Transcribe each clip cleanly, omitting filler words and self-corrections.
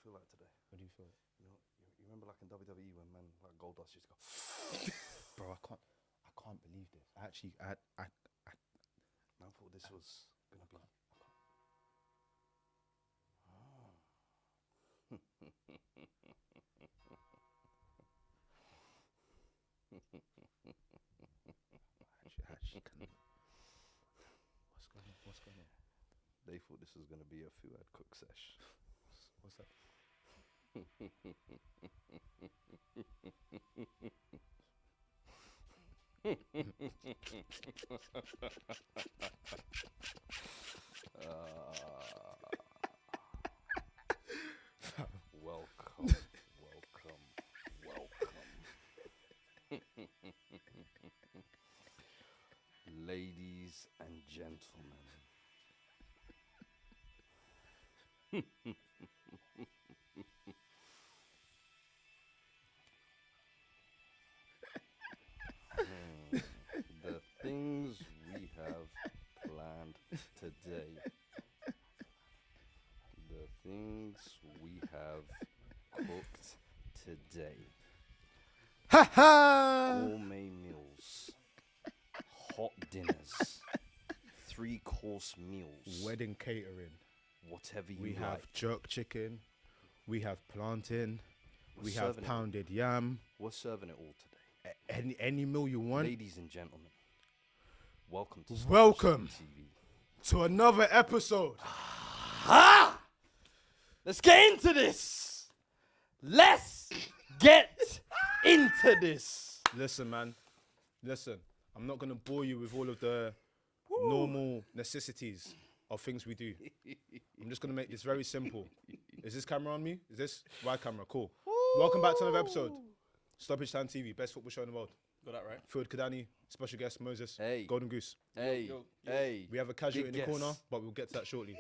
feel like today? What do you feel? You remember like in WWE when man like Goldust used to go. Bro, I can't believe this. Man thought this was gonna be. What's going on? They thought this was gonna be a Fuad Cook sesh. What's that? Welcome. Ladies and gentlemen. The things we have planned today. The things we have cooked today. Ha ha! Gourmet meals, hot dinners, 3-course meals, Wedding catering. whatever you We like. have jerk chicken. We have plantain. We serving have it. pounded yam. We're serving it all today. Any meal you want. Ladies and gentlemen, welcome to Welcome. StoppageTime TV. To another episode. Let's get into this. Let's get into this. Listen, man. Listen. I'm not going to bore you with all of the normal necessities of things we do. I'm just going to make this very simple. Is this camera on me? Is this right camera? Cool. Welcome back to another episode. StoppageTime TV, best football show in the world. Got that right? Field Kadani, special guest Moses, Hey. Golden Goose. Hey, hey. We have a casual Big in the corner, guess. but we'll get to that shortly.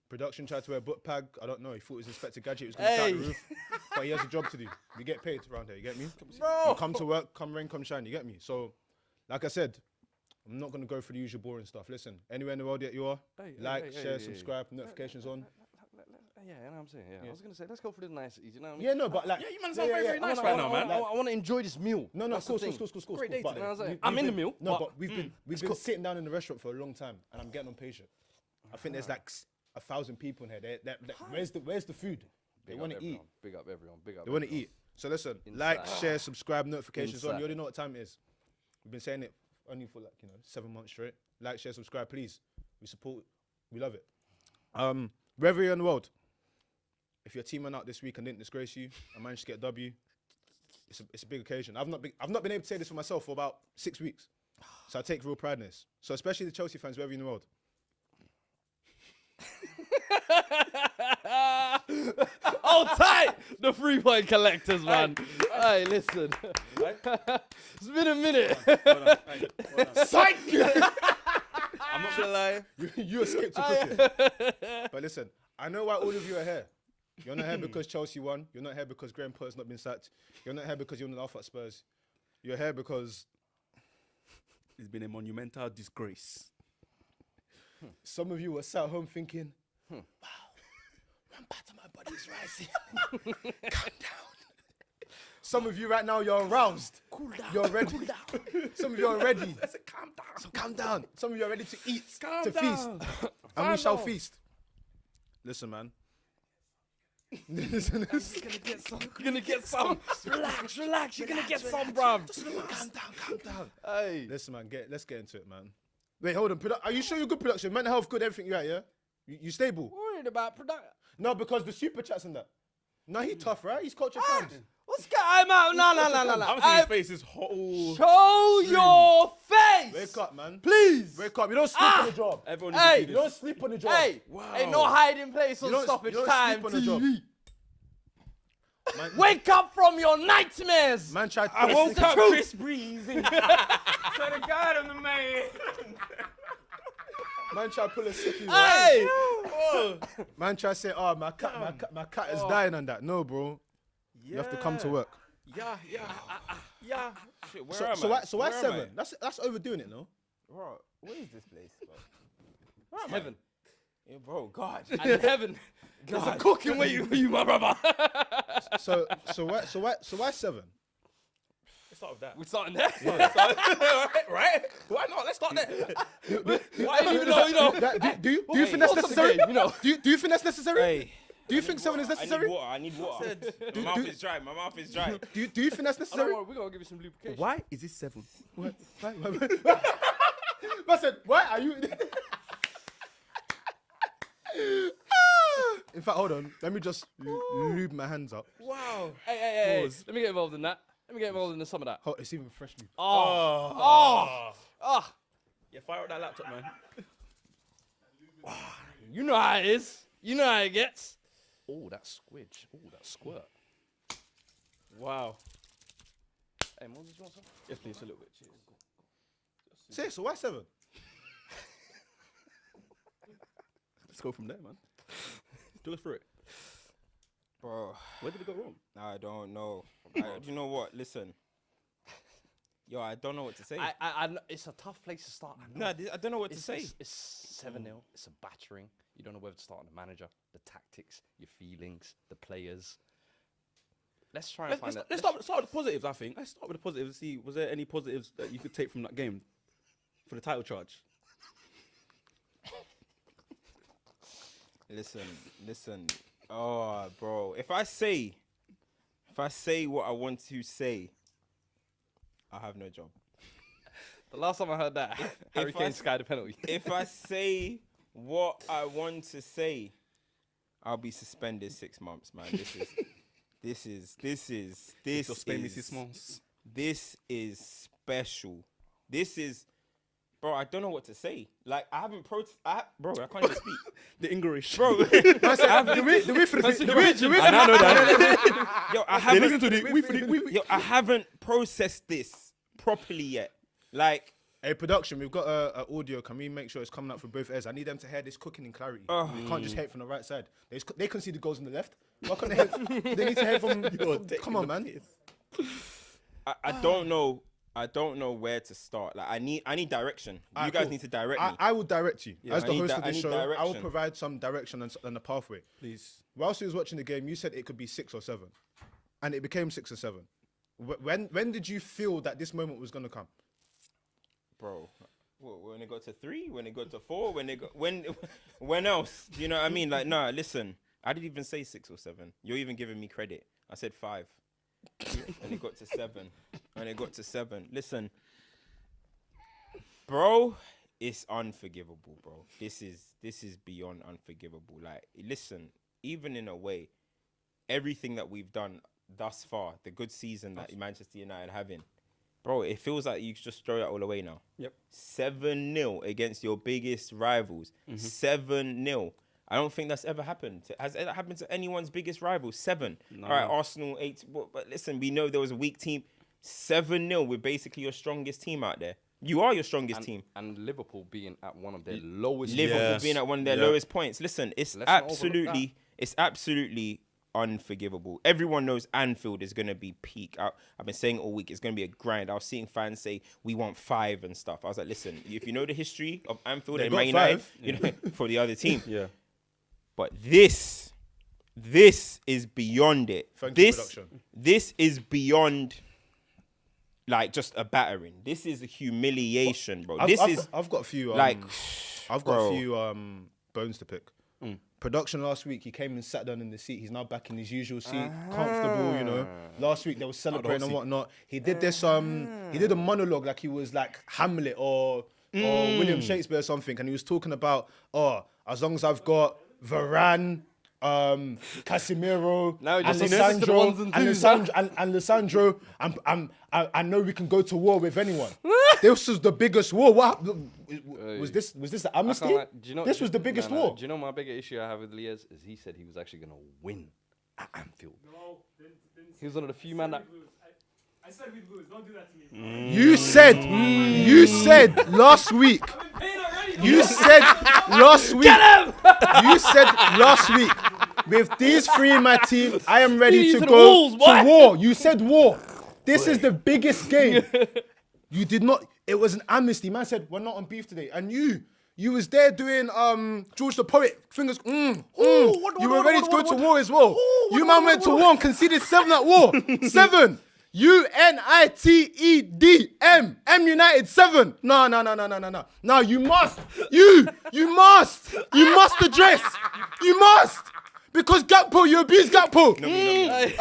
Production tried to wear a butt pad. I don't know. He thought it was Inspector Gadget. He was going to Hey. the roof. But he has a job to do. We get paid around here. You get me? Bro. You come to work, come rain, come shine. You get me? So, like I said, I'm not going to go through the usual boring stuff. Listen, anywhere in the world that you are, Hey, like, hey, share, hey, subscribe, notifications on. Yeah, you know what I'm saying? Yeah. Yeah. I was going to say, let's go through the niceties, you know what I mean? Yeah, no, but like... Yeah, you man sound very nice right now, man. I want to enjoy this meal. No, That's the thing. course. Great dating, But you know what I'm saying? we- I'm we've in the been- meal, No, but- but we've been sitting down in the restaurant for a long time, and I'm getting impatient. I think there's like 1,000 people in here. Where's the food? They Big want up to eat. everyone, Big up everyone. Big up They want to everyone. eat. So listen, Inside. like, share, subscribe, notifications on. Inside. You already know what time it is. We've been saying it only for 7 months straight. Like, share, subscribe, please. We support. We love it. Wherever you're in the world, if your team went out this week and didn't disgrace you and managed to get a W, it's a big occasion. I've not been able to say this for myself for about 6 weeks, so I take real pride in this. So especially the Chelsea fans, wherever you're in the world. Oh, tight! The 3-point collectors, man. Hey, listen. It's been a minute. Psych! I'm not gonna lie. You escaped to cooking. But listen, I know why all of you are here. You're not here because Chelsea won. You're not here because Graham Potter's not been sacked. You're not here because you want to laugh at Spurs. You're here because It's been a monumental disgrace. some of you were sat home thinking, wow, one part of my body is rising. Calm down. Some of you right now, you're aroused. Cool down. You're ready. Cool down. Some of you are ready. I said, calm down. So calm down. Some of you are ready to eat, Calm to down. feast. And we shall feast. Listen, man. Listen. You're gonna get some. Relax. You're gonna get some, bruv. Calm down. Hey. Listen, man, let's get into it, man. Wait, hold on. Are you sure you're good production? Mental health good, everything you at, yeah? You stable? Worried about production. No, because the super chats and that. No, he tough, right? He's CultureCams. What's going on? I'm out. No. I'm seeing his face is whole. Show your face. Wake up, man. Please. Wake up. You don't sleep on the job. Everyone Hey. needs You to see don't sleep on the job. Hey. Wow. Ain't no hiding place on You don't Stoppage sleep Time on the job. TV. Man, Wake up from your nightmares. man tried to I woke up truth. Chris breezy. To the guy on the main. Man tried to pull a sickie. Hey. Man tried to say, oh, my cat is dying and that. No, bro. You have to come to work. Yeah. Shit, where So, am so, I? why, so why Where am 7? That's overdoing it, no? Bro, what is this place? Bro? Heaven. Yeah, bro, God. And in heaven, there's a cooking waiting for you, my brother. So why 7? Let's start with that. We're starting there. right? Why not? Let's start there. Why you know? Do you think that's what's the necessary? game, you know? Do you think that's necessary? Hey, Do you think 7 is necessary? I need water. My mouth is dry. My mouth is dry. Do you think that's I don't necessary? worry, we're going to give you some lubrication. Why is it 7? What? I said, why are you? In fact, hold on. Let me just lube my hands up. Wow. Hey. Let me get involved in that. Let me get involved in some of that. Oh, it's even fresh lube. Oh. Yeah, fire up that laptop, man. You know how it is. You know how it gets. Oh, that squidge. Oh, that squirt. Wow. Hey, Moses, you want some? Yes, please, a little bit. Cheers. Say, so why 7? Let's go from there, man. Do us through it. Bro, Where did it go wrong? I don't know. Do you know what? Listen. Yo, I don't know what to say. It's a tough place to start. No, I don't know what to say. It's 7-0. It's a battering. You don't know whether to start on the manager, the tactics, your feelings, the players. Let's try and find that. Let's start with the positives, I think. Let's start with the positives. See, was there any positives that you could take from that game for the title charge? Listen. Oh, bro. If I say what I want to say, I have no job. The last time I heard that, Harry Kane skied a penalty. If I say what I want to say, I'll be suspended 6 months, man. This is special. This is, bro, I don't know what to say. Like, I haven't bro, I can't even speak. The English. Bro, The I know that. yo, I They listen haven't, to the yo, I haven't processed this properly yet. Like, Hey, production, we've got a audio. Can we make sure it's coming up for both ears? I need them to hear this cooking in clarity. We can't just hear it from the right side. They can see the goals on the left. Why can't they hear? They need to hear from. Come on, man. I don't know. I don't know where to start. Like, I need direction. You guys need to direct me. I will direct you. As I the need host di- of I this need show, I will direction. provide some direction and a pathway. Please. Whilst you was watching the game, you said it could be 6 or 7, and it became 6 or 7. When did you feel that this moment was gonna come? Bro, when it got to 3, when it got to 4, when else? Do you know what I mean? Like, nah, listen, I didn't even say 6 or 7. You're even giving me credit. I said 5. And it got to 7. Listen, bro, it's unforgivable, bro. This is beyond unforgivable. Like, listen, even in a way, everything that we've done thus far, the good season that Manchester United having, bro, it feels like you just throw that all away now. Yep. 7-0 against your biggest rivals. 7-0. I don't think that's ever happened. Has it happened to anyone's biggest rival? 7. No. All right, Arsenal 8. But listen, we know there was a weak team. 7-0 with basically your strongest team out there. You are your strongest team. And Liverpool being at one of their lowest Liverpool points. being at one of their lowest points. Listen, it's Let's not overlook absolutely unforgivable. Everyone knows Anfield is going to be peak. I've been saying it all week, it's going to be a grind. I was seeing fans say, we want 5 and stuff. I was like, listen, if you know the history of Anfield and Man United, you know, for the other team. Yeah. But this is beyond it. Thank you, production. This is beyond, like, just a battering. This is a humiliation, bro. I've got a few bones to pick. Production last week, he came and sat down in the seat. He's now back in his usual seat, comfortable, you know. Last week they were celebrating and whatnot. He did this he did a monologue like he was like Hamlet or William Shakespeare or something, and he was talking about, as long as I've got Varane, Casemiro, Now and just listen to the ones and twos, Lissandro, I know we can go to war with anyone. This was the biggest war. What was this? Was this an amnesty? Do you know, this was the biggest war. Do you know my bigger issue I have with Liaz is he said he was actually going to win at Anfield. No, He was one of the few men that. I said we'd lose. Don't do that to me. You said last week. You said last week. You said last week. With these 3 in my team, I am ready to go to war. You said war. This is the biggest game. You did not. It was an amnesty. Man said, we're not on beef today. And you You was there doing George the Poet, fingers, you were ready to go to war as well. You man went to war and conceded 7 at war. 7. UNITED M United 7. No. Now you must address. You must. Because Gakpo, you abused Gakpo. No.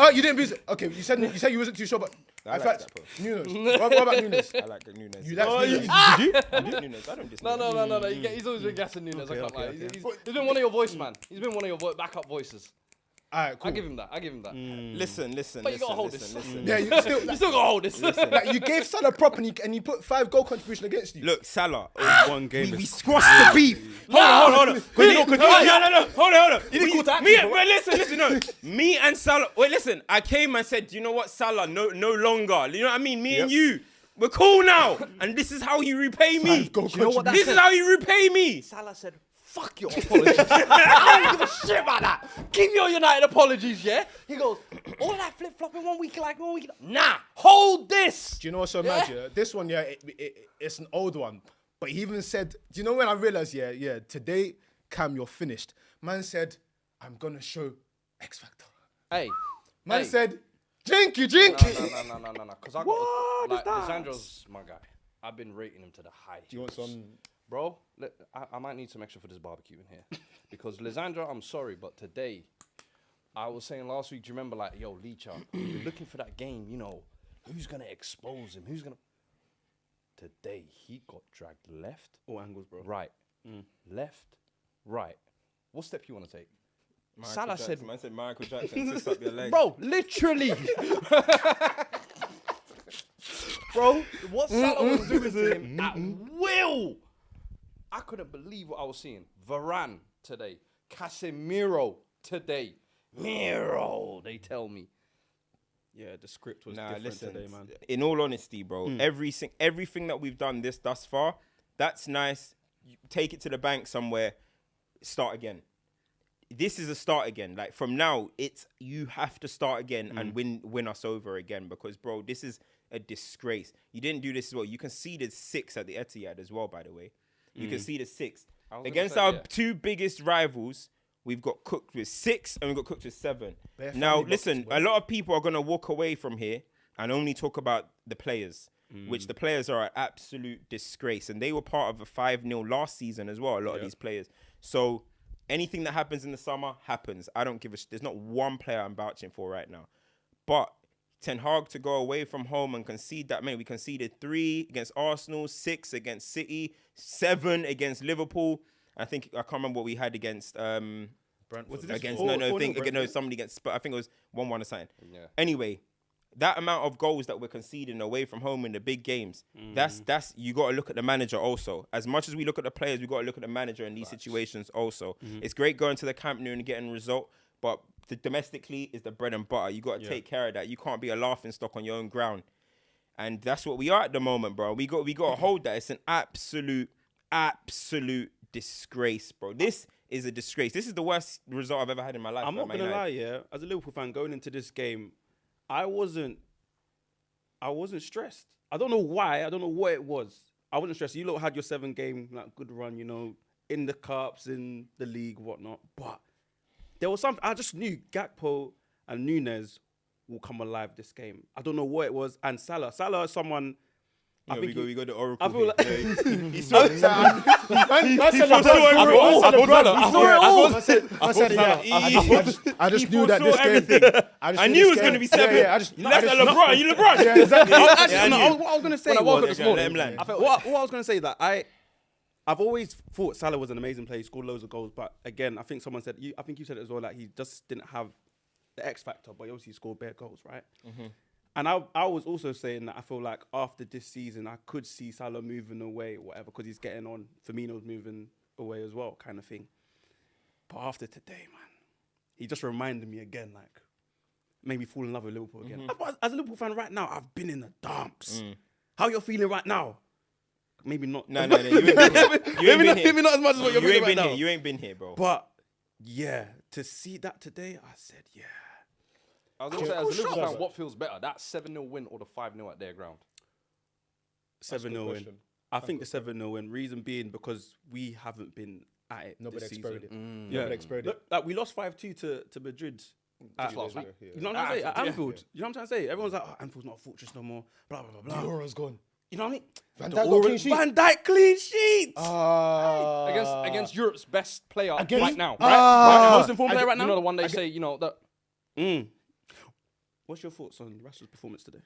You didn't abuse it. Okay, you said you wasn't too sure, but I in like fact, Gakpo. Nunes. What about Nunes? I like Nunes. You like Nunes? Did you? Nunes. I don't dislike No. He's always been gassing Nunes. I can't lie. okay. He's been one of your voice, man. He's been one of your backup voices. All right, cool. I give him that. Listen. But you gotta hold this. Yeah, you still, You still gotta hold this. like, you gave Salah prop and he put 5 goal contribution against you. Look, Salah. One game. We is- squashed the beef. Hold on. No. Hold on. You didn't call to action, Me, bro. wait, listen. No, me and Salah. Wait, listen. I came and said, you know what, Salah, no longer. You know what I mean? Me and you, we're cool now, and this is how you repay me. goal You know what that This is how you repay me. Salah said, fuck your apologies. I don't give a shit about that. Give your United apologies, yeah? He goes, all that flip-flopping one week. Nah, hold this. Do you know what's so mad? Yeah, this one, it's an old one. But he even said, do you know when I realized, today, Cam, you're finished. Man said, I'm gonna show X Factor. Hey. Man said, drink it. No. Because I got, like, Lisandro's my guy. I've been rating him to the high. Do you want some? Bro, I might need some extra for this barbecue in here. Because Lisandro, I'm sorry, but today, I was saying last week, do you remember, like, yo, Leacher, you're looking for that game, you know, who's going to expose him? Today, he got dragged left. All angles, bro. Right. Left, right. What step you want to take? Salah said, Man said Michael Jackson, twist up your legs. bro, literally. Bro, what Salah was doing to him at will. I couldn't believe what I was seeing. Varane today. Casemiro today. Miro, they tell me. Yeah, the script was Nah, different listen. today, man. In all honesty, bro, everything that we've done thus far, that's nice. You take it to the bank somewhere. Start again. This is a start again. Like from now, you have to start again and win us over again because, bro, this is a disgrace. You didn't do this as well. You conceded 6 at the Etihad as well, by the way. You conceded 6 against our 2 biggest rivals. We've got cooked with 6 and we've got cooked with 7. Now, listen, a lot of people are going to walk away from here and only talk about the players, which the players are an absolute disgrace. And they were part of a 5-0 last season as well, a lot of these players. So anything that happens in the summer happens. I don't give a shit. There's not one player I'm vouching for right now. But Ten Hag to go away from home and concede that, man, we conceded 3 against Arsenal, 6 against City, 7 against Liverpool. I think I can't remember what we had against Brentford. Was it this against 4-0 somebody against Spurs. I think it was 1-1 or something. Yeah. Anyway, that amount of goals that we're conceding away from home in the big games, that's you got to look at the manager also. As much as we look at the players, we got to look at the manager in these situations also. It's great going to the Camp Nou and getting a result, but domestically is the bread and butter. You got to take care of that. You can't be a laughing stock on your own ground, and that's what we are at the moment, bro. We got to hold that. It's an absolute disgrace, bro. This is a disgrace. This is the worst result I've ever had in my life. I'm not gonna lie, yeah. As a Liverpool fan, going into this game, I wasn't stressed. I don't know why. I don't know what it was. I wasn't stressed. You lot had your 7-game like good run, you know, in the cups, in the league, whatnot. But there was something. I just knew Gakpo and Nunes will come alive this game. I don't know what it was. And Salah is someone. I think we got the Oracle. I feel like he saw it. I just knew that this game. I knew it was going to be 7. Yeah, You left at LeBron. You LeBron. Yeah, exactly. what I was gonna say When I woke was up this morning, let him land. what I was gonna say that I've always thought Salah was an amazing player. He scored loads of goals, but again, I think someone said I think you said it as well. Like he just didn't have the X factor, but he obviously scored bare goals, right? And I was also saying that I feel like after this season, I could see Salah moving away, or whatever, because he's getting on. Firmino's moving away as well, kind of thing. But after today, man, he just reminded me again, like, made me fall in love with Liverpool again. As a Liverpool fan right now, I've been in the dumps. How you're feeling right now? Maybe not. No. You ain't been here. Maybe not as much as what you're You feeling ain't been right here. now. You ain't been here, bro. But yeah, to see that today, I said, yeah. I was going to say, as a Liverpool fan, what feels better? That 7-0 win or the 5-0 at their ground? 7-0 win. I think the 7-0 win. Reason being because we haven't been at it Nobody this exploded. season. Nobody exploded. Look, like we lost 5-2 to Madrid. At, last week. you know what I'm trying to say? At Anfield. You know what I'm trying to say? Everyone's like, oh, Anfield's not a fortress no more. Blah, blah, blah, blah. The aura's gone. You know what I mean? Van The Dijk got aura- clean sheet. Van Dijk clean sheet. Against Europe's best player Against- right now. Right now. Most informed player right You know now. the one they say, you know, that What's your thoughts on Rashford's performance today?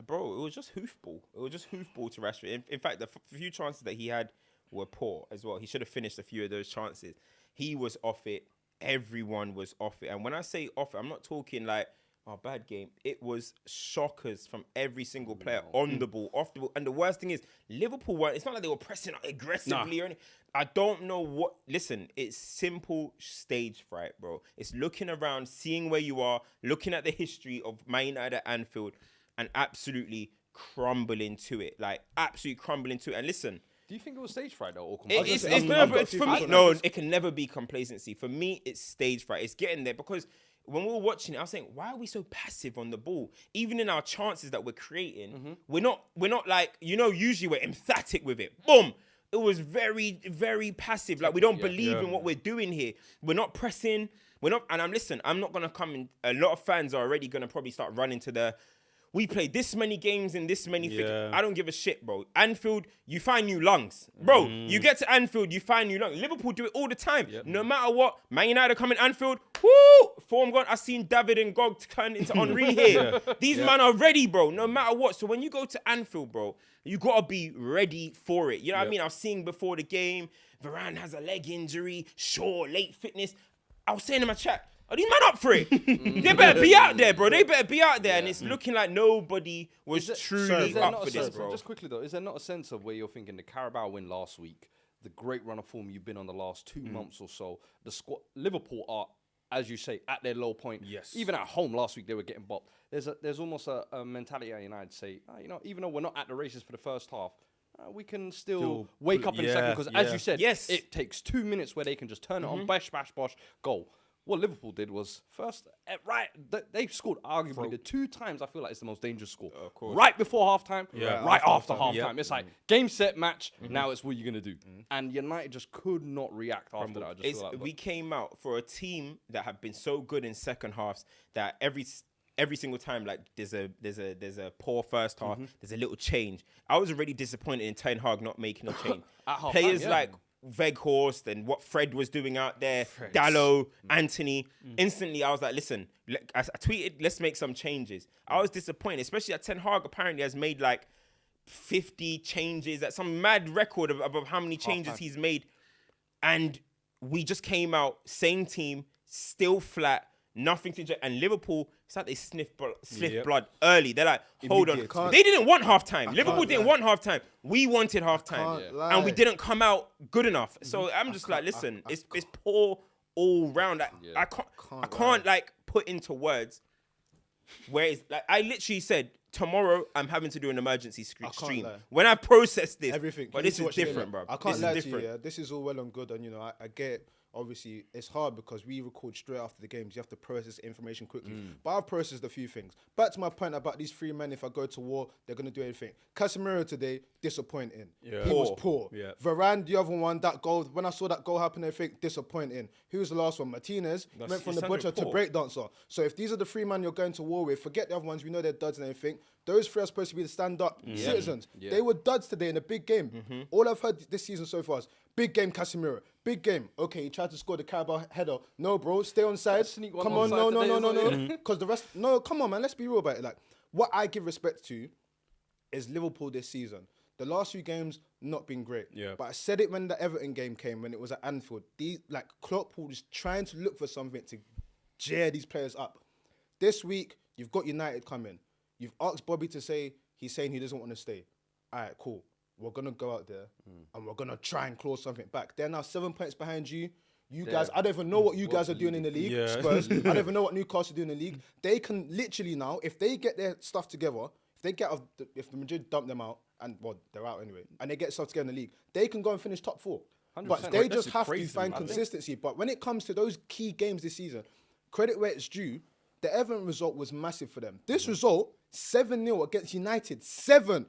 Bro, it was just hoofball. It was just hoofball to Rashford. In fact, the few chances that he had were poor as well. He should have finished a few of those chances. He was off it. Everyone was off it. And when I say off it, I'm not talking like, oh, bad game. It was shockers from every single player on the ball, off the ball. And the worst thing is, Liverpool weren't, it's not like they were pressing aggressively or anything. I don't know what, listen, it's simple stage fright, bro. It's looking around, seeing where you are, looking at the history of Man United at Anfield, and absolutely crumbling to it. Like, absolutely crumbling to it. And listen, do you think it was stage fright though? Or for me, no, it can never be complacency. For me, it's stage fright. It's getting there because when we were watching it, I was saying, why are we so passive on the ball? Even in our chances that we're creating, we're not like, you know, usually we're emphatic with it. Boom. It was very, very passive. Like we don't believe in what we're doing here. We're not pressing. We're not. And I'm not gonna come in. A lot of fans are already gonna probably start running to the. We played this many games in this many fixtures. I don't give a shit, bro. Anfield, you find new lungs. Bro, you get to Anfield, you find new lungs. Liverpool do it all the time. No matter what, Man United come in Anfield, woo! Form gone. I've seen David and Gog turn into Henri here. These men are ready, bro, no matter what. So when you go to Anfield, bro, you got to be ready for it. You know what I mean? I was seeing before the game, Varane has a leg injury, Shaw, late fitness. I was saying in my chat, are these man up for it? They better be out there, bro. They better be out there. And it's looking like nobody was truly up for this, bro. Just quickly though, is there not a sense of where you're thinking the Carabao win last week, the great run of form you've been on the last 2 months or so, the squad, Liverpool are, as you say, at their low point. Yes. Even at home last week, they were getting bopped. There's almost a mentality at United say, you know, even though we're not at the races for the first half, we can still wake up in a second because, as you said, it takes 2 minutes where they can just turn it on, bash, bash, bosh, goal. What Liverpool did was first, they scored arguably the 2 times I feel like it's the most dangerous score. Of course. Right before halftime, right after halftime. It's like game, set, match. Now it's what you're going to do. And United just could not react after that. I just feel like, we came out for a team that have been so good in second halves that every single time, like there's a poor first half, there's a little change. I was already disappointed in Ten Hag not making a change. Players like Weghorst and what Fred was doing out there, Dallo, Anthony. Instantly, I was like, listen, I tweeted, let's make some changes. I was disappointed, especially that Ten Hag apparently has made like 50 changes. That's some mad record of how many changes he's made. And we just came out, same team, still flat, nothing to... And Liverpool, it's like they sniffed blood early. They're like, hold on. They didn't want halftime. Liverpool didn't want halftime. We wanted halftime. And we didn't come out good enough. So I'm just like, listen, it's poor all round. I can't like put into words where it's like, I literally said, tomorrow I'm having to do an emergency stream. When I process this, everything. But this is different, bro. I can't lie to you, yeah. This is all well and good, and you know, I get. Obviously, it's hard because we record straight after the games. You have to process information quickly. But I've processed a few things. Back to my point about these 3 men, if I go to war, they're going to do anything. Casemiro today, disappointing. He was poor. Varane, the other one, that goal, when I saw that goal happen, I think disappointing. Who was the last one? Martinez went from the butcher to breakdancer. So if these are the 3 men you're going to war with, forget the other ones. We know they're duds and everything. Those 3 are supposed to be the stand-up citizens. They were duds today in a big game. All I've heard this season so far is big game, Casemiro. Big game. Okay, he tried to score the Carabao header. No, bro, stay on side. Come on, no. Because the rest... No, come on, man. Let's be real about it. Like, what I give respect to is Liverpool this season. The last few games, not been great. But I said it when the Everton game came, when it was at Anfield. Klopp was trying to look for something to jeer these players up. This week, you've got United coming. You've asked Bobby to say, he's saying he doesn't want to stay. All right, cool. We're going to go out there and we're going to try and claw something back. They're now 7 points behind you. You guys, I don't even know what you guys are doing in the league. Spurs, I don't even know what Newcastle are doing in the league. They can literally now, if they get their stuff together, if the Madrid dump them out, and well, they're out anyway, and they get stuff together in the league, they can go and finish top 4. 100%. But they just have to find consistency. But when it comes to those key games this season, credit where it's due, the Everton result was massive for them. This result, 7-0 against United, 7.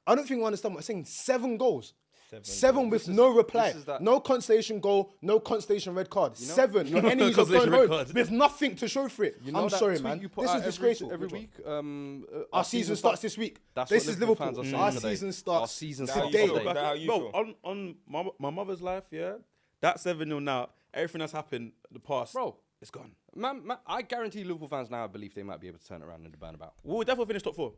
I don't think we understand what I'm saying. 7 goals. 7 with no reply. this is that- No consolation goal, no consolation red card. 7. Your enemies are Consolation going red home card. with nothing to show for it. You know I'm that sorry, tweet man. you put This out is disgraceful. every Which one? week. Our season starts this week. That's This what is Liverpool Liverpool. fans are saying Our today. season Our starts season That's how starts you today. feel. today. That's how you Bro, feel. on my mother's life, yeah, that 7-0 now, everything that's happened in the past, Bro, it's gone. man, I guarantee Liverpool fans now believe they might be able to turn it around in the Bernabeu. We'll definitely finish top 4.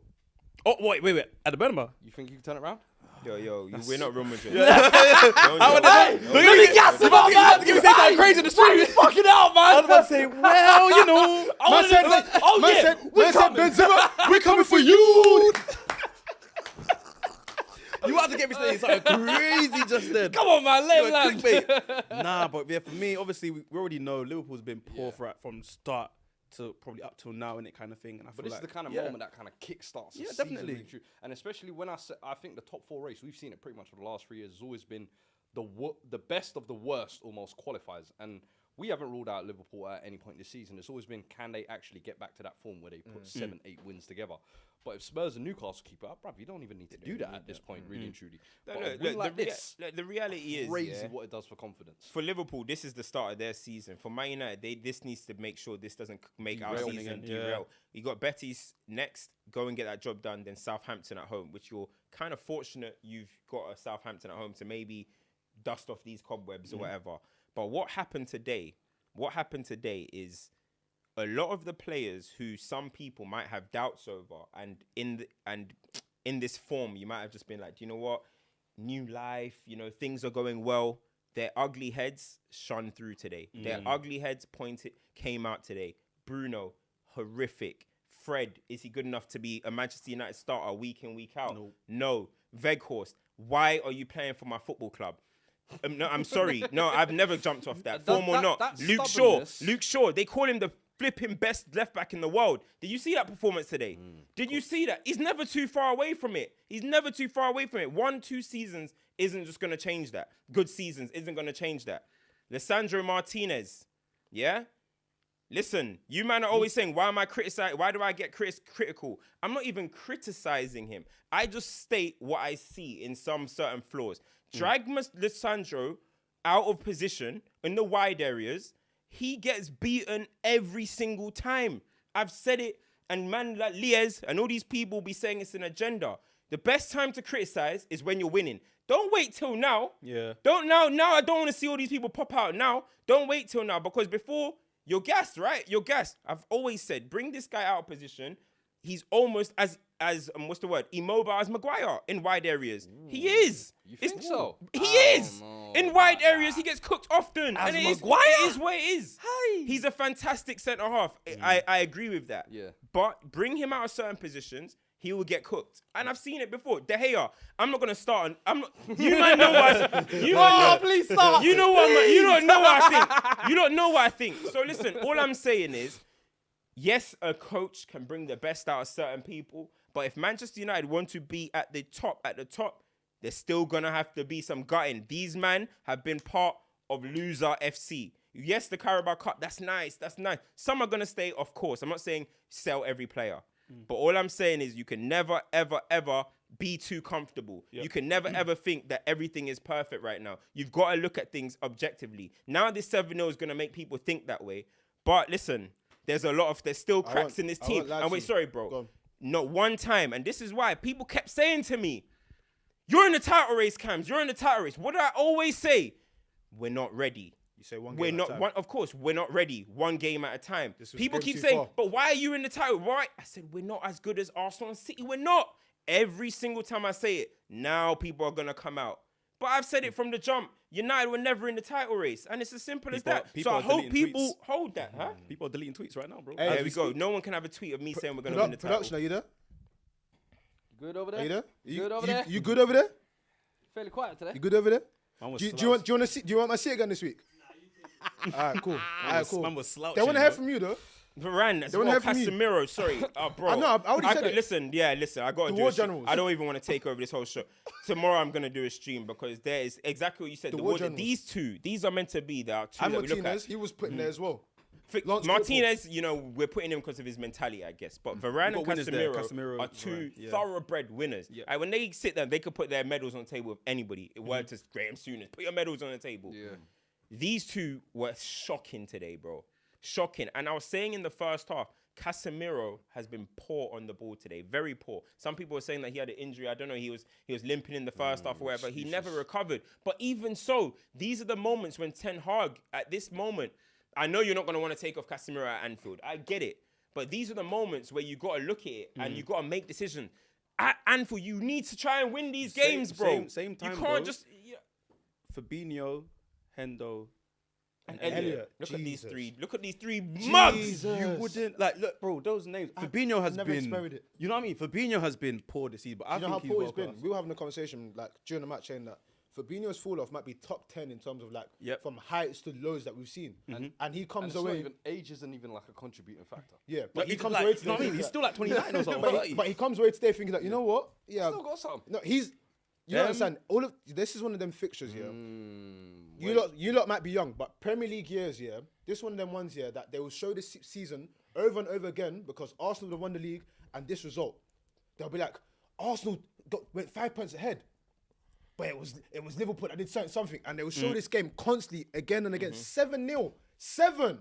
Oh, wait. At the Bernabeu? You think you can turn it around? We're not Real Madrid. Let me gas him up, man. Give me something crazy in the street. Fucking out, man. I was about to say, well, you know. Man said, Benzema, we're coming for you. You had to get me saying something crazy just then. Come on, man. Let him land. Clickbait. Nah, but yeah, for me, obviously, we already know Liverpool's been poor from start to probably up till now and it kind of thing. And I feel But this like, is the kind of yeah. moment that kind of kickstarts the Yeah, season definitely. really true. And especially when I think the top 4 race, we've seen it pretty much for the last 3 years, has always been the best of the worst almost qualifies. And we haven't ruled out Liverpool at any point this season. It's always been, can they actually get back to that form where they put 7, 8 wins together? But if Spurs and Newcastle keep it up, bruv, you don't even need to do that at this point, really and truly. But a win like this, The reality is crazy what it does for confidence. for Liverpool, this is the start of their season. For Man United, this needs to make sure this doesn't make our Derail season again. derail. You got Betis next, go and get that job done. Then Southampton at home, which you're kind of fortunate you've got a Southampton at home to maybe dust off these cobwebs or whatever. But what happened today? What happened today is a lot of the players who some people might have doubts over, and in this form, you might have just been like, do you know what? New life, things are going well. Their ugly heads shone through today. Their ugly heads came out today. Bruno, horrific. Fred, is he good enough to be a Manchester United starter week in, week out? No. Weghorst, why are you playing for my football club? No, I'm sorry. No, I've never jumped off that. Form or not. that Luke stubbornness- Shaw, they call him the flipping best left back in the world. Did you see that performance today? Did you see that? He's never too far away from it. 1-2 seasons isn't just going to change that. Good seasons isn't going to change that. Lisandro Martinez, yeah? Listen, you man are always saying, why am I criticizing? Why do I get critical? I'm not even criticizing him. I just state what I see in some certain flaws. Drag Lisandro out of position in the wide areas. He gets beaten every single time. I've said it, and man like Lies and all these people be saying it's an agenda. The best time to criticize is when you're winning. Don't wait till now. Yeah. Now I don't want to see all these people pop out now. Don't wait till now, because before you're gassed, right? You're gassed. I've always said, bring this guy out of position. He's almost as what's the word? Immobile as Maguire in wide areas. He is. You think so? He I is. don't know In about wide areas, he gets cooked often. As and it Maguire? is what it is. He's a fantastic centre half. I agree with that. Yeah. But bring him out of certain positions, he will get cooked. And I've seen it before. De Gea, I'm not gonna start. I'm not. You might know what. Please stop. You know what? You don't know what I think. You don't know what I think. So listen. All I'm saying is, yes, a coach can bring the best out of certain people. But if Manchester United want to be at the top, there's still gonna have to be some gutting. These men have been part of loser FC. Yes, the Carabao Cup, that's nice. Some are gonna stay, of course. I'm not saying sell every player. But all I'm saying is you can never, ever, ever be too comfortable. Yep. You can never, ever think that everything is perfect right now. You've got to look at things objectively. Now this 7-0 is going to make people think that way. But listen, there's still cracks in this team. And wait, sorry, bro. Not one time. And this is why people kept saying to me, you're in the title race, Cams. You're in the title race. What do I always say? We're not ready. You say one game at a time. Of course, we're not ready. One game at a time. People keep too saying, far. but why are you in the title? Why? I said, we're not as good as Arsenal and City. We're not. Every single time I say it, now people are going to come out. But I've said it from the jump. United were never in the title race. And it's as simple as that. So I hope people hold that, huh? People are deleting tweets right now, bro. Hey, There we go. No one can have a tweet of me saying we're going to win the title. Production, are you there? Good over there? Are you there? Good over there? You good over there? Fairly quiet today. You good over there? Man was Do you want my seat again this week? Alright, cool. Man was slouching. They want to hear from you though. Varane, as They wanna well, hear from you. Casemiro, sorry. Bro. I know, I already said it. Listen, I got to The do war a stream. generals. I don't even want to take over this whole show. Tomorrow I'm going to do a stream because there is exactly what you said. The The war war generals. These are meant to be the two And that we look Martinez, at. he was put in there as well. Martinez, you know, we're putting him because of his mentality, I guess. But Varane and got winners there, Casemiro are Casemiro, two Varane, yeah. thoroughbred winners. Yeah. When they sit there, they could put their medals on the table with anybody. Word to Graham Souness, put your medals on the table. Yeah. These two were shocking today, bro. Shocking. And I was saying in the first half, Casemiro has been poor on the ball today, very poor. Some people were saying that he had an injury. I don't know. He was limping in the first half or whatever. He never recovered. But even so, these are the moments when Ten Hag, at this moment, I know you're not going to want to take off Casemiro at Anfield. I get it. But these are the moments where you got to look at it and you got to make decisions. At Anfield, you need to try and win these games, bro. Same time, you bro. can't just... Yeah. Fabinho, Hendo, And Elliot. Elliot. Look at these Jesus. three. Look at these three mugs. Jesus. you wouldn't like look, bro. Those names. Fabinho has never been. experienced it. You know what I mean? Fabinho has been poor this season, but I You know how think poor he's he's been? world-class. We were having a conversation like during the match saying that Fabinho's fall off might be top 10 in terms of like Yep. from heights to lows that we've seen. And he And comes it's not away. even, age isn't even like a contributing factor. Yeah, But but he he's comes like, away you know what I today mean? He's thinking still like 29 or something. that- 30. but he comes away today thinking that, you know what? Yeah. Still got some. No, he's. You Them- understand? All of this is one of them fixtures here. Wait. You lot might be young, but Premier League years, yeah, this one of them ones here that they will show this season over and over again because Arsenal have won the league and this result. They'll be like, Arsenal went 5 points ahead, but it was Liverpool that did something, and they will show this game constantly again and again. 7-0, 7.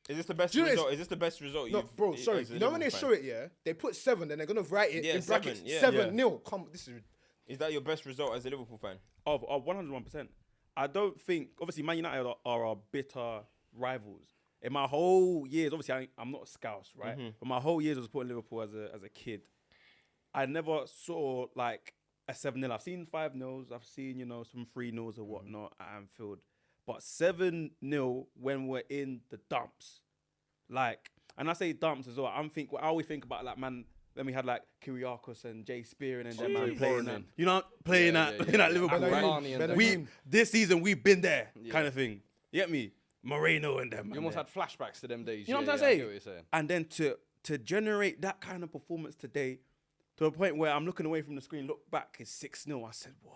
Is this the best Do you know result? Is this the best result? No, you've- bro, sorry. as a You know when they Liverpool show fan? it, yeah, they put 7, then they're gonna write it Yeah, in brackets. 7, yeah. 7-0. Come, this is. Is that your best result as a Liverpool fan? Of 101%. I don't think, obviously, Man United are our bitter rivals. In my whole years, obviously, I'm not a Scouse, right? But my whole years of supporting Liverpool as a kid, I never saw like a 7-0. I've seen 5-0s, I've seen, you know, some 3-0s or whatnot at Anfield. But 7-0 when we're in the dumps. Like, and I say dumps as well. I always think about like, man, then we had like Kyriakos and Jay Spearing and them man playing that. You know, playing at Liverpool, Bellerin. right? Alani and them. Bellerin. This season we've been there, kind of thing. You get me? Moreno and them. You man, almost there. had flashbacks to them days. You know what Yeah, I'm I trying get to what you're say? saying. And then to generate that kind of performance today, to a point where I'm looking away from the screen, look back, it's 6-0. I said, what?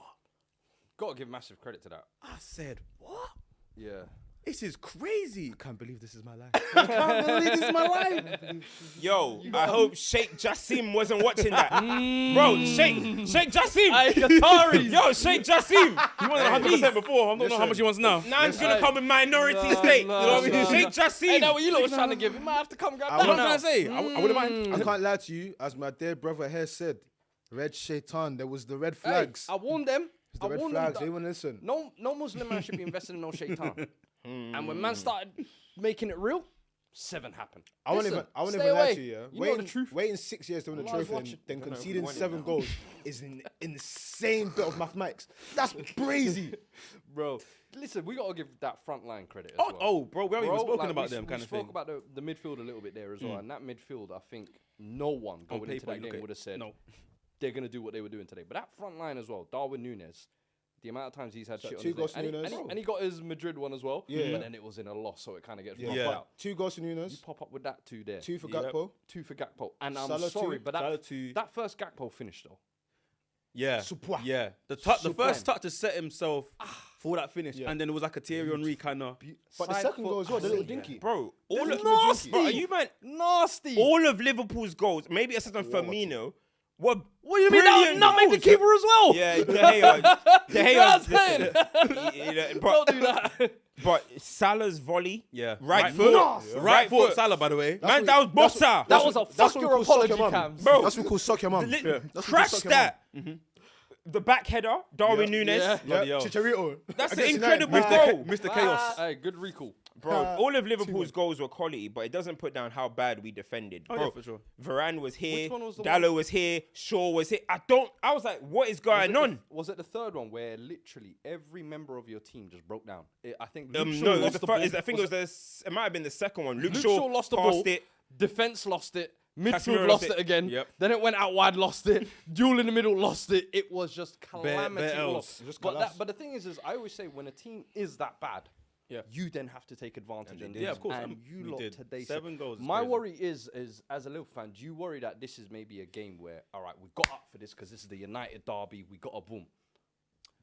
Got to give massive credit to that. I said, what? Yeah. This is crazy. Can't believe this is my life. I can't believe this is my life. Yo, I hope Sheikh Jassim wasn't watching that. Bro, Sheikh Jassim. Qataris. Yo, Sheikh Jassim. He wanted 100% before. I don't know how much he wants now. Now he's going to come in minority state. You know what I mean? Sheikh Jassim. Hey, that what you lot was trying to give? You might have to come grab I that What I'm now. trying to say, I wouldn't mind. I can't lie to you, as my dear brother here said, Red Shaitan, there was the red Hey, flags. I warned them. It's the I red warned flags, them. they wouldn't listen. No Muslim man should be invested in no shaitan. And when man started making it real, 7 happened. I won't Listen, even stay lie away. to you, yeah. You know the truth. Waiting 6 years to win a Allah's trophy and watching. then Don't know conceding who won it 7 now. goals is an insane bit of mathematics. That's crazy. Bro, listen, we got to give that front line credit as well. Oh, bro, we haven't even spoken like, about them kind we of thing. spoke about the midfield a little bit there as well. And that midfield, I think no one On going into paper, that you look game at- would have said no. they're going to do what they were doing today. But that front line as well, Darwin Núñez, the amount of times he's had So shit on 2 his goals name. to And Núñez. he got his Madrid one as well. Yeah. But then it was in a loss, so it kind of gets Yeah. roughed Yeah. out. 2 goals to You Núñez, pop up with that 2 there. 2 for Yep. Gakpo. 2 for Gakpo. And I'm Salah sorry, two. but Salah two. that first Gakpo finish though. Yeah. Supwa. Yeah. The Supreme. first touch to set himself for that finish. Yeah. And then it was like a Thierry Henry kind of. But the Side second foot- goal as well, the little Yeah. dinky. Bro, all This of is nasty. Bro, are you man? Nasty. All of Liverpool's goals, maybe aside from Firmino, were What do you mean that would brilliant not make the goals. keeper as well? Yeah, De Gea. De Gea. That's Listen, it. you know, Don't do that. but Salah's volley, Yeah. right foot, Nasty. right foot. Salah, by the way. Man, that was Bossa. That was a That's fuck what your we call apology, suck your mum. Cams. Bro, That's what we call suck your mum. Li- That's what we crash call suck your mum. that. The back header, Darwin Yeah. Núñez. Yeah. Bloody hell. Chicharito. That's an Against incredible United. goal. Mr. Chaos. Hey, good recall. Bro, all of Liverpool's goals were quality, but it doesn't put down how bad we defended. Oh, Bro, yeah, for sure. Varane was here, Which one was the Dallo was here, Shaw was here. I was like, what is going on? Was it the third one where literally every member of your team just broke down? I think No, Luke Shaw it was lost the the first, ball. I think it might have been the second one. Luke Luke Shaw Shaw lost the passed ball. it. Defense lost it. Midfield Casemiro lost lost it it. again. Yep. Then it went out wide, lost it. Duel in the middle, lost it. It was just calamity. bare all L's. up. Just But, collapse. but the thing is I always say when a team is that bad, Yeah. you then have to take advantage. And Yeah, of course. And you we lot did. today. 7 goals. is My crazy. worry is as a Liverpool fan, do you worry that this is maybe a game where, all right, we got up for this because this is the United derby, we got a boom.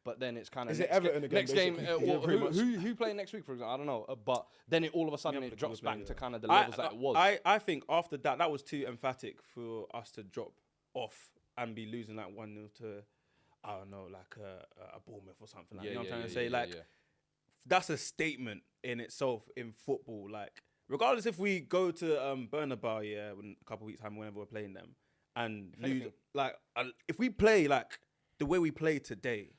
but then it's kind of Is it Everton again, next game. basically? Well, pretty much. who playing next week, for example? I don't know, but then it all of a sudden Yeah, it but drops we're back playing, to yeah. kind of the levels that it was. I think after that was too emphatic for us to drop off and be losing like 1-0 to, I don't know, like a Bournemouth or something. Like, you know what I'm trying to say? Like, that's a statement in itself in football. Like, regardless if we go to Bernabeu, in a couple of weeks' time, whenever we're playing them, and lose, like, if we play like the way we play today,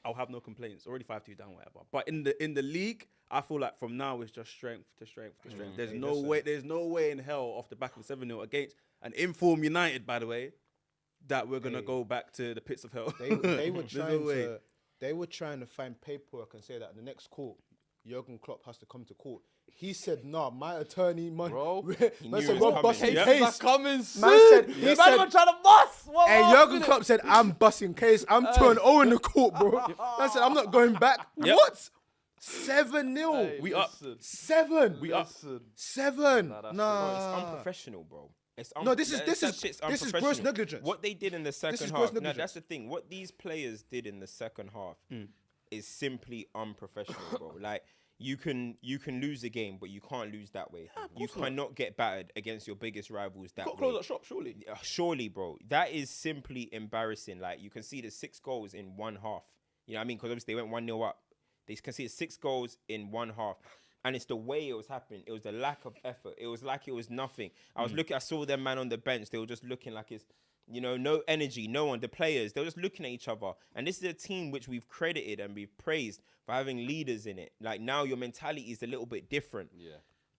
I'll have no complaints. Already 5-2 down, whatever. But in the league, I feel like from now it's just strength to strength to strength. There's no way in hell off the back of 7-0 against an informed United, by the way, that we're gonna go back to the pits of hell. They were There's trying no way. to. They were trying to find paperwork and say that the next court, Jurgen Klopp has to come to court. He said, "Nah, my attorney, man." Bro, man knew said, it was "We're coming. busting Yep. case." That's coming soon. said- he Man, said- man trying to bust. What And was Jurgen it? Klopp said, "I'm busting case. I'm 2-0 in the court, bro." I said, "I'm not going back." Yep. What? 7-0. Hey, We up. listen, 7. We up. listen. 7. Nah, that's Bro, it's Nah. unprofessional, bro. It's No, this is that shit's gross unprofessional. negligence. What they did in the second is half. gross No, negligence. that's the thing. What these players did in the second half is simply unprofessional, bro. Like you can lose a game, but you can't lose that way. You cannot get battered against your biggest rivals that Got to way. close that shop, surely. Surely, bro. That is simply embarrassing. Like you can see the 6 goals in one half. You know what I mean? Because obviously they went 1-0 up. They conceded 6 goals in one half. And it's the way it was happening. It was the lack of effort. It was like it was nothing. I saw them man on the bench. They were just looking like it's, no energy, no one. The players, they were just looking at each other. And this is a team which we've credited and we've praised for having leaders in it. Like now your mentality is a little bit different. Yeah.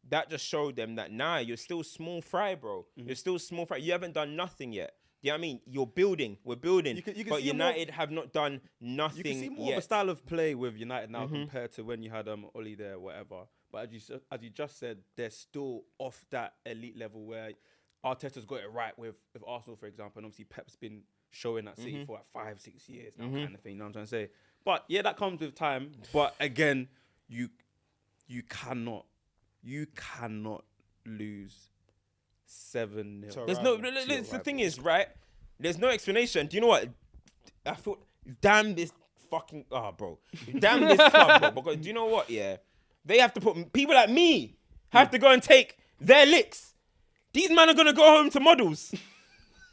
That just showed them that, you're still small fry, bro. You're still small fry. You haven't done nothing yet. You know what I mean? You're building. We're building. You can but see United have not done nothing You can see more yet. of a style of play with United now compared to when you had Oli there, or whatever. But as you just said, they're still off that elite level where Arteta's got it right with Arsenal, for example, and obviously Pep's been showing that City for like 5-6 years now, kind of thing. You know what I'm trying to say? But yeah, that comes with time. But again, you cannot lose 7-0. There's no. The thing is, right? There's no explanation. Do you know what? I thought, damn this fucking. Oh, bro. Damn this club, bro. Because do you know what? Yeah. They have to put people like me have to go and take their licks. These men are gonna go home to models.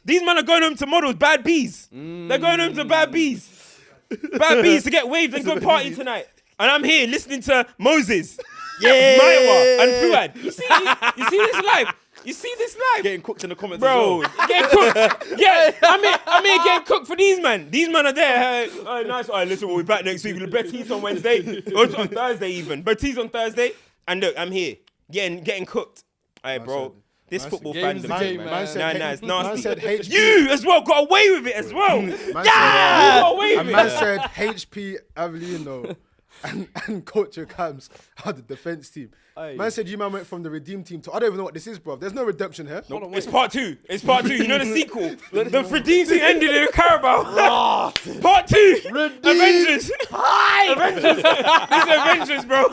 These men are going home to models. Bad bees. They're going home to bad bees. Bad bees to get waved and go party tonight. And I'm here listening to Moses, Maiwa, and Fuad. You see this live? You see this live? Getting cooked in the comments, Bro, as well. getting cooked. Yeah, I'm here getting cooked for these men. These men are there. Oh, nice. All right, listen, we'll be back next week. We'll Betty's on Wednesday. Or on Thursday even. Betty's on Thursday. And look, I'm here. Getting cooked. All right, bro. This football game's fandom, the game, man. man. It's Man nasty. said HP. You as well got away with it as well. Man You got away with man it. said HP Avellino and CultureCams are the defense team. Man said you man went from the redeem team to I don't even know what this is, bro. There's no redemption here. It's part 2. It's part 2. You know the sequel. The redeem thing ended in Carabao. Part 2. Avengers. Avengers. It's Avengers, bro.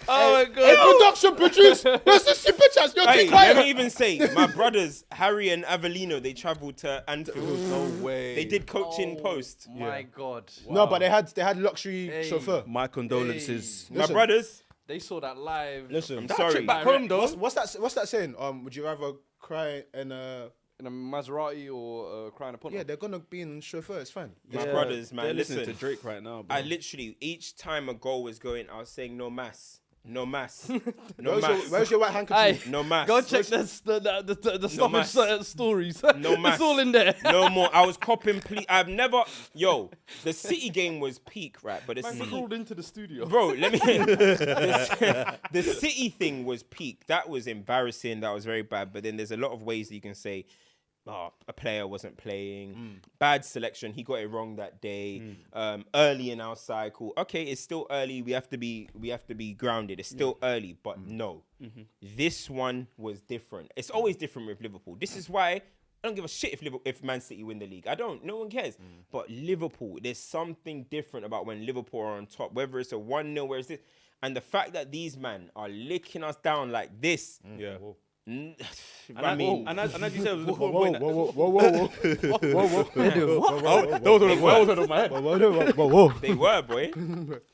Oh my Hey, god. production produce. Where's the super chats? You're Hey, too let me quiet. even say, my brothers, Harry and Avellino, they travelled to Anfield. No way. They did coaching post. My god. No, but they had luxury Hey. chauffeur. My condolences. My brothers, They saw that live. Listen, I'm sorry. Back home, though. what's that saying? Would you rather cry and In a Maserati or crying a punter. yeah, they're gonna be in chauffeur. It's fine. My brothers, man, They're listening listen. to Drake right now, bro. I literally, each time a goal was going, I was saying no mass. No mass. No Where's your, mass. where's your white handkerchief? Hey, No mass. go check the stoppage mass. stories. No mass. It's all in there. No more. I was copping. I've never. Yo, the City game was peak, right? But the Man City. crawled into the studio. Bro, let me. The City thing was peak. That was embarrassing. That was very bad. But then there's a lot of ways that you can say, a player wasn't playing. Bad selection. He got it wrong that day. Early in our cycle. Okay, it's still early. We have to be grounded. It's still early, but no. This one was different. It's always different with Liverpool. This is why I don't give a shit if Man City win the league. I don't. No one cares. But Liverpool, there's something different about when Liverpool are on top. Whether it's a 1-0, where it's this. And the fact that these men are licking us down like this. Yeah. I mean, and as you said, it was the Whoa, point. whoa. They were, boy.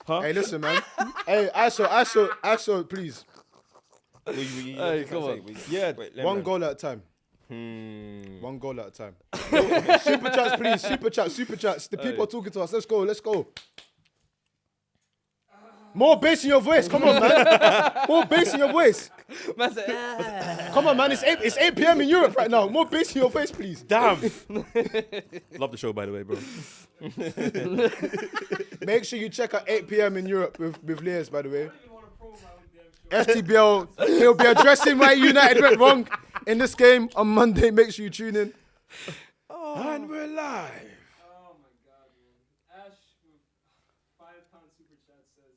Hey, listen, man. Hey, ISO, please. Hey, come on. Yeah, One goal at a time. One goal at a time. Super chats, please. Super chats. The people are talking to us. Let's go. More bass in your voice. Come on, man. More bass in your voice. Come on, man. It's 8 p.m. in Europe right now. More bass in your voice, please. damn. Love the show, by the way, bro. Make sure you check out 8 p.m. in Europe with Lias, by the way. I don't even want to promo my own damn show. FTBL, he'll be addressing why United went wrong in this game on Monday. Make sure you tune in. And we're live. Oh my god, man. Ash with £5 super chat says,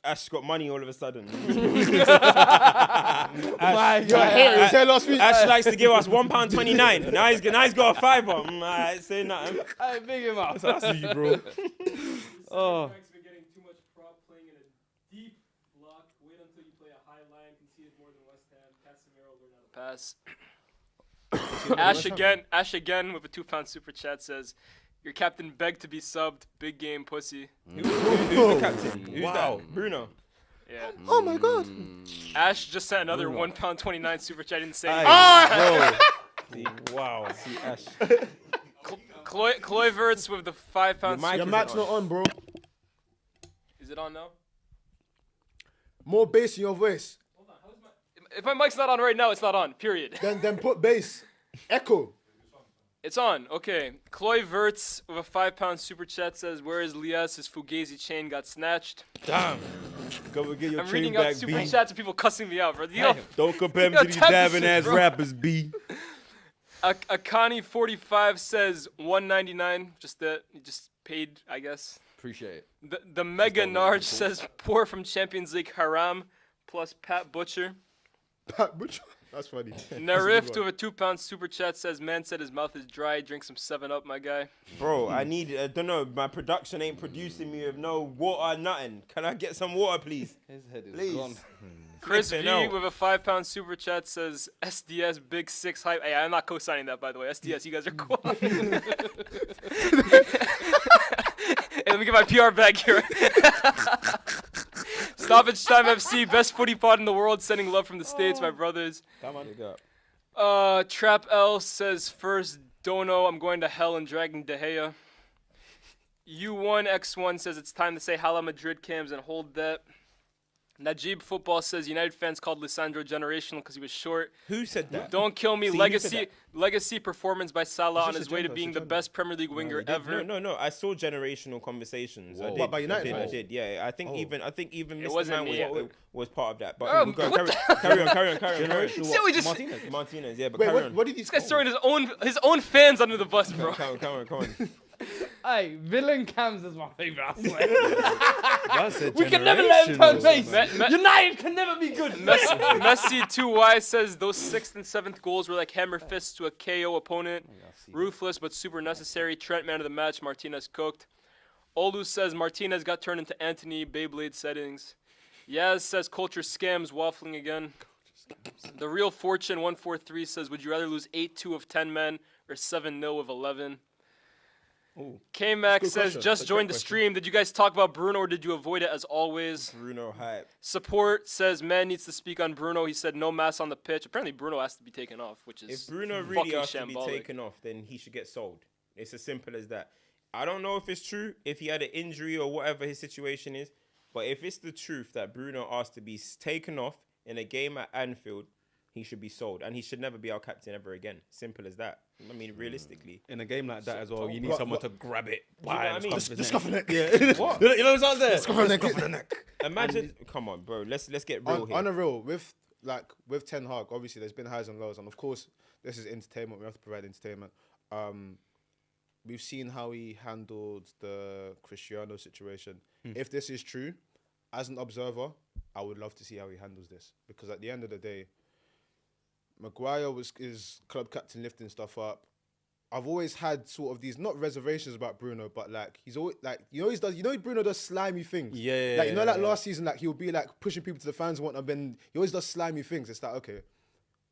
Ash got money all of a sudden. Last week. Ash likes to give us £1.29. Now he's got a fiver. I say nothing. Hey, big him up. That's you, bro. Oh. Max been getting too much prop playing in a deep block. Wait until you play a high line. Conceded more than West Ham. Casemiro learned how to pass. Ash again with a £2 super chat says, your captain begged to be subbed. Big game pussy. Who's the captain? Who's that? Bruno. Yeah. Oh my god. Ash just sent another £1.29 super chat. Didn't say Wow. See, Ash. Kluiverts with the £5 mic Your is mic's on. not on, bro. Is it on now? More bass in your voice. Hold on. How is my... If my mic's not on right now, it's not on. Period. Then put bass. Echo. It's on. Okay. Kluiverts with a £5 super chat says, where is Lias? His Fugazi chain got snatched. Damn. Go and get your I'm chain reading out back, super B. chats of people cussing me out, bro. You know, Don't compare me Yo, to these tap this dabbing shit, ass bro. rappers, B. Akani45 says $1.99. Just that he just paid, I guess. Appreciate it. The Mega Narge says poor from Champions League Haram plus Pat Butcher. That's funny. Narift with a £2 super chat says man said his mouth is dry. Drink some 7-Up, my guy. Bro, I don't know. My production ain't producing me with no water, nothing. Can I get some water, please? His head is Please. gone. Chris V Flipping out. with a £5 super chat says SDS Big 6 hype. Hey, I'm not co-signing that, by the way. SDS, you guys are cool. Hey, let me get my PR back here. Stoppage Time FC, best footy pod in the world. Sending love from the States, my brothers. Come on. Trap L says first Dono, I'm going to hell and dragging De Gea. U1X1 says it's time to say Hala Madrid cams and hold that. Najib Football says United fans called Lisandro generational because he was short. Who said that? Don't kill me. See, who said Legacy performance by Salah on just his a way to gender, being it's the a gender. best Premier League winger ever. No. I saw generational conversations. I Whoa. did. What, by United I fans? did. Yeah. I think even It Mr. wasn't Man me. was part of that. But what carry on. See what we just- Martinez. Yeah, but Wait, carry on. what did he This guy's throwing his own fans under the bus, bro. Come on. Hey, villain cams is my favorite. I swear. That's a We can never let him turn face. Me- United can never be good. Messi 2Y says those 6th and 7th goals were like hammer fists to a KO opponent. Ruthless but super necessary. Trent man of the match. Martinez cooked. Olu says Martinez got turned into Anthony Beyblade settings. Yaz says culture scams waffling again. The Real Fortune 143 says would you rather lose 8-2 of 10 men or 7-0 of 11? K-Max says question. just That's a joined great the stream. Did you guys talk about Bruno or did you avoid it as always? Bruno hype. Support says man needs to speak on Bruno. He said no mass on the pitch. Apparently Bruno has to be taken off, which is If Bruno really fucking has to be shambolic. taken off, then he should get sold. It's as simple as that. I don't know if it's true, if he had an injury or whatever his situation is, but if it's the truth that Bruno asked to be taken off in a game at Anfield, he should be sold. And he should never be our captain ever again. Simple as that. I mean, realistically. In a game like that as well, you need What- someone to grab it. know what I mean? The scuff of neck. Yeah. What? You know what's out there? Imagine, come on, bro. Let's get real here. On a real, with Ten Hag, obviously there's been highs and lows, and of course this is entertainment. We have to provide entertainment. We've seen how he handled the Cristiano situation. If this is true, as an observer, I would love to see how he handles this, because at the end of the day, Maguire is club captain lifting stuff up. I've always had sort of these not reservations about Bruno, but like he's always like Bruno does slimy things. Yeah, Like last season, like he'll be like pushing people to the fans and whatnot, but then he always does slimy things. It's like, okay,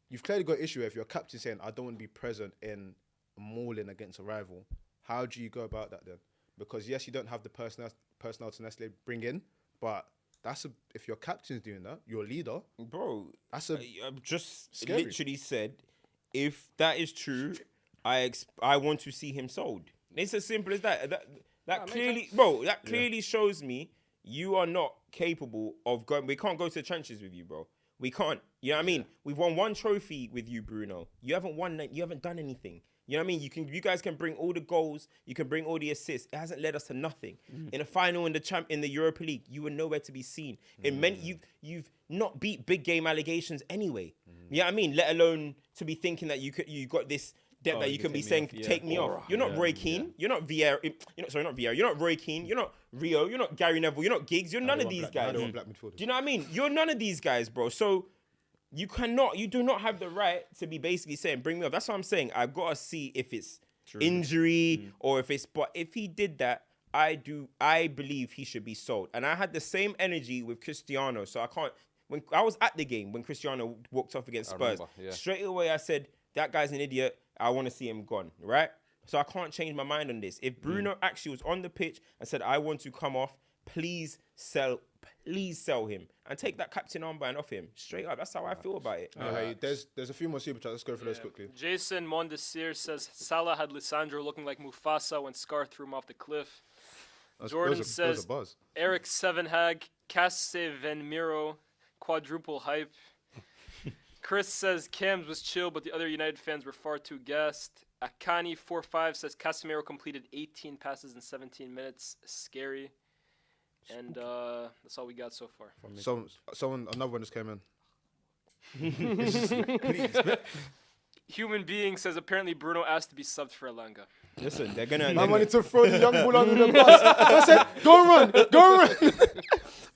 you've clearly got an issue if your captain saying, I don't want to be present in a mauling against a rival. How do you go about that then? Because yes, you don't have the personnel to necessarily bring in, but if your captain's doing that, your leader, Bro, that's a I've just scary. literally said, if that is true, I want to see him sold. It's as simple as that. That clearly, bro, that clearly shows me you are not capable of going. We can't go to the trenches with you, bro. We can't. You know what I mean? We've won one trophy with you, Bruno. You haven't won. You haven't done anything. You know what I mean? You guys can bring all the goals. You can bring all the assists. It hasn't led us to nothing. In a final in the Europa League, you were nowhere to be seen. In many, you've not beat big game allegations anyway. You know what I mean? Let alone to be thinking that you got this depth that you can be saying, take me off. You're not Roy Keane. You're not Vieira. You're not Vieira. You're not Roy Keane. You're not Rio. You're not Gary Neville. You're not Giggs. You're none of these guys. Do you know what I mean? You're none of these guys, bro. So you do not have the right to be basically saying, bring me off. That's what I'm saying. I've got to see if it's injury or but if he did that, I believe he should be sold. And I had the same energy with Cristiano. So I can't, when I was at the game, when Cristiano walked off against Spurs, straight away I said, that guy's an idiot. I want to see him gone, right? So I can't change my mind on this. If Bruno actually was on the pitch and said, I want to come off, please sell him and take that captain armband off him. Straight up. That's how I feel about it. There's a few more super chats. Let's go through those quickly. Jason Mondesir says Salah had Lisandro looking like Mufasa when Scar threw him off the cliff. Jordan says Eric Sevenhag, Casse Van Miro, quadruple hype. Chris says Cams was chill, but the other United fans were far too gassed. Akani45 says Casemiro completed 18 passes in 17 minutes. Scary. And that's all we got so far. Another one just came in. Human Being says apparently Bruno asked to be subbed for Elanga. Listen, they're gonna. I wanted to throw the young bull under the bus. I said, go run.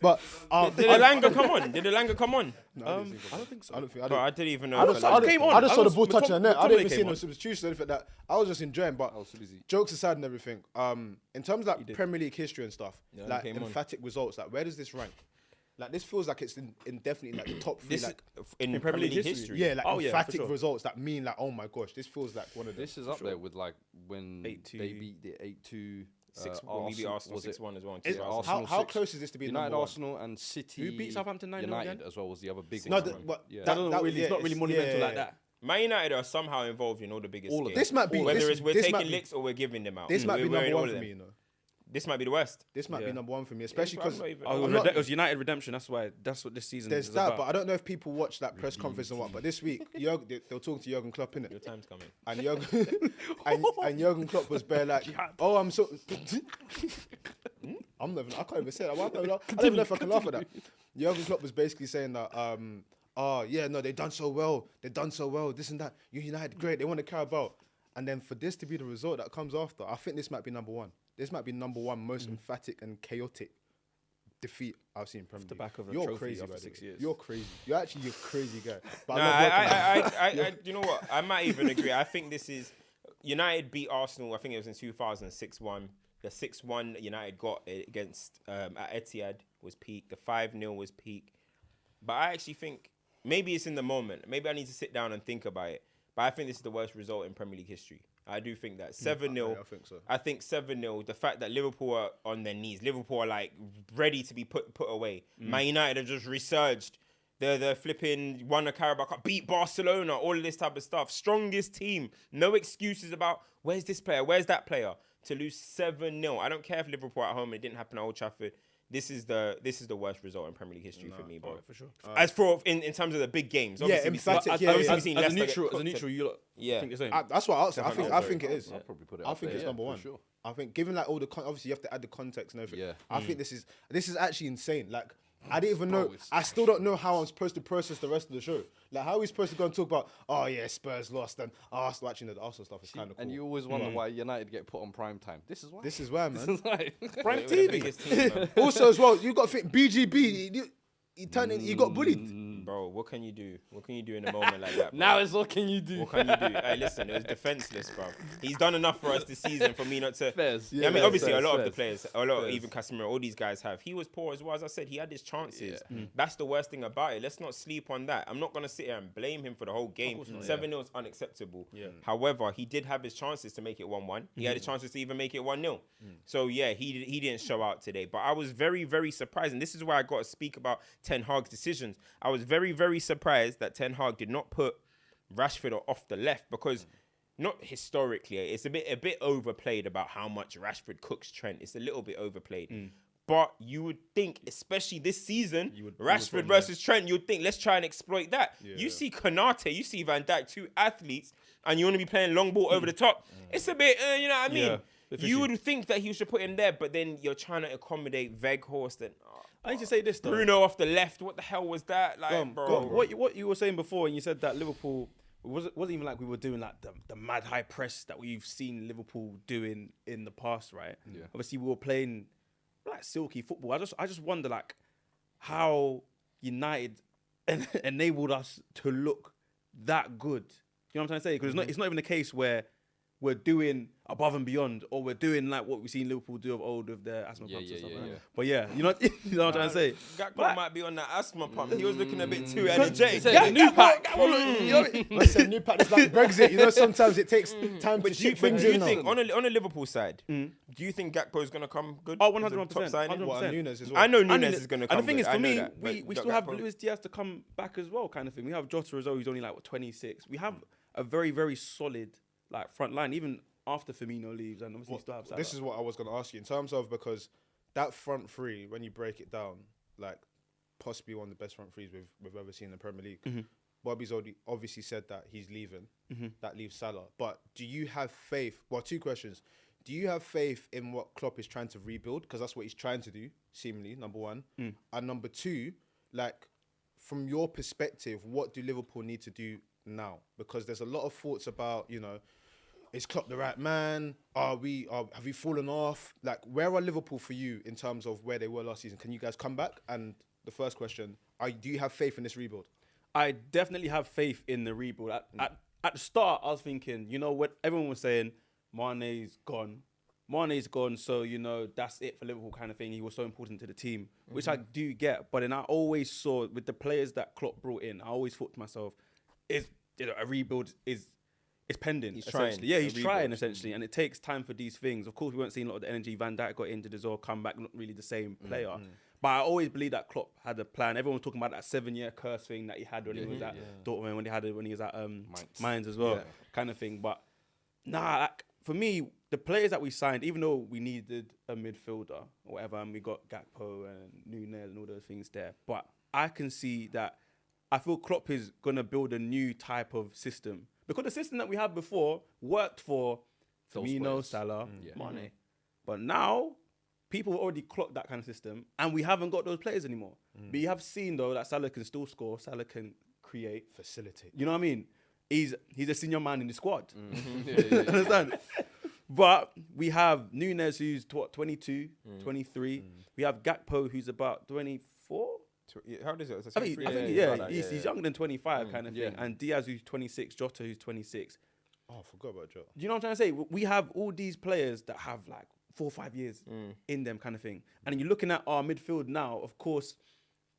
But did Elanga come on? Did Elanga come on? No, I don't think so. I didn't even know. I just saw the ball touching the net. I didn't even see no on. substitution or anything like that. I was just enjoying. But jokes aside and everything, in terms of like Premier League history and stuff, like emphatic results, like where does this rank? Like this feels like it's in definitely like the top three, like in Premier League history. Yeah, like emphatic results that mean like, oh my gosh, this feels like one of them. This is up there with like when they beat the 8-2. Maybe Arsenal 6-1 as well. How close is this to be United, number one? Arsenal, and City? Who beat Southampton 9-0 United again? as well was the other big No, one. it's not really monumental like that. Man United are somehow involved in all the biggest games. This might be whether it's we're taking licks or we're giving them out. This might be We're in number all one of for them. me, you know. This might be the worst. This might be number one for me, especially because it was United redemption. That's what this season there's is that. about. But I don't know if people watch that press conference and what. But this week, they were talking to Jurgen Klopp, innit? Your time's coming. And and Jurgen Klopp was bare like, oh, I'm so. I can't even say that. I don't even know if I can laugh at that. Jurgen Klopp was basically saying that, they've done so well. This and that. United, great. They want to Carabao. And then for this to be the result that comes after, I think this might be number one. This might be number one most emphatic and chaotic defeat I've seen in Premier League. the back of a You're trophy crazy, after by the 6 way. years. You're crazy. You're a crazy guy. But No, I you know what? I might even agree. I think this is United beat Arsenal. I think it was in 2006-1. The 6-1 United got against at Etihad was peak. The 5-0 was peak. But I actually think maybe it's in the moment. Maybe I need to sit down and think about it. But I think this is the worst result in Premier League history. I do think that 7-0. I think so. I think 7-0. The fact that Liverpool are on their knees, Liverpool are like ready to be put away. Man United have just resurged. They're flipping, won a Carabao Cup, beat Barcelona, all of this type of stuff. Strongest team. No excuses about where's this player, where's that player. To lose 7-0. I don't care if Liverpool at home, it didn't happen at Old Trafford. This is the worst result in Premier League history for me, bro. For sure. As for in terms of the big games, obviously emphatic, we've seen As a Leicester neutral, you lot think the same. That's what I'll say. I think it is. I'll probably put it I up think there, it's number one. for sure. I think given like all the obviously you have to add the context and everything. Yeah. I think this is actually insane. Like I didn't even know. it's- I still don't know how I'm supposed to process the rest of the show. Like how are we supposed to go and talk about? Oh yeah, Spurs lost and Arsenal. Actually, the Arsenal stuff is kind of cool. And you always wonder why United get put on prime time. This is why. This is where, man. This is why. Prime We're the biggest team, man. Also, as well, you got to think BGB. he turned in, he got bullied. Bro, what can you do? What can you do in a moment like that? Bro? Now it's what can you do? What can you do? Hey, listen, it was defenseless, bro. He's done enough for us this season for me not to. Fairs. I mean, Fairs, obviously, fairs, a lot of the fairs. players, a lot, even Casemiro, all these guys have. He was poor as well. As I said, he had his chances. Yeah. That's the worst thing about it. Let's not sleep on that. I'm not going to sit here and blame him for the whole game. 7-0 is unacceptable. However, he did have his chances to make it 1-1. He had his chances to even make it 1-0. So, yeah, he didn't show out today. But I was very, very surprised. And this is why I got to speak about Ten Hag's decisions. I was very, very surprised that Ten Hag did not put Rashford off the left because not historically, it's a bit overplayed about how much Rashford cooks Trent. It's a little bit overplayed. But you would think, especially this season, Rashford versus Trent, you would think, let's try and exploit that. You see Konate, you see Van Dijk, 2 athletes, and you want to be playing long ball over the top. It's a bit, you know what I mean? You would think that he should put him there, but then you're trying to accommodate Weghorst and I need to say this though. Bruno off the left. What the hell was that? Like, bro. What you were saying before, and you said that Liverpool wasn't even like we were doing like the mad high press that we've seen Liverpool doing in the past, right? Yeah. Obviously, we were playing like silky football. I just wonder like how United enabled us to look that good. You know what I'm trying to say? Because it's not even a case where we're doing above and beyond, or we're doing like what we've seen Liverpool do of old with their asthma pumps and stuff like that. But yeah, you know what I'm trying to say? Gakpo might be on that asthma pump. He was looking a bit too energetic. New pack. You know, listen, new pack is like Brexit. You know, sometimes it takes time to But ship do things you in. think, on a Liverpool side, do you think Gakpo is going to come good? Oh, as a 100%. top signing? 100%. What, Nunes as well? I know Nunes is going to come And the thing good. is, for I know me, that, we but still have Gakpo- Luis Diaz to come back as well, kind of thing. We have Jota as well, who's only like 26. We have a very, very solid like front line, even after Firmino leaves, and obviously still have Salah. This is what I was going to ask you in terms of, because that front three, when you break it down, like possibly one of the best front threes we've ever seen in the Premier League. Bobby's already obviously said that he's leaving. That leaves Salah. But do you have faith? Well, 2 questions. Do you have faith in what Klopp is trying to rebuild? Because that's what he's trying to do, seemingly, number 1. And number 2, like, from your perspective, what do Liverpool need to do now? Because there's a lot of thoughts about, you know, is Klopp the right man? Have we fallen off? Like, where are Liverpool for you in terms of where they were last season? Can you guys come back? And the first question, do you have faith in this rebuild? I definitely have faith in the rebuild. At the start, I was thinking, you know what everyone was saying, Mane's gone, so, you know, that's it for Liverpool kind of thing. He was so important to the team, which I do get. But then I always saw, with the players that Klopp brought in, I always thought to myself, a rebuild is pending. He's essentially. trying. Yeah, he's A trying rebuild. essentially, and it takes time for these things. Of course, we weren't seeing a lot of the energy. Van Dijk got injured as well, come back, not really the same player. But I always believe that Klopp had a plan. Everyone was talking about that 7-year curse thing that he had when he was at Dortmund, when he was at Mainz as well, kind of thing. But nah, like, for me, the players that we signed, even though we needed a midfielder or whatever, and we got Gakpo and Nunes and all those things there, but I can see that I feel Klopp is going to build a new type of system. Because the system that we had before worked for Those Firmino, players. Salah, Mane. But now, people have already clocked that kind of system, and we haven't got those players anymore. But you have seen, though, that Salah can still score, Salah can create. Facilitate. You know what I mean? He's a senior man in the squad. Understand? But we have Nunes, who's 22, 23. We have Gakpo, who's about 24. How old is it? I think, he's younger than 25 kind of thing. And Diaz, who's 26, Jota, who's 26. Oh, I forgot about Joe. Do you know what I'm trying to say? We have all these players that have like 4 or 5 years in them kind of thing. And you're looking at our midfield now, of course,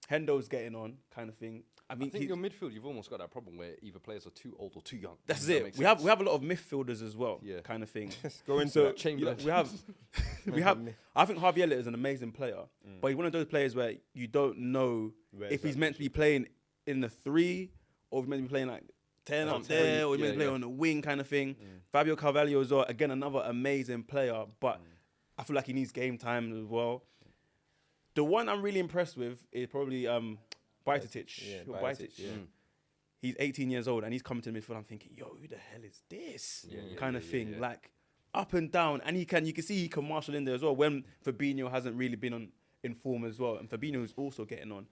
Hendo's getting on kind of thing. I mean, I think your midfield, you've almost got that problem where either players are too old or too young. that's If that it. makes We have sense. a lot of midfielders as well, kind of thing. Go into So that. Chamberlain. we have. I think Harvey Elliott is an amazing player, but he's one of those players where you don't know if he's meant to be playing in the 3 or if he's meant to be playing like 10 up there, or he's meant to play on the wing kind of thing. Fabio Carvalho as well, again another amazing player, but I feel like he needs game time as well. The one I'm really impressed with is probably Bajcetic. Bajcetic. He's 18 years old and he's coming to the midfield. I'm thinking, yo, who the hell is this? Kind of thing. Like up and down. And you can see he can marshal in there as well when Fabinho hasn't really been in form as well. And Fabinho is also getting on.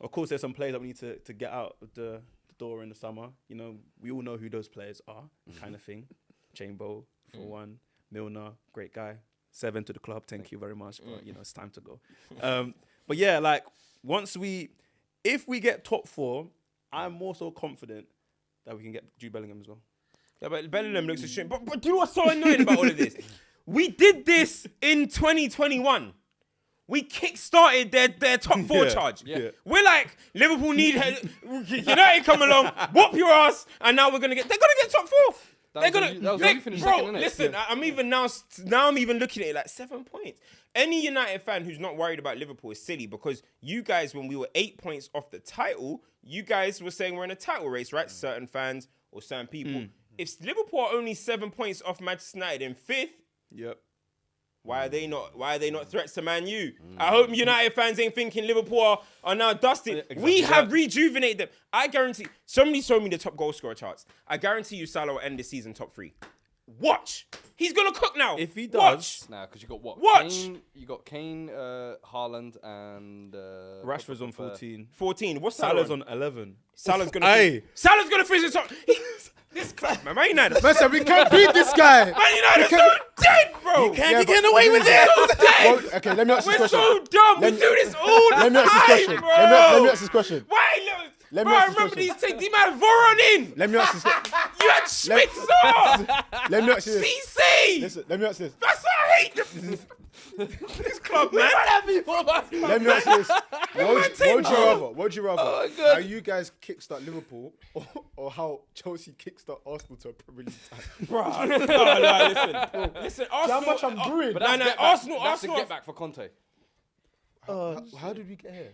Of course, there's some players that we need to get out of the door in the summer. You know, we all know who those players are, kind of thing. Chambo, for one. Milner, great guy. 7 to the club. Thank you very much. But, you know, it's time to go. But yeah, like, if we get top 4, I'm more so confident that we can get Jude Bellingham as well. Yeah, but Bellingham looks a shame. But do you know what's so annoying about all of this? We did this in 2021. We kick-started their top 4 charge. Yeah. We're like, Liverpool need United come along, whoop your ass, and now they're gonna get top 4. They're gonna, bro. Listen, I'm even now I'm even looking at it like 7 points. Any United fan who's not worried about Liverpool is silly because you guys, when we were 8 points off the title, you guys were saying we're in a title race, right? Certain fans or certain people. If Liverpool are only 7 points off Manchester United in 5th, Yep. why are they not threats to Man U? I hope United fans ain't thinking Liverpool are now dusted. Exactly. We have rejuvenated them. I guarantee. Somebody showed me the top goal scorer charts. I guarantee you Salah will end the season top 3. Watch. He's gonna cook now. If he Watch. does, Nah, because you got what? Watch. You got Kane, Haaland, and Rashford's on 14. 14. What's Salah's Salah on 11. Salah's gonna. Aye. Salah's gonna finish the top. This club, Man United. Listen, we can't beat this guy. Man United so dead, bro. Can't be getting away with this. Well, okay, let me ask this We're question. so dumb. We do this all the Let me ask this time, question. bro. Let me ask this question. Why? Let me Bro, I ask this remember question. these things. These man Voron in. Let me ask this. You had Spitzer. Let me ask you this. CC. Listen, let me ask this. That's why I hate this club, man. Let me ask you this. What would you rather? How you guys kickstart Liverpool or how Chelsea kickstart Arsenal to a Premier League title? Bro, no, listen. Arsenal. How much I'm brewing. But No, that's Arsenal. That's a Arsenal. get back for Conte. How did we get here?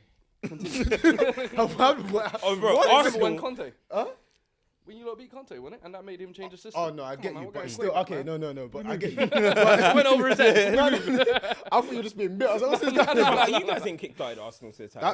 Oh, bro, Remember Arsenal. when Conte? When you lot beat Conte, wasn't it? And that made him change the system. Oh no, I get on, man, you, we're but going still, way back, okay, man. no, but I get you. It went over his head. I thought you were just being bitter. I was like, what's this guy Like, doing? you guys ain't kicked Arsenal to the title.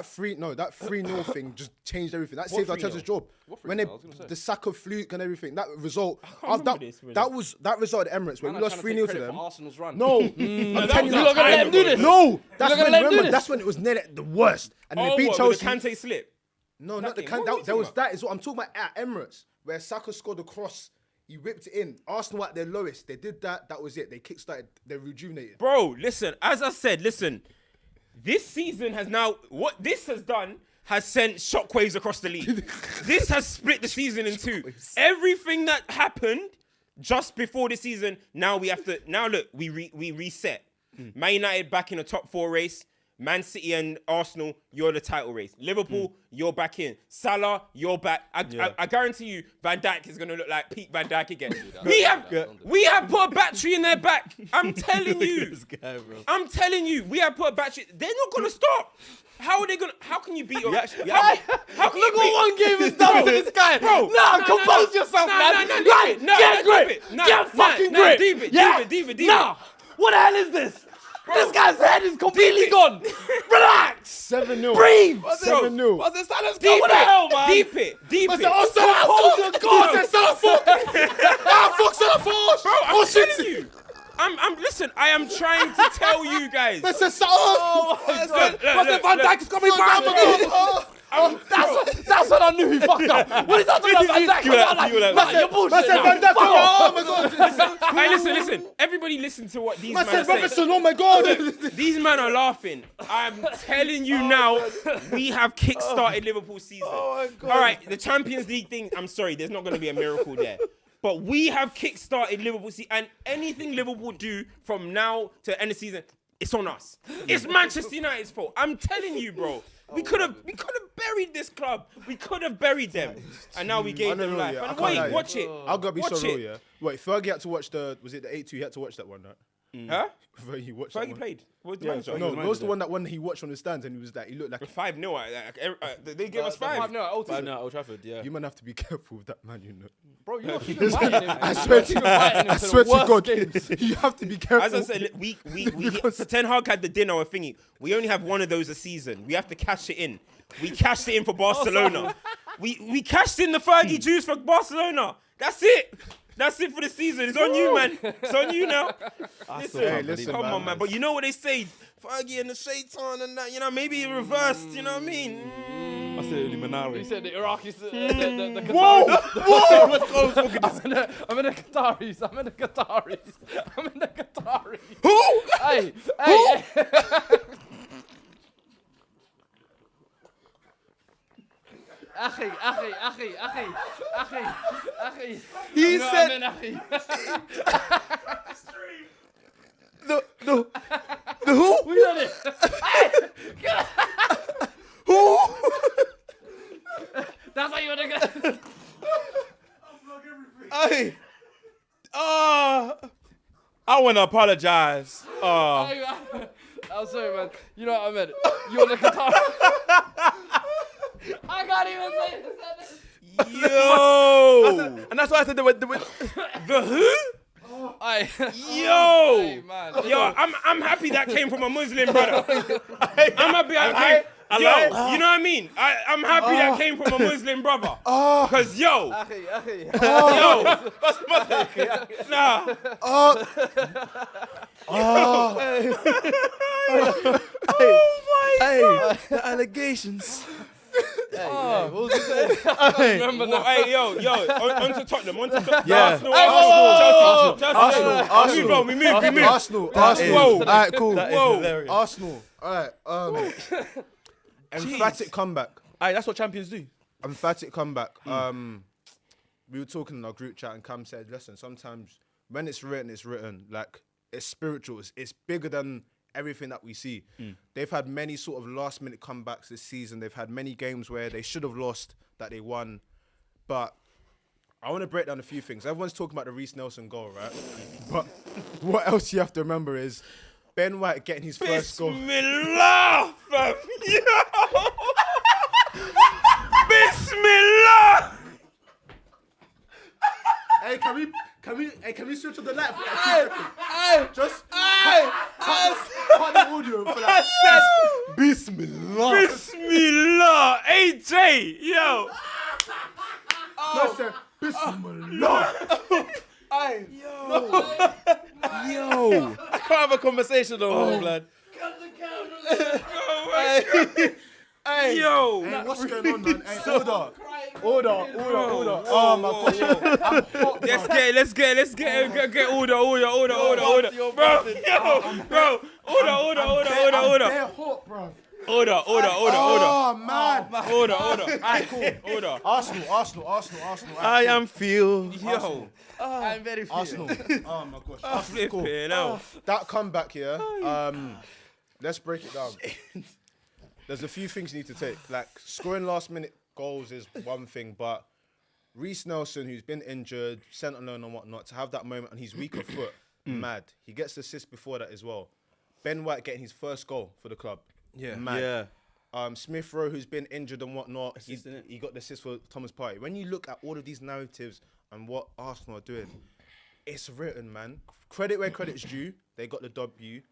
That 3-0 thing just changed everything. That saved 3-0? Arteta's job. What 3-0? When they I was gonna say. the Saka fluke and everything, that result. remember this, really. That result at Emirates when Man, we I'm lost trying to 3-0 take to credit them. for Arsenal's run. No, I'm telling you, You're not gonna let him do this. No, that's gonna when let him do remember this. that's when it was nearly the worst. And they Oh, beat what, Chelsea. with the Kante slip? No, not the game? can. What are you That was talking that is what I'm talking about at Emirates, where Saka scored the cross. He whipped it in. Arsenal at their lowest. They did that. That was it. They kickstarted. They rejuvenated. Bro, listen, as I said, this season has now, what this has done has sent shockwaves across the league. This has split the season in two. Everything that happened just before the season, now we have to, look, we reset. Man United back in the top 4 race. Man City and Arsenal, you're the title race. Liverpool, you're back in. Salah, you're back. I guarantee you, Van Dijk is gonna look like peak Van Dijk again. We have put a battery in their back. I'm telling you. This guy, bro. I'm telling you, we have put a battery. They're not gonna stop. How are they gonna? How can you beat? How can Look what one game is done to this guy. Bro, Compose yourself, man. Get grip. Get fucking grip. Deep it. Nah. What the hell is this? This guy's head is completely gone. Relax. 7-0. Breathe. 7-0. What's this? What Deep the hell, man? Deep it. Compose your God. It's a fuck. Fuck's a force. Bro, I'm telling you. Listen, I am trying to tell you guys. That's a What's the Van Dijk is coming back? That's when I knew he fucked up. When he's after that Van Dijk, you're bullshit. Oh my God. Hey, listen. Everybody listen to what these men Said are saying. Robertson. Oh my God. These men are laughing. I'm telling you now, we have kick-started Liverpool's season. Oh my God. All right, the Champions League thing, I'm sorry, there's not going to be a miracle there. But we have kick-started Liverpool season, and anything Liverpool do from now to the end of the season, it's on us. It's Manchester United's fault. I'm telling you, bro. We could have buried this club. We could have buried them. And now we gave them life. And wait, watch it. I'll go be so Watch real, it. yeah. Wait, Fergie had to watch was it the 8-2? He had to watch that one, right? Huh? Fergie watched that Fergie one. played. What was the Yeah, manager? so No, He was that was the manager. one that one he watched on the stands and he was like, he looked like 5-0. They gave us 5. No, Old But no, Old Trafford, yeah. you man have to be careful with that man, you know. Bro, you're not even inviting him. I swear to God, Games. you have to be careful. As I said, we Ten Hag had the dinner or thingy. We only have one of those a season. We have to cash it in. We cashed it in for Barcelona. We cashed in the Fergie juice for Barcelona. That's it. That's it for the season. It's on you, man. It's on you now. Listen, Come on, man. But you know what they say? Fergie and the Shaitan and that, maybe it reversed, you know what I mean? I said Illuminati. He said the Iraqis, the Qataris. Whoa! I'm in the Qataris. Who? Hey. He said the who? Who? That's how you want to go. Hey. I want to apologize. I'm sorry, man. You know what I meant. You want the guitar? I can't even say this. Yo. And that's why I said the who? Yo, Hey, man. yo, I'm happy that came from a Muslim brother. I'm happy that came. Yo, you know what I mean? I'm happy that came from a Muslim brother. Cause yo, nah. Hey, the allegations. What was he saying? Remember Well, that. hey, yo, on to Tottenham, Yeah. Arsenal. We move. Arsenal. Whoa. All right, cool. Whoa. Arsenal. All right. Emphatic comeback. Aye, that's what champions do. Emphatic comeback. We were talking in our group chat, and Cam said, "Listen, sometimes when it's written. Like it's spiritual. It's bigger than everything that we see." They've had many sort of last-minute comebacks this season. They've had many games where they should have lost that they won. But I want to break down a few things. Everyone's talking about the Reece Nelson goal, right? But what else you have to remember is Ben White getting his first goal. Bismillah, fam. Yo. Bismillah. Hey, can we switch on the light for that? Just cut the audio for that. Bismillah. Bismillah. AJ, yo. Listen, Bismillah. Yo. I can't have a conversation though, blood. Hey, Yo. hey, what's going on, man? Hey, order. Oh my gosh, I'm hot, Let's get order. Bro, yo, bro. Order. They're hot, bro. Order. Oh man. Order. Alright, cool. Order. Arsenal. I am feel. Yo. I'm very few. Arsenal. Oh my gosh. Arsenal, cool. Flipping out. That comeback here. Let's break it down. There's a few things you need to take. Like scoring last-minute goals is one thing, but Reece Nelson, who's been injured, sent on loan and whatnot, to have that moment on his weaker foot, mad. He gets the assist before that as well. Ben White getting his first goal for the club, mad. Yeah. Smith Rowe, who's been injured and whatnot, Assist, innit? he got the assist for Thomas Partey. When you look at all of these narratives and what Arsenal are doing, it's written, man. Credit where credit's due. They got the W.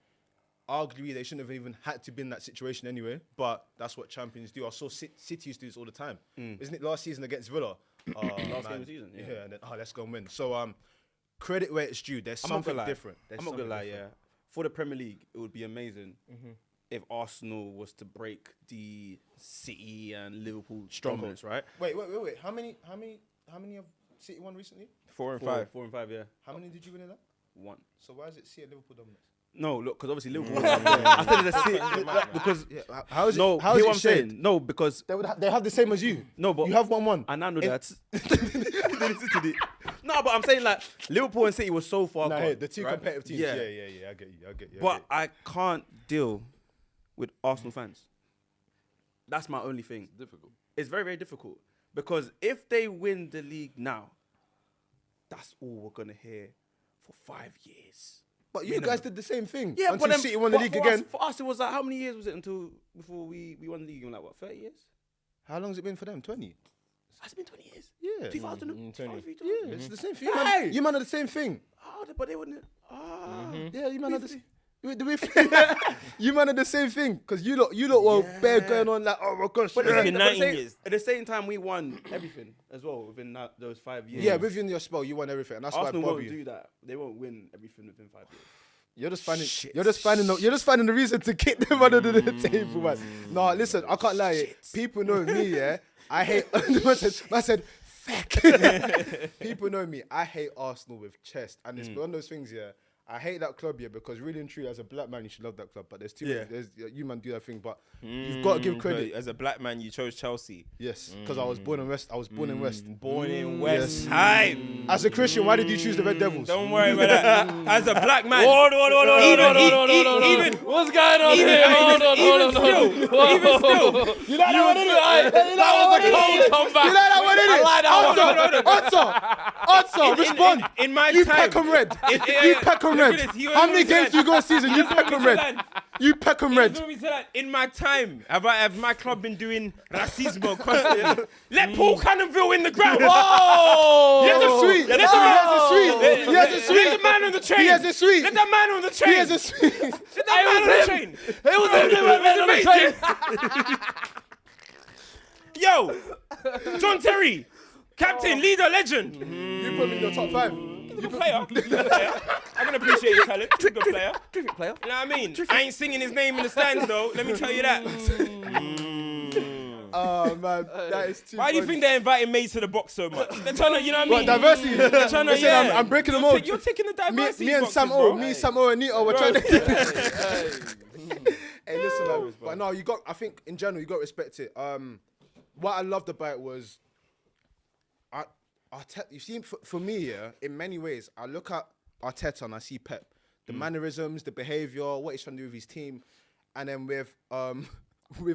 Arguably, they shouldn't have even had to be in that situation anyway, but that's what champions do. I saw City used to do this all the time. Isn't it last season against Villa? Last game of the season, yeah. And then, let's go and win. So, credit where it's due. There's something different. I'm not gonna lie, yeah. For the Premier League, it would be amazing if Arsenal was to break the City and Liverpool strongholds, right? Wait. How many have City won recently? 4 and 4 5. and 5, yeah. How many did you win in that? 1. So why is it City and Liverpool dominant? No, look, because obviously Liverpool. I said it's a City because How is it? no, how hear is what it I'm saying. shaped? No, because They have the same as you. no, but You have 1-1. and I know that. No, but I'm saying like Liverpool and City were so far Nah, gone. hey, the two right? competitive teams. Yeah. Yeah. I get you. But I can't deal with Arsenal fans. That's my only thing. Difficult. It's very, very difficult because if they win the league now, that's all we're gonna hear for 5 years. But you guys did the same thing. Yeah, until but then City won the but league for again. for us, it was like how many years was it before we won the league? Like what, 30 years? How long has it been for them? 20. Has it been 20 years? Yeah. 2000, 20. 2003, Yeah, it's the same thing. Hey! You man are the same thing. Oh, but they wouldn't. Yeah, you man are the same. You man are the same thing because you lot were bare going on like, oh my gosh. But yeah. It's been 19 years. At the same time, we won everything as well within those 5 years. Yeah, within your spell, you won everything, and that's Arsenal why won't Bobby. do that. They won't win everything within 5 years. You're just finding the reason to kick them under the table, man. No, listen, I can't lie. People know me, yeah. I hate. I said, feck. People know me. I hate Arsenal with chest, and it's one of those things, yeah. I hate that club, yeah, because really and truly, as a black man, you should love that club. But there's too many. You man do that thing, but you've got to give credit. As a black man, you chose Chelsea. Yes, because I was born in West. Born in West. Time. As a Christian, why did you choose the Red Devils? Don't worry about that. As a black man. No. Even What's going on here? Hold on. even still. You like that one, innit? That was a cold comeback. You like that one, innit? I like that Answer. Respond. In my You time. Peckham Red. You Peckham Red. How many games do you go a season? You Peckham Red. You Peckham Red. In my time, have my club been doing racismo constantly? Let Paul Cannonville in the ground. Oh! He has a sweet. Let the man on the train. He has a sweet. Let that man on the train. He has a sweet. Let that man on the train. It was amazing. Yo, John Terry, captain, leader, legend. You put me in your top 5. Good player. I can appreciate your talent. Good player. Terrific player. You know what I mean? I ain't singing his name in the stands though. Let me tell you that. Oh man, that is too. Why do you think they're inviting May to the box so much? They're trying to, you know what I mean? What, diversity? They're trying to, Listen, yeah. I'm breaking the mold. You're taking the diversity. Me and boxes, Sam bro. and Nito were trying to. Hey, listen, man. But no, I think in general you got to respect it. What I loved about it was, you see, for me, yeah, in many ways, I look at Arteta and I see Pep, the mannerisms, the behaviour, what he's trying to do with his team, and then with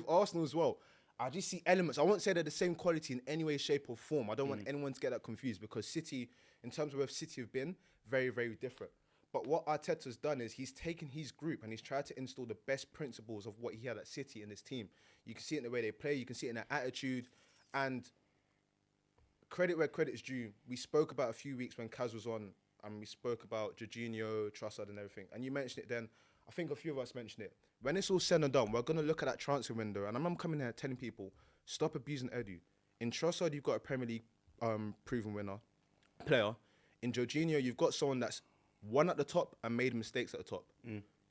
Arsenal as well. I just see elements. I won't say they're the same quality in any way, shape, or form. I don't want anyone to get that confused because City, in terms of where City have been, very, very different. But what Arteta's done is he's taken his group and he's tried to install the best principles of what he had at City in his team. You can see it in the way they play. You can see it in their attitude. And credit where credit's due. We spoke about a few weeks when Kaz was on and we spoke about Jorginho, Trossard and everything. And you mentioned it then. I think a few of us mentioned it. When it's all said and done, we're going to look at that transfer window. And I'm coming here telling people, stop abusing Edu. In Trossard, you've got a Premier League proven player. In Jorginho, you've got someone that's won at the top and made mistakes at the top.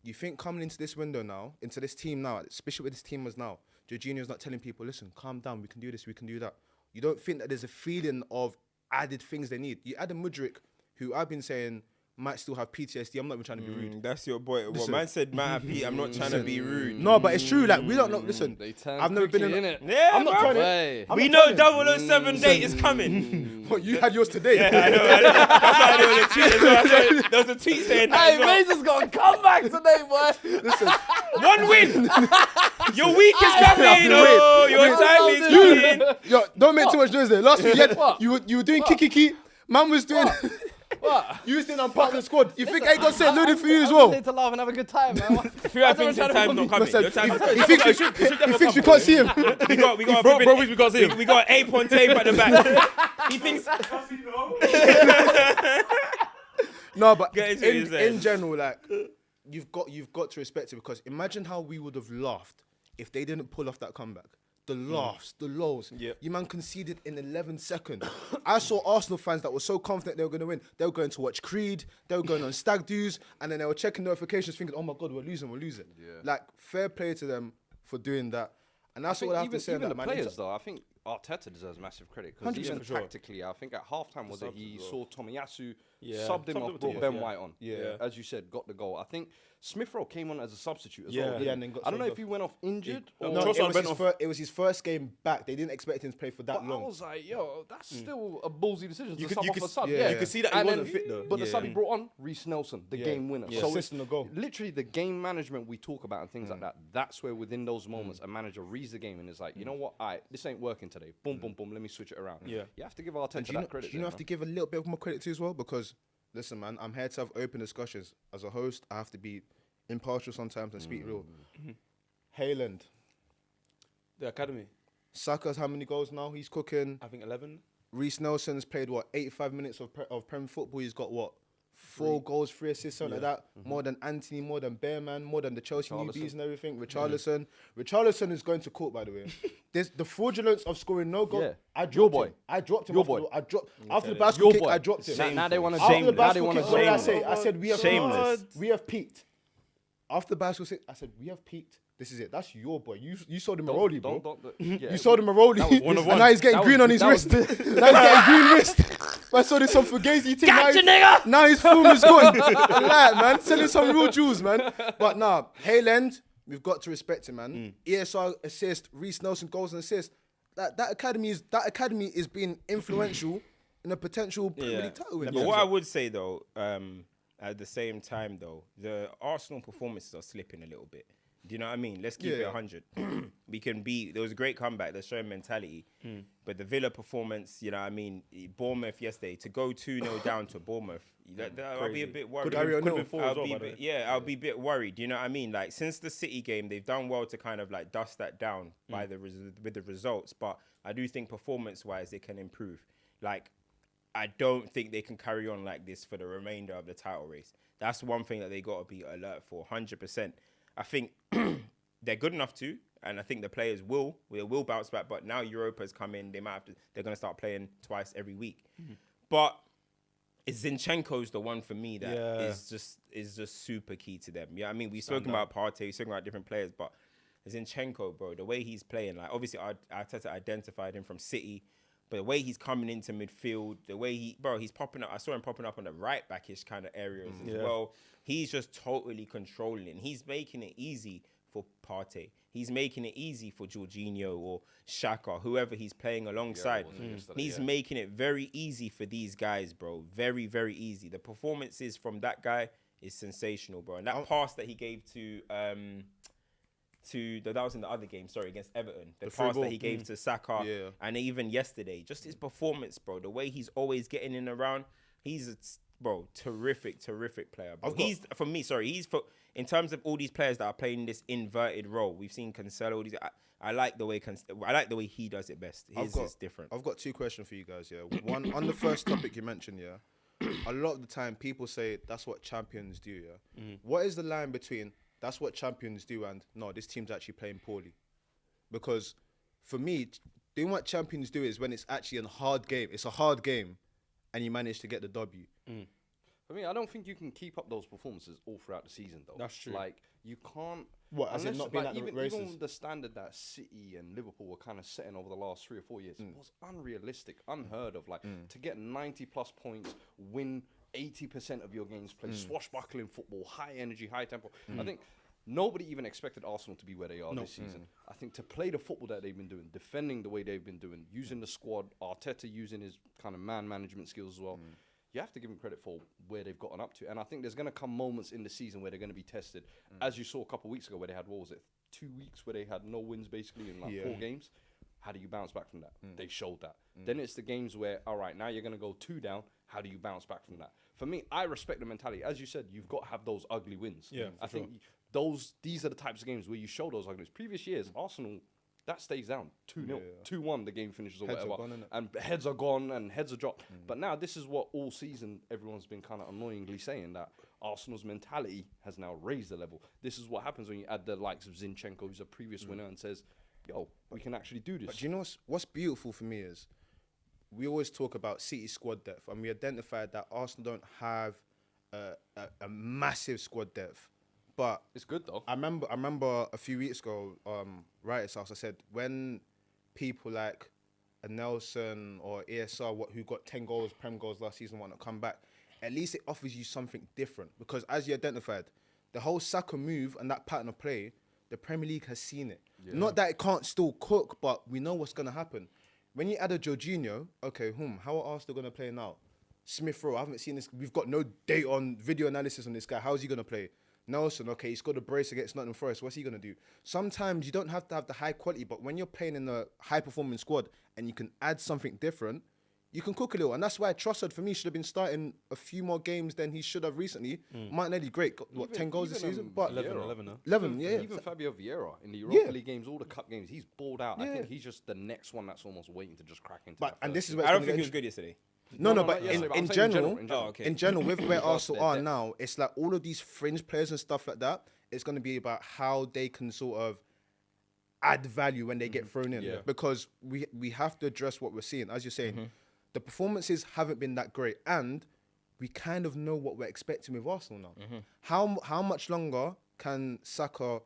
You think coming into this window now, into this team now, especially with this team as now, Jorginho's not telling people, listen, calm down, we can do this, we can do that. You don't think that there's a feeling of added things they need. You add a Mudryk, who I've been saying might still have PTSD. I'm not even trying to be rude. That's your boy. Well, Listen. man said, man, I'm not trying to be rude. No, but it's true. Like, we don't know. Listen, They turn I've never been in it. Yeah, I'm not bro. trying to. Hey. We know 007 date is coming. What, you had yours today? Yeah, I know. That's why there was a tweet as well. There was a tweet saying that as well. Mason's got a comeback today, boy. Listen, 1 win. Your week is coming. Wait, Oh, your time is coming. yo, don't make too much noise there. Last week, you were doing kiki. Man was doing. What? You was doing unpack the squad. You think I got St. Louis for you as well? To laugh and have a good time, man. If you have things, your time's not coming. Your time is He thinks we can't see him. We got we can't see him. We got ape on tape at the back. He thinks. No, but Get into his head. in general, like you've got to respect it because imagine how we would have laughed if they didn't pull off that comeback. The laughs, the lows. Yep. You man conceded in 11 seconds. I saw Arsenal fans that were so confident they were going to win. They were going to watch Creed. They were going on stag do's, and then they were checking notifications, thinking, "Oh my God, we're losing." Yeah. Like fair play to them for doing that. And that's what I have to say. Even on the that, man. players, though, I think Arteta deserves massive credit because 100% even for sure. tactically, I think at halftime was it he saw Tomiyasu, Yeah. subbed him Subbed off, him brought off, Ben yeah. White on. Yeah. As you said, got the goal. I think Smith Rowe came on as a substitute as Yeah. well. Yeah, didn't and then he? got I don't know subbed if he went off injured or No, Trossard it was his first game back. They didn't expect him to play for that But long. I was like, yo, that's still a ballsy decision to You could- sub you off could a sub. yeah. Yeah, You could see that he And wasn't then- fit, though. But the Yeah. sub he brought on, Reece Nelson, the game winner. Yeah. So Assist and a goal. literally the game management we talk about and things like that, that's where within those moments a manager reads the game and is like, you know what, this ain't working today. Boom, boom, boom, let me switch it around. Yeah. You have to give Arteta Do you know, that credit. do you have to give a little bit more credit to as well? Because, listen, man, I'm here to have open discussions. As a host, I have to be impartial sometimes and speak real. Haaland. The academy. Saka's how many goals now? He's cooking. I think 11. Reece Nelson's played, 85 minutes of Prem football. He's got, 4 goals, 3 assists, something like that. More than Anthony, more than Bearman, more than the Chelsea newbies and everything. Richarlison. Richarlison is going to court, by the way. There's the fraudulence of scoring no goal. Yeah. I dropped Your boy. him. I dropped him. Your after boy. the- I dropped after the basketball kick. boy. I dropped him. Now they want to After shame. the Now they basketball want to kick, what did I shame. say? I said we have Shameless. We have peaked. After the basketball kick, I said we have peaked. This is it. That's your boy. You saw the Maroli, bro. Yeah. You saw the Maroli. one of And one. now he's getting That green was- on his that was wrist. Now he's getting green wrist. I saw this on Fugazi thing. Gotcha, nigga! Now his film is gone. Like, man, selling some real jewels, man. But nah, Hayland, we've got to respect him, man. ESR assist, Reece Nelson goals and assists. That academy is being influential in a potential Premier League title. But what I would say though, at the same time though, the Arsenal performances are slipping a little bit. Do you know what I mean? Let's keep it 100. We can be. There was a great comeback. They're showing mentality. But the Villa performance, you know what I mean? Bournemouth yesterday, to go 2-0 down to Bournemouth, I'll be a bit worried. I'll be a bit worried. You know what I mean? Like, since the City game, they've done well to kind of like dust that down with the results. But I do think performance-wise, they can improve. Like, I don't think they can carry on like this for the remainder of the title race. That's one thing that they got to be alert for, 100%. I think they're good enough to, and I think the players will bounce back. But now Europa's come in, they're going to start playing twice every week. But Zinchenko's the one for me that is just super key to them. Yeah, I mean, we've spoken about Partey, we've spoken about different players, but Zinchenko, bro, the way he's playing, like obviously Arteta identified him from City, but the way he's coming into midfield, the way he's popping up. I saw him popping up on the right backish kind of areas as well. He's just totally controlling it. He's making it easy for Partey. He's making it easy for Jorginho or Xhaka, whoever he's playing alongside. He's making it very easy for these guys, bro. Very, very easy. The performances from that guy is sensational, bro. And that pass that he gave that was in the other game, against Everton. The pass that he gave to Saka, and even yesterday, just his performance, bro. The way he's always getting in around, he's terrific player. Bro. In terms of all these players that are playing this inverted role, we've seen Cancelo. I like the way he does it best. His is different. I've got two questions for you guys. Yeah, one on the first topic you mentioned. Yeah, a lot of the time people say that's what champions do. Yeah, what is the line between that's what champions do and no, this team's actually playing poorly? Because for me, doing what champions do is when it's actually a hard game. It's a hard game, and you manage to get the W. For me, I don't think you can keep up those performances all throughout the season, though. That's true. Like, you can't... What, as in not being at the races? Even the standard that City and Liverpool were kind of setting over the last 3 or 4 years was unrealistic, unheard of. Like, to get 90-plus points, win 80% of your games, play swashbuckling football, high energy, high tempo. I think nobody even expected Arsenal to be where they are this season. I think to play the football that they've been doing, defending the way they've been doing, using the squad, Arteta using his kind of man management skills as well, you have to give them credit for where they've gotten up to. And I think there's going to come moments in the season where they're going to be tested. As you saw a couple of weeks ago where they had, 2 weeks where they had no wins basically in 4 games. How do you bounce back from that? They showed that. Then it's the games where, all right, now you're going to go 2 down. How do you bounce back from that? For me, I respect the mentality. As you said, you've got to have those ugly wins. Yeah, I think these are the types of games where you show those ugly wins. Previous years, Arsenal... that stays down 2-0, 2-1. The game finishes or whatever, and heads are gone and heads are dropped. But now this is what all season everyone's been kind of annoyingly saying, that Arsenal's mentality has now raised the level. This is what happens when you add the likes of Zinchenko, who's a previous winner, and says, "Yo, we can actually do this." But do you know what's beautiful for me is we always talk about City squad depth, and we identified that Arsenal don't have a massive squad depth. But it's good though. I remember a few weeks ago, right at house, I said when people like a Nelson or ESR, who got 10 goals, Prem goals last season, want to come back, at least it offers you something different. Because as you identified, the whole Saka move and that pattern of play, the Premier League has seen it. Not that it can't still cook, but we know what's going to happen. When you add a Jorginho, okay, how are Arsenal going to play now? Smith Rowe, I haven't seen this. We've got no data on video analysis on this guy. How is he going to play? Nelson, okay, he's got a brace against Nottingham Forest. What's he going to do? Sometimes you don't have to have the high quality, but when you're playing in a high-performing squad and you can add something different, you can cook a little. And that's why Trossard, for me, should have been starting a few more games than he should have recently. Martinelli, great. Got 10 goals this season? But 11, yeah. Even Fabio Vieira in the Europa League games, all the cup games, he's balled out. I think he's just the next one that's almost waiting to just crack into that. And this is where I don't think he was good yesterday. No, but in general, in general, with where Arsenal are now, it's like all of these fringe players and stuff like that, it's going to be about how they can sort of add value when they get thrown in. Because we have to address what we're seeing. As you're saying, the performances haven't been that great. And we kind of know what we're expecting with Arsenal now. How much longer can Saka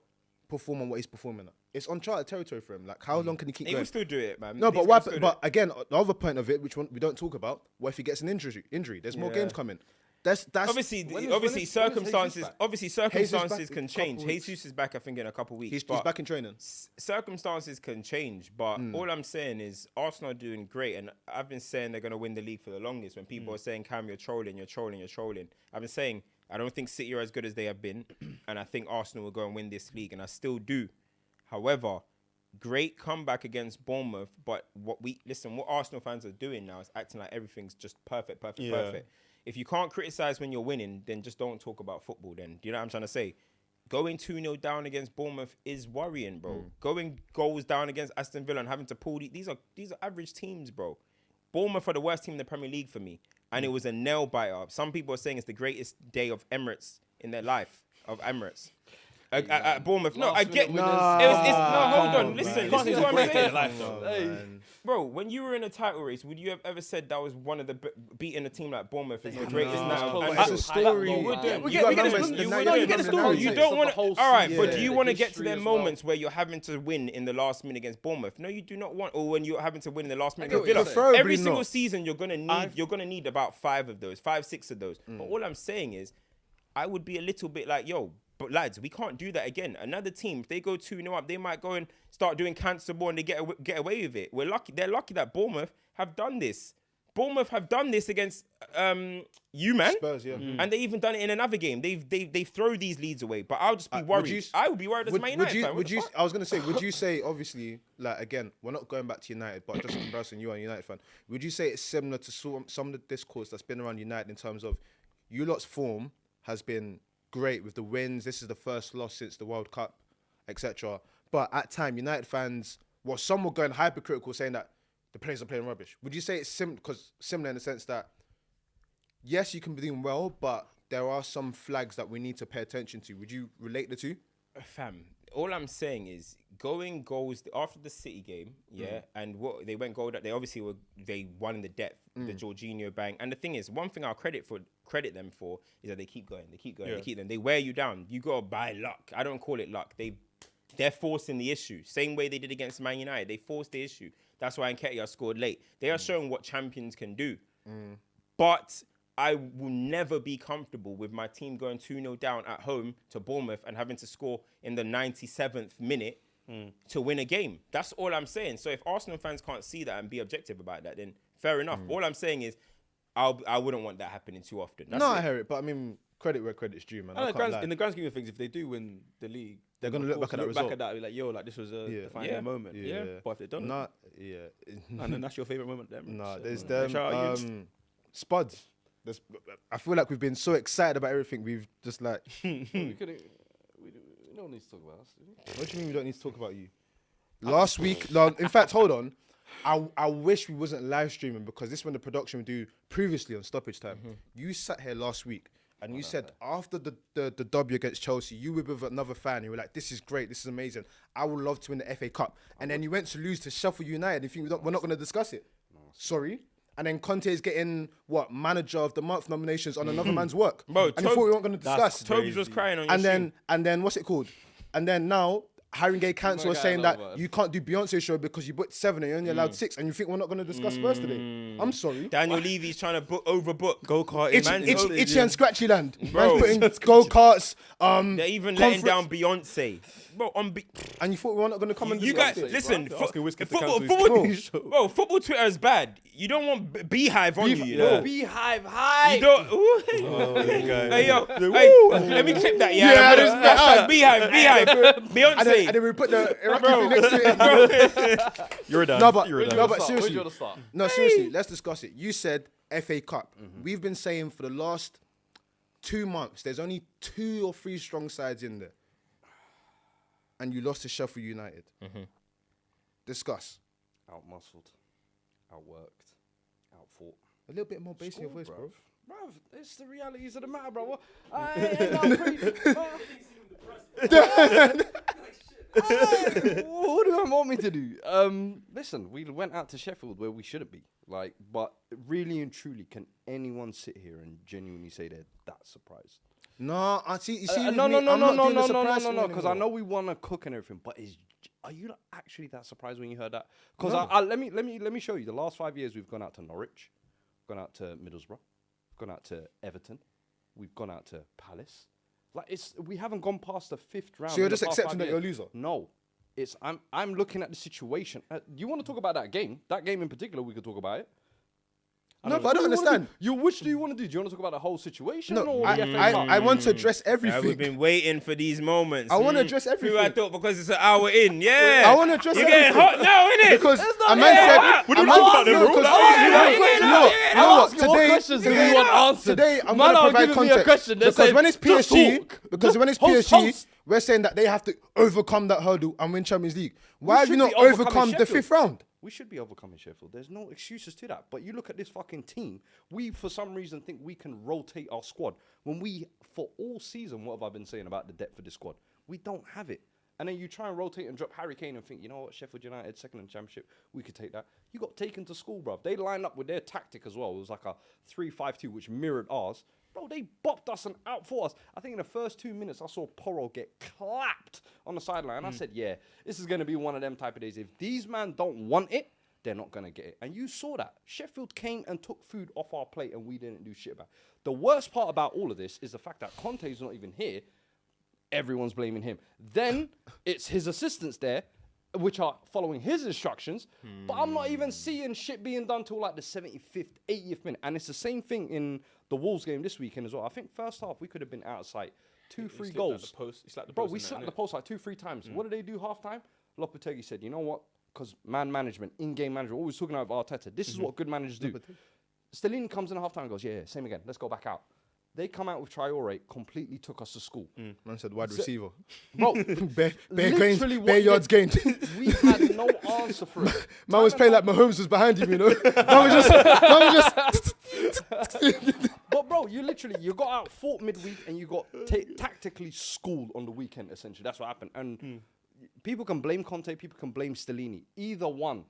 perform on what he's performing at? it's uncharted territory for him. Like, how long can he keep He going? will still do it, man. No, These but guys what? still But do it. again, the other point of it, which one we don't talk about, what if he gets an injury? There's more games coming. That's Obviously, when is Jesus circumstances. back? Obviously, Jesus circumstances back can in a couple change. weeks. Jesus is back, I think, in a couple weeks. he's but back in training. circumstances can change, but all I'm saying is Arsenal are doing great, and I've been saying they're going to win the league for the longest. When people are saying, Cam, you're trolling, I've been saying I don't think City are as good as they have been, and I think Arsenal will go and win this league, and I still do. However, great comeback against Bournemouth, but what Arsenal fans are doing now is acting like everything's just perfect. If you can't criticize when you're winning, then just don't talk about football then. Do you know what I'm trying to say? Going 2-0 down against Bournemouth is worrying, bro. Going goals down against Aston Villa and having to pull these are average teams, bro. Bournemouth are the worst team in the Premier League for me. And it was a nail biter. Some people are saying it's the greatest day of Emirates in their life, of Emirates. At Bournemouth. No, I get... No, hold on. Listen to what I'm saying. Bro, when you were in a title race, would you have ever said that was one of the beating a team like Bournemouth is the greatest now? It's a story. You wouldn't. We You get get moments, the now you get the story. You don't want to. All right, but do you the want to get to history their as well. moments where you're having to win in the last minute against Bournemouth? No, you do not want. Or when you're having to win in the last minute against get what Villa. you're saying. Every single not. season, you're gonna need about 6 of those. But all I'm saying is, I would be a little bit like, yo. But lads, we can't do that again. Another team, if they go 2-0 up, they might go and start doing cancer ball and they get away with it. They're lucky that Bournemouth have done this. Bournemouth have done this against you, man. Spurs, yeah. And they even done it in another game. They throw these leads away. But I'll just be worried. I would be worried as a Man United fan. What the fuck? I was gonna say, would you say, obviously, like again, we're not going back to United, but just embarrassing you are a United fan. Would you say it's similar to some of the discourse that's been around United in terms of you lot's form has been great with the wins. This is the first loss since the World Cup, etc. But at time, United fans, some were going hypercritical, saying that the players are playing rubbish. Would you say it's similar in the sense that yes, you can be doing well, but there are some flags that we need to pay attention to? Would you relate the two? Fam, all I'm saying is going goals after the City game, and what they went goal that they won in the depth, the Jorginho bang. And the thing is, one thing I'll credit them for is that they keep going, they wear you down. You gotta buy luck. I don't call it luck. They're forcing the issue. Same way they did against Man United. They forced the issue. That's why Nketiah scored late. They are showing what champions can do. But I will never be comfortable with my team going 2-0 down at home to Bournemouth and having to score in the 97th minute to win a game. That's all I'm saying. So if Arsenal fans can't see that and be objective about that, then fair enough. All I'm saying is I wouldn't want that happening too often. That's I hear it, but I mean, credit where credit's due, man. In the grand scheme of things, if they do win the league, They're gonna look back at that result. and be like, yo, like this was a defining moment. Yeah. But if they don't, and then that's your favorite moment. Then, No, so, there's shout out you. them Spuds. I feel like we've been so excited about everything. We've just like, We don't need to talk about us. Do we? what do you mean we don't need to talk about you? Last week, in fact, hold on. I wish we wasn't live streaming because this is when the production we do previously on Stoppage Time. You sat here last week and you said after the W against Chelsea, you were with another fan. You were like, this is great, this is amazing. I would love to win the FA Cup. And then you went to lose to Sheffield United. If we're not going to discuss it. Sorry. And then Conte is getting, manager of the month nominations on another man's work. Bro, and you thought we weren't going to discuss. Tobes was crying on your And then what's it called? And then now Haringey Council was saying that over. you can't do Beyonce show because you booked 7 and you're only allowed 6, and you think we're not going to discuss Spurs today? I'm sorry. Daniel Levy's trying to overbook. Go-kart. Itchy and Scratchy Land. Bro. Man's putting go-karts. They're even letting down Beyonce. Bro, and you thought we were not going to come and you discuss guys, it? listen, asking Wizkid to football, cancel his show. bro, football Twitter is bad. You don't want Beehive on you. You know? Beehive high. You don't. Hey yo, let me clip that. Yeah, this hashtag Beehive, Beyonce. And then we put the Iraqi thing next to it. You're done. No, but Where'd seriously. you wanna start? No, seriously, let's discuss it. You said FA Cup. We've been saying for the last 2 months, there's only 2 or 3 strong sides in there. And you lost to Sheffield United. Discuss. Out-muscled, out-worked, out-fought. A little bit more bass in your voice, bro. Bruv, it's the realities of the matter, bro. What do I want me to do? Listen, we went out to Sheffield where we shouldn't be. But really and truly, can anyone sit here and genuinely say they're that surprised? No, I see. You see, No, because because I know we want to cook and everything, but Are you not actually that surprised when you heard that? Because let me show you. The last 5 years, we've gone out to Norwich, gone out to Middlesbrough, gone out to Everton, we've gone out to Palace. Like we haven't gone past the 5th round. So you're in the just past accepting 5 that you're a years. loser? No, I'm looking at the situation. You want to talk about that game? That game in particular, we could talk about it. No, but I don't understand. Which do you want to do? Do you want to talk about the whole situation? No, or the FA Cup? I want to address everything. We've been waiting for these moments. I want to address Who everything. I thought because it's an hour in, yeah. I want to address You're everything. getting hot now, innit? Because a man said, What are you talking about then, bro? you know what? What questions do you want answered? Today I'm Man going to are provide giving me a context. question. They're Because saying, when it's "Just PSG, talk." Host. we're saying that they have to overcome that hurdle and win Champions League. Why have you should not be overcoming overcome the Sheffield. 5th round? We should be overcoming Sheffield. There's no excuses to that. But you look at this fucking team. We, for some reason, think we can rotate our squad. When we, for all season, what have I been saying about the depth of this squad? We don't have it. And then you try and rotate and drop Harry Kane and think, you know what, Sheffield United, second in the Championship, we could take that. You got taken to school, bruv. They lined up with their tactic as well. It was like a 3-5-2, which mirrored ours. Bro, they bopped us and outfought us. I think in the first 2 minutes, I saw Porro get clapped on the sideline. I said, yeah, this is going to be one of them type of days. If these men don't want it, they're not going to get it. And you saw that. Sheffield came and took food off our plate and we didn't do shit about it. The worst part about all of this is the fact that Conte's not even here. Everyone's blaming him. Then it's his assistants there, which are following his instructions. But I'm not even seeing shit being done till like the 75th, 80th minute. And it's the same thing in the Wolves game this weekend as well. I think first half we could have been out of sight. 2-3 goals. Bro, we slapped the post like 2-3 times. What did they do half time? Lopetegui said, you know what? Because man management, in-game management, always talking about Arteta. This is what good managers do. Stellini comes in at half time and goes, yeah, same again. Let's go back out. They come out with Traore, completely took us to school. Man said wide receiver. Bro, bare literally yards gained. We had no answer for it. Man was playing like Mahomes was behind him, you know. Man was just. But bro, you got out fought midweek and you got tactically schooled on the weekend. Essentially, that's what happened. And people can blame Conte, people can blame Stellini. Either one,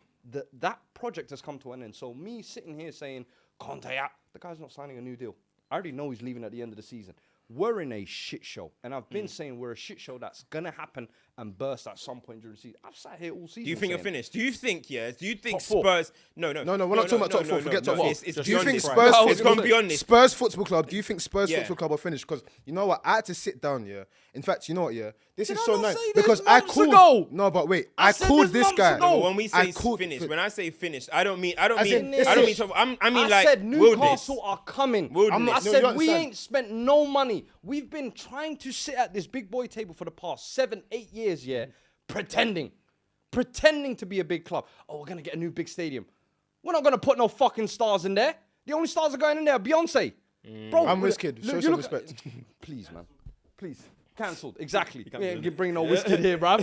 that project has come to an end. So me sitting here saying Conte out, the guy's not signing a new deal. I already know he's leaving at the end of the season. We're in a shit show. And I've been saying we're a shit show that's going to happen and burst at some point during the season. I've sat here all season. Do you think you're finished? Do you think, Top four. Spurs... No, we're not talking about top four. Forget top four. It's Do you beyond think this. Spurs It's gone beyond this. Spurs Football Club, do you think Spurs Yeah. Football Club are finished? Because you know what? I had to sit down, yeah. In fact, you know what, yeah? This Did is I so not nice. say this Because I months called... ago? No, but wait. I I said called this this months guy. ago. When we say finished, when I say finished, I don't mean in, finished. I mean I like said wilderness. Newcastle are coming. Wilderness. I No, said you we understand. ain't spent no money. We've been trying to sit at this big boy table for the past 7-8 years, yeah, pretending to be a big club. Oh, we're gonna get a new big stadium. We're not gonna put no fucking stars in there. The only stars are going in there are Beyonce. Bro, I'm Wizkid. Show you some look respect. Please, man. Please. Cancelled. Exactly. We ain't bring no Wizkid here, bruv.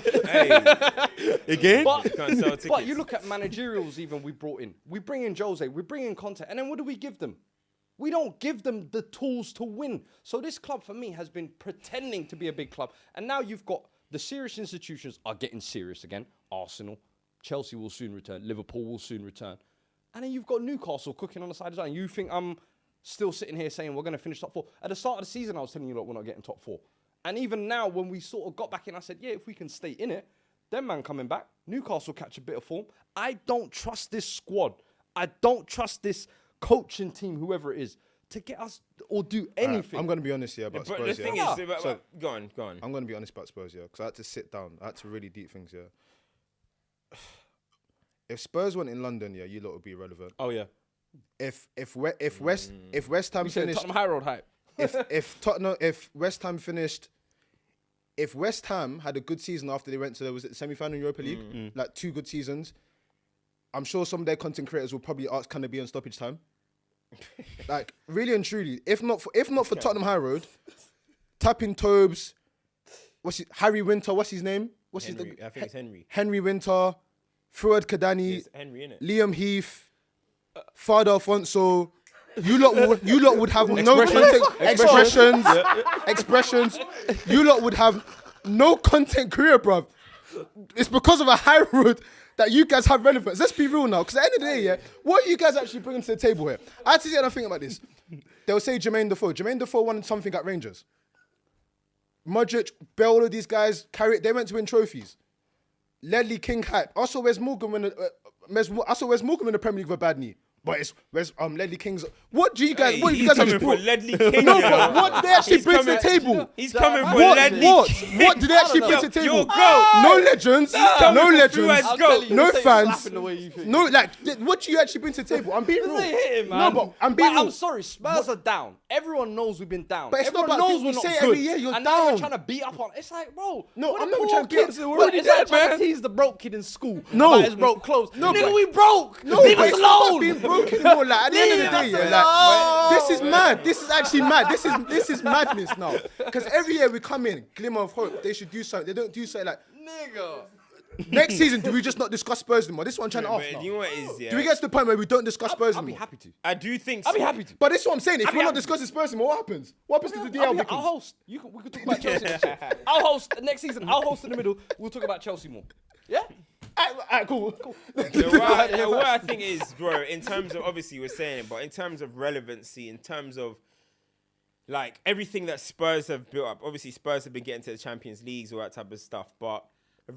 Again? Can't sell tickets. But you look at managerials even we brought in. We bring in Jose, we bring in Conte, and then what do we give them? We don't give them the tools to win. So this club, for me, has been pretending to be a big club. And now you've got the serious institutions are getting serious again. Arsenal, Chelsea will soon return. Liverpool will soon return. And then you've got Newcastle cooking on the side as well. And you think I'm still sitting here saying we're going to finish top four? At the start of the season, I was telling you, look, we're not getting top four. And even now, when we sort of got back in, I said, yeah, if we can stay in it, then man coming back, Newcastle catch a bit of form. I don't trust this squad. I don't trust this coaching team, whoever it is, to get us or do anything. I'm going to be honest here about But Spurs. the thing yeah. is, go on. I'm going to be honest about Spurs, yeah, because I had to sit down. I had to really deep things, yeah. If Spurs weren't in London, yeah, you lot would be irrelevant. Oh, yeah. If West Ham You said finished, Tottenham High Road hype. if West Ham finished, if West Ham had a good season after they went to the semi-final in Europa League, like 2 good seasons, I'm sure some of their content creators will probably ask, can they be on stoppage time? Like really and truly, if not for Tottenham High Road, Tapping Tobes, Harry Winter, what's his name? I think it's Henry. Henry Winter, Fuad Kadani, It's Henry, innit? Liam Heath, Fada Alfonso. You lot would have no content expressions. You lot would have no content career, bruv. It's because of a high road that you guys have relevance. Let's be real now, because at the end of the day, yeah, what are you guys actually bringing to the table here? I had to sit and think about this. They'll say Jermaine Defoe. Jermaine Defoe won something at Rangers. Modric, Bell, all of these guys, they went to win trophies. Ledley King hype. Also, Wes Morgan when Wes Morgan in the Premier League with a bad knee. But it's Ledley King's. What do you guys? Hey, what you he's guys coming actually for brought? Ledley King. No, you know. but what did they actually He's bring to the coming- table? He's coming for What? Ledley What did they actually bring to the Yo, table? go. No legends. coming No for legends. Fuad, I'm go. telling you, No this ain't fans. slapping the way you think. No, like, what do you actually bring to the table? I'm being real. This ain't hitting, No, man. but I'm being Like, real. I'm sorry, Spurs are down. Everyone knows we've been down. But it's not Everyone about knows we we're not say good. every year you're and now down. you're trying to beat up on. It's like, bro. No, we're I'm the not poor trying to kids. beat- we're Well, already it's like dead, trying man. to tease the broke kid in school. No. about his broke clothes. No, Nigga, but- we broke. No, Leave but us it's not about alone. being broken anymore. Like, at the end of the day, Leave yeah, us like, alone. this is mad. This is actually mad. This is madness now. Because every year we come in, glimmer of hope. They should do something. They don't do something like Nigga. next season. Do we just not discuss Spurs anymore? This is what I'm trying to ask But now. you know what it is, yeah? Do we get to the point where we don't discuss Spurs I'll be anymore? happy to. I do think. I'll be happy to. But this is what I'm saying. If I'll be we're not happy. discussing Spurs anymore, what happens? What happens to the DL? I'll bookings? host. We could talk about Chelsea next year. I'll host next season. I'll host in the middle. We'll talk about Chelsea more. Yeah? Alright, cool. What I think is, bro, in terms of, obviously we're saying it, but in terms of relevancy, in terms of like everything that Spurs have built up, obviously Spurs have been getting to the Champions Leagues, all that type of stuff, but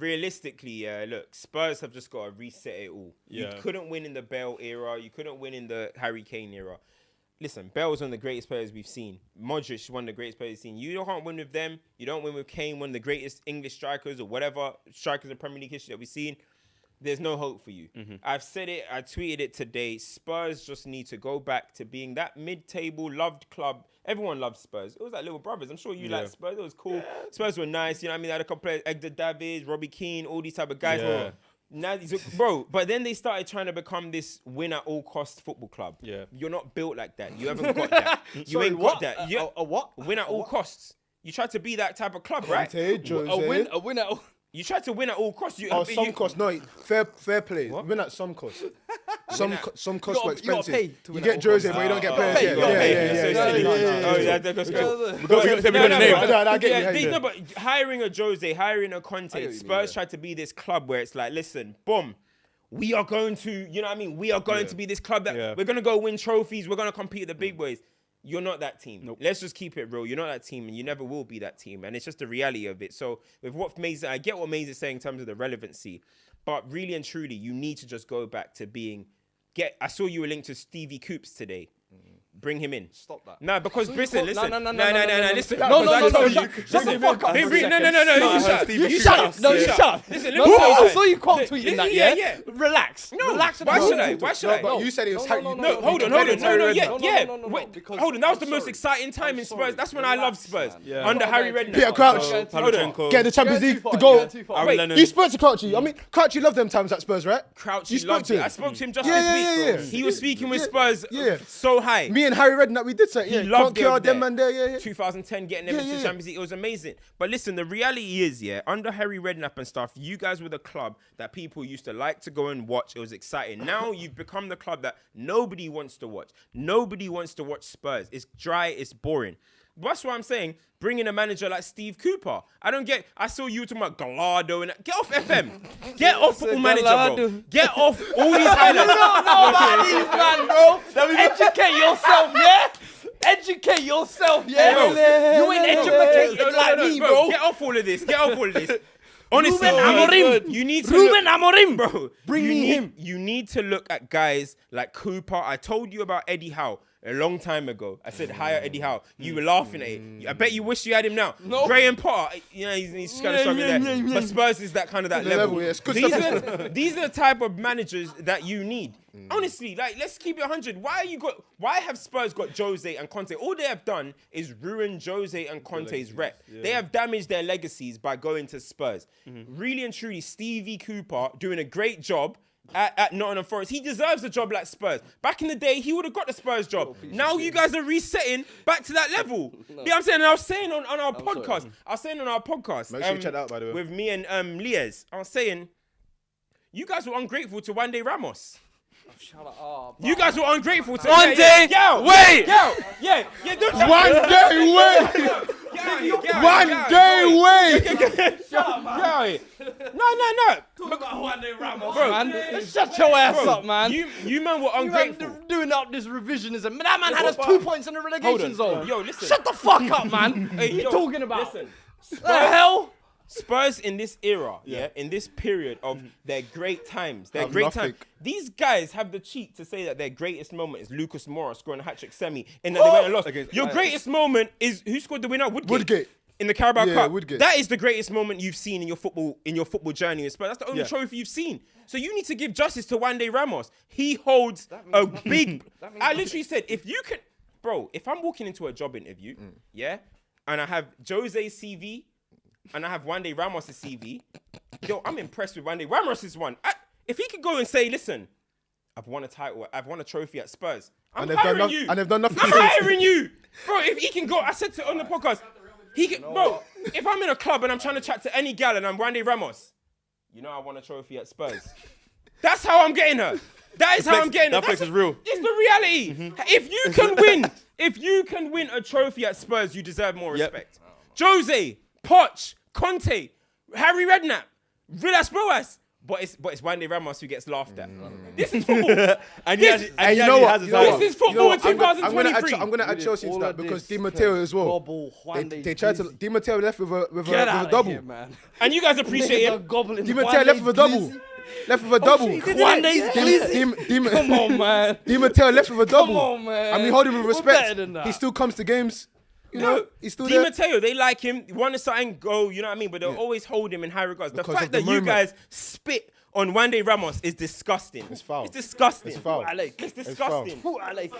realistically, look, Spurs have just got to reset it all. Yeah. You couldn't win in the Bale era, you couldn't win in the Harry Kane era. Listen, Bale's one of the greatest players we've seen. Modric is one of the greatest players we've seen. You can't win with them. You don't win with Kane, one of the greatest English strikers or whatever strikers in Premier League history that we've seen. There's no hope for you. I've said it. I tweeted it today. Spurs just need to go back to being that mid-table loved club. Everyone loved Spurs. It was like little brothers. I'm sure you liked Spurs. It was cool. Spurs were nice. You know what I mean? They had a couple players, Edgar Davids, Robbie Keane, all these type of guys. Yeah. Now, bro, but then they started trying to become this win at all cost football club. Yeah. You're not built like that. You haven't got that. You Sorry, ain't what? got that. You, A what? Win at all costs. You try to be that type of club, right? A win at all. You try to win at all costs. You, Oh, you- some cost. No, fair play. Win at some cost. Some costs were You gotta expensive. pay to You win get at Jersey, all but you don't get costs. players. You gotta pay. So Yeah, silly. yeah. Oh, yeah, that's cool. We got the name. I get you. No, but hiring a Jose, hiring a I get Conte, what you mean, Spurs yeah. tried to be this club where it's like, listen, boom, we are going to, you know what I mean? We are going to be this club that we're going to go win trophies. We're going to compete at the big boys. You're not that team. Let's just keep it real. You're not that team, and you never will be that team. And it's just the reality of it. So with what Mason, I get what Mason is saying in terms of the relevancy, but really and truly, you need to just go back to being. I saw you were linked to Stevie Coops today. Bring him in. Stop that. No, because listen. No, No, no. listen. No, because I told you. Shut the fuck up. Hey, for a no, second. you shut up. You shut up. No, you shut up. Listen, No, let me tell you I something. saw you quote tweeting that, yeah? Yeah. Relax. No, Relax. why should I? Why should I? But you said it was Harry. No, hold on. No, No, because Hold on, that was the I'm most sorry. exciting time I'm in Spurs. sorry. That's when I loved Relax, Spurs. man. Yeah. Under You're Harry going too Redknapp. Peter Crouch. Pavlyuchenko. Get the Champions You're League, too the far, goal. you're too far. Aaron Wait, Lennon. You spoke to Crouchy. I mean, Crouchy loved them times at Spurs, right? Crouch, You he spoke loved to it. him. I spoke to him just Yeah, this yeah, week. yeah. He was speaking with Yeah, Spurs yeah. so high. Me and Harry Redknapp, we did say, He yeah, loved it over them there. and there, yeah. 2010 getting them Yeah, into the yeah. Champions League. It was amazing. But listen, the reality is, yeah, under Harry Redknapp and stuff, you guys were the club that people used to like to go and watch. It was exciting. Now you've become the club that nobody wants to watch. Nobody wants to watch Spurs. It's dry. It's boring. But that's what I'm saying. Bring in a manager like Steve Cooper. I saw you talking about Gallardo and get off FM. Get off Football Manager, bro. Get off all these highlights. Man, bro. Educate yourself, yeah? Educate yourself, yeah? Bro. You ain't educated like me, bro. Get off all of this. Get off all of this. Honestly, Ruben Amorim. you need to Ruben look, Amorim. bro. Bring you me need, him. You need to look at guys like Cooper. I told you about Eddie Howe a long time ago. I said hire Eddie Howe. You were laughing at it. I bet you wish you had him now. No. Graham Potter, you know, he's kind of struggling there. But Spurs is that kind of that level. Yeah, it's good These stuff. these are the type of managers that you need. Honestly, like let's keep it 100. Why have Spurs got Jose and Conte? All they have done is ruin Jose and Conte's rep. They have damaged their legacies by going to Spurs. Really and truly, Stevie Cooper doing a great job at Nottingham Forest. He deserves a job like Spurs. Back in the day, he would have got the Spurs job. Now you guys are resetting back to that level. You know what I'm saying? And I was saying on our podcast. I was saying on our podcast. Make sure you check that out, by the way. With me and Liez. I was saying, you guys were ungrateful to Wande Ramos. Shut up. You guys were ungrateful to One day, wait. Yeah, don't tell One me. day, wait. One day, wait. No. Talk about Wande Ramos, Bro, man. Shut your ass up, man. You man were You man ungrateful. doing up this revisionism. That man had us 2 points in the relegation zone. Yo, listen. Shut the fuck up, man. Hey, What you yo, talking about? Listen. The hell? Spurs in this era, in this period of their great times, their Have great nothing. time. These guys have the cheek to say that their greatest moment is Lucas Moura scoring a hat-trick semi and that they went and lost. Against Your Ajax. greatest moment is who scored the winner? Woodgate. In the Carabao Yeah, Cup. Woodgate. That is the greatest moment you've seen in your football journey in Spurs. That's the only trophy you've seen. So you need to give justice to Wande Ramos. He holds a big. I literally said, if you can, bro, if I'm walking into a job interview, and I have Jose's CV, and I have Wande Ramos' CV, yo, I'm impressed with Wande Ramos' one. If he could go and say, listen, I've won a title, I've won a trophy at Spurs, I'm hiring you. And they've done nothing. I'm hiring you, bro. If he can go, I said to on the podcast, he can, bro. If I'm in a club and I'm trying to chat to any gal and I'm Wande Ramos, you know I won a trophy at Spurs. That's how I'm getting her. That is how I'm getting her. That flex is real. It's the reality. If you can win a trophy at Spurs, you deserve more respect. Jose, Poch, Conte, Harry Redknapp, Villas-Boas. But it's Wande Ramos who gets laughed at. This is football. And you know what? This is football in I'm 2023. going to add Chelsea into All that of because this Di Matteo as well. Gobble, They tried to. Di Matteo left with a Get out double. Here, man. And you guys appreciate him. Gobbling. Di Matteo left with a double. Left with a double. Come on, man. Di Matteo left with a double. Come on, man. And we hold him with We're better respect. than that. He still comes to games. You know, he's still Di there. Matteo, they like him. Want to something go, you know what I mean? But they'll always hold him in high regards. Because The of fact the that you moment. guys spit on Wande Ramos is disgusting. It's foul. It's disgusting. It's foul. It's disgusting. Like,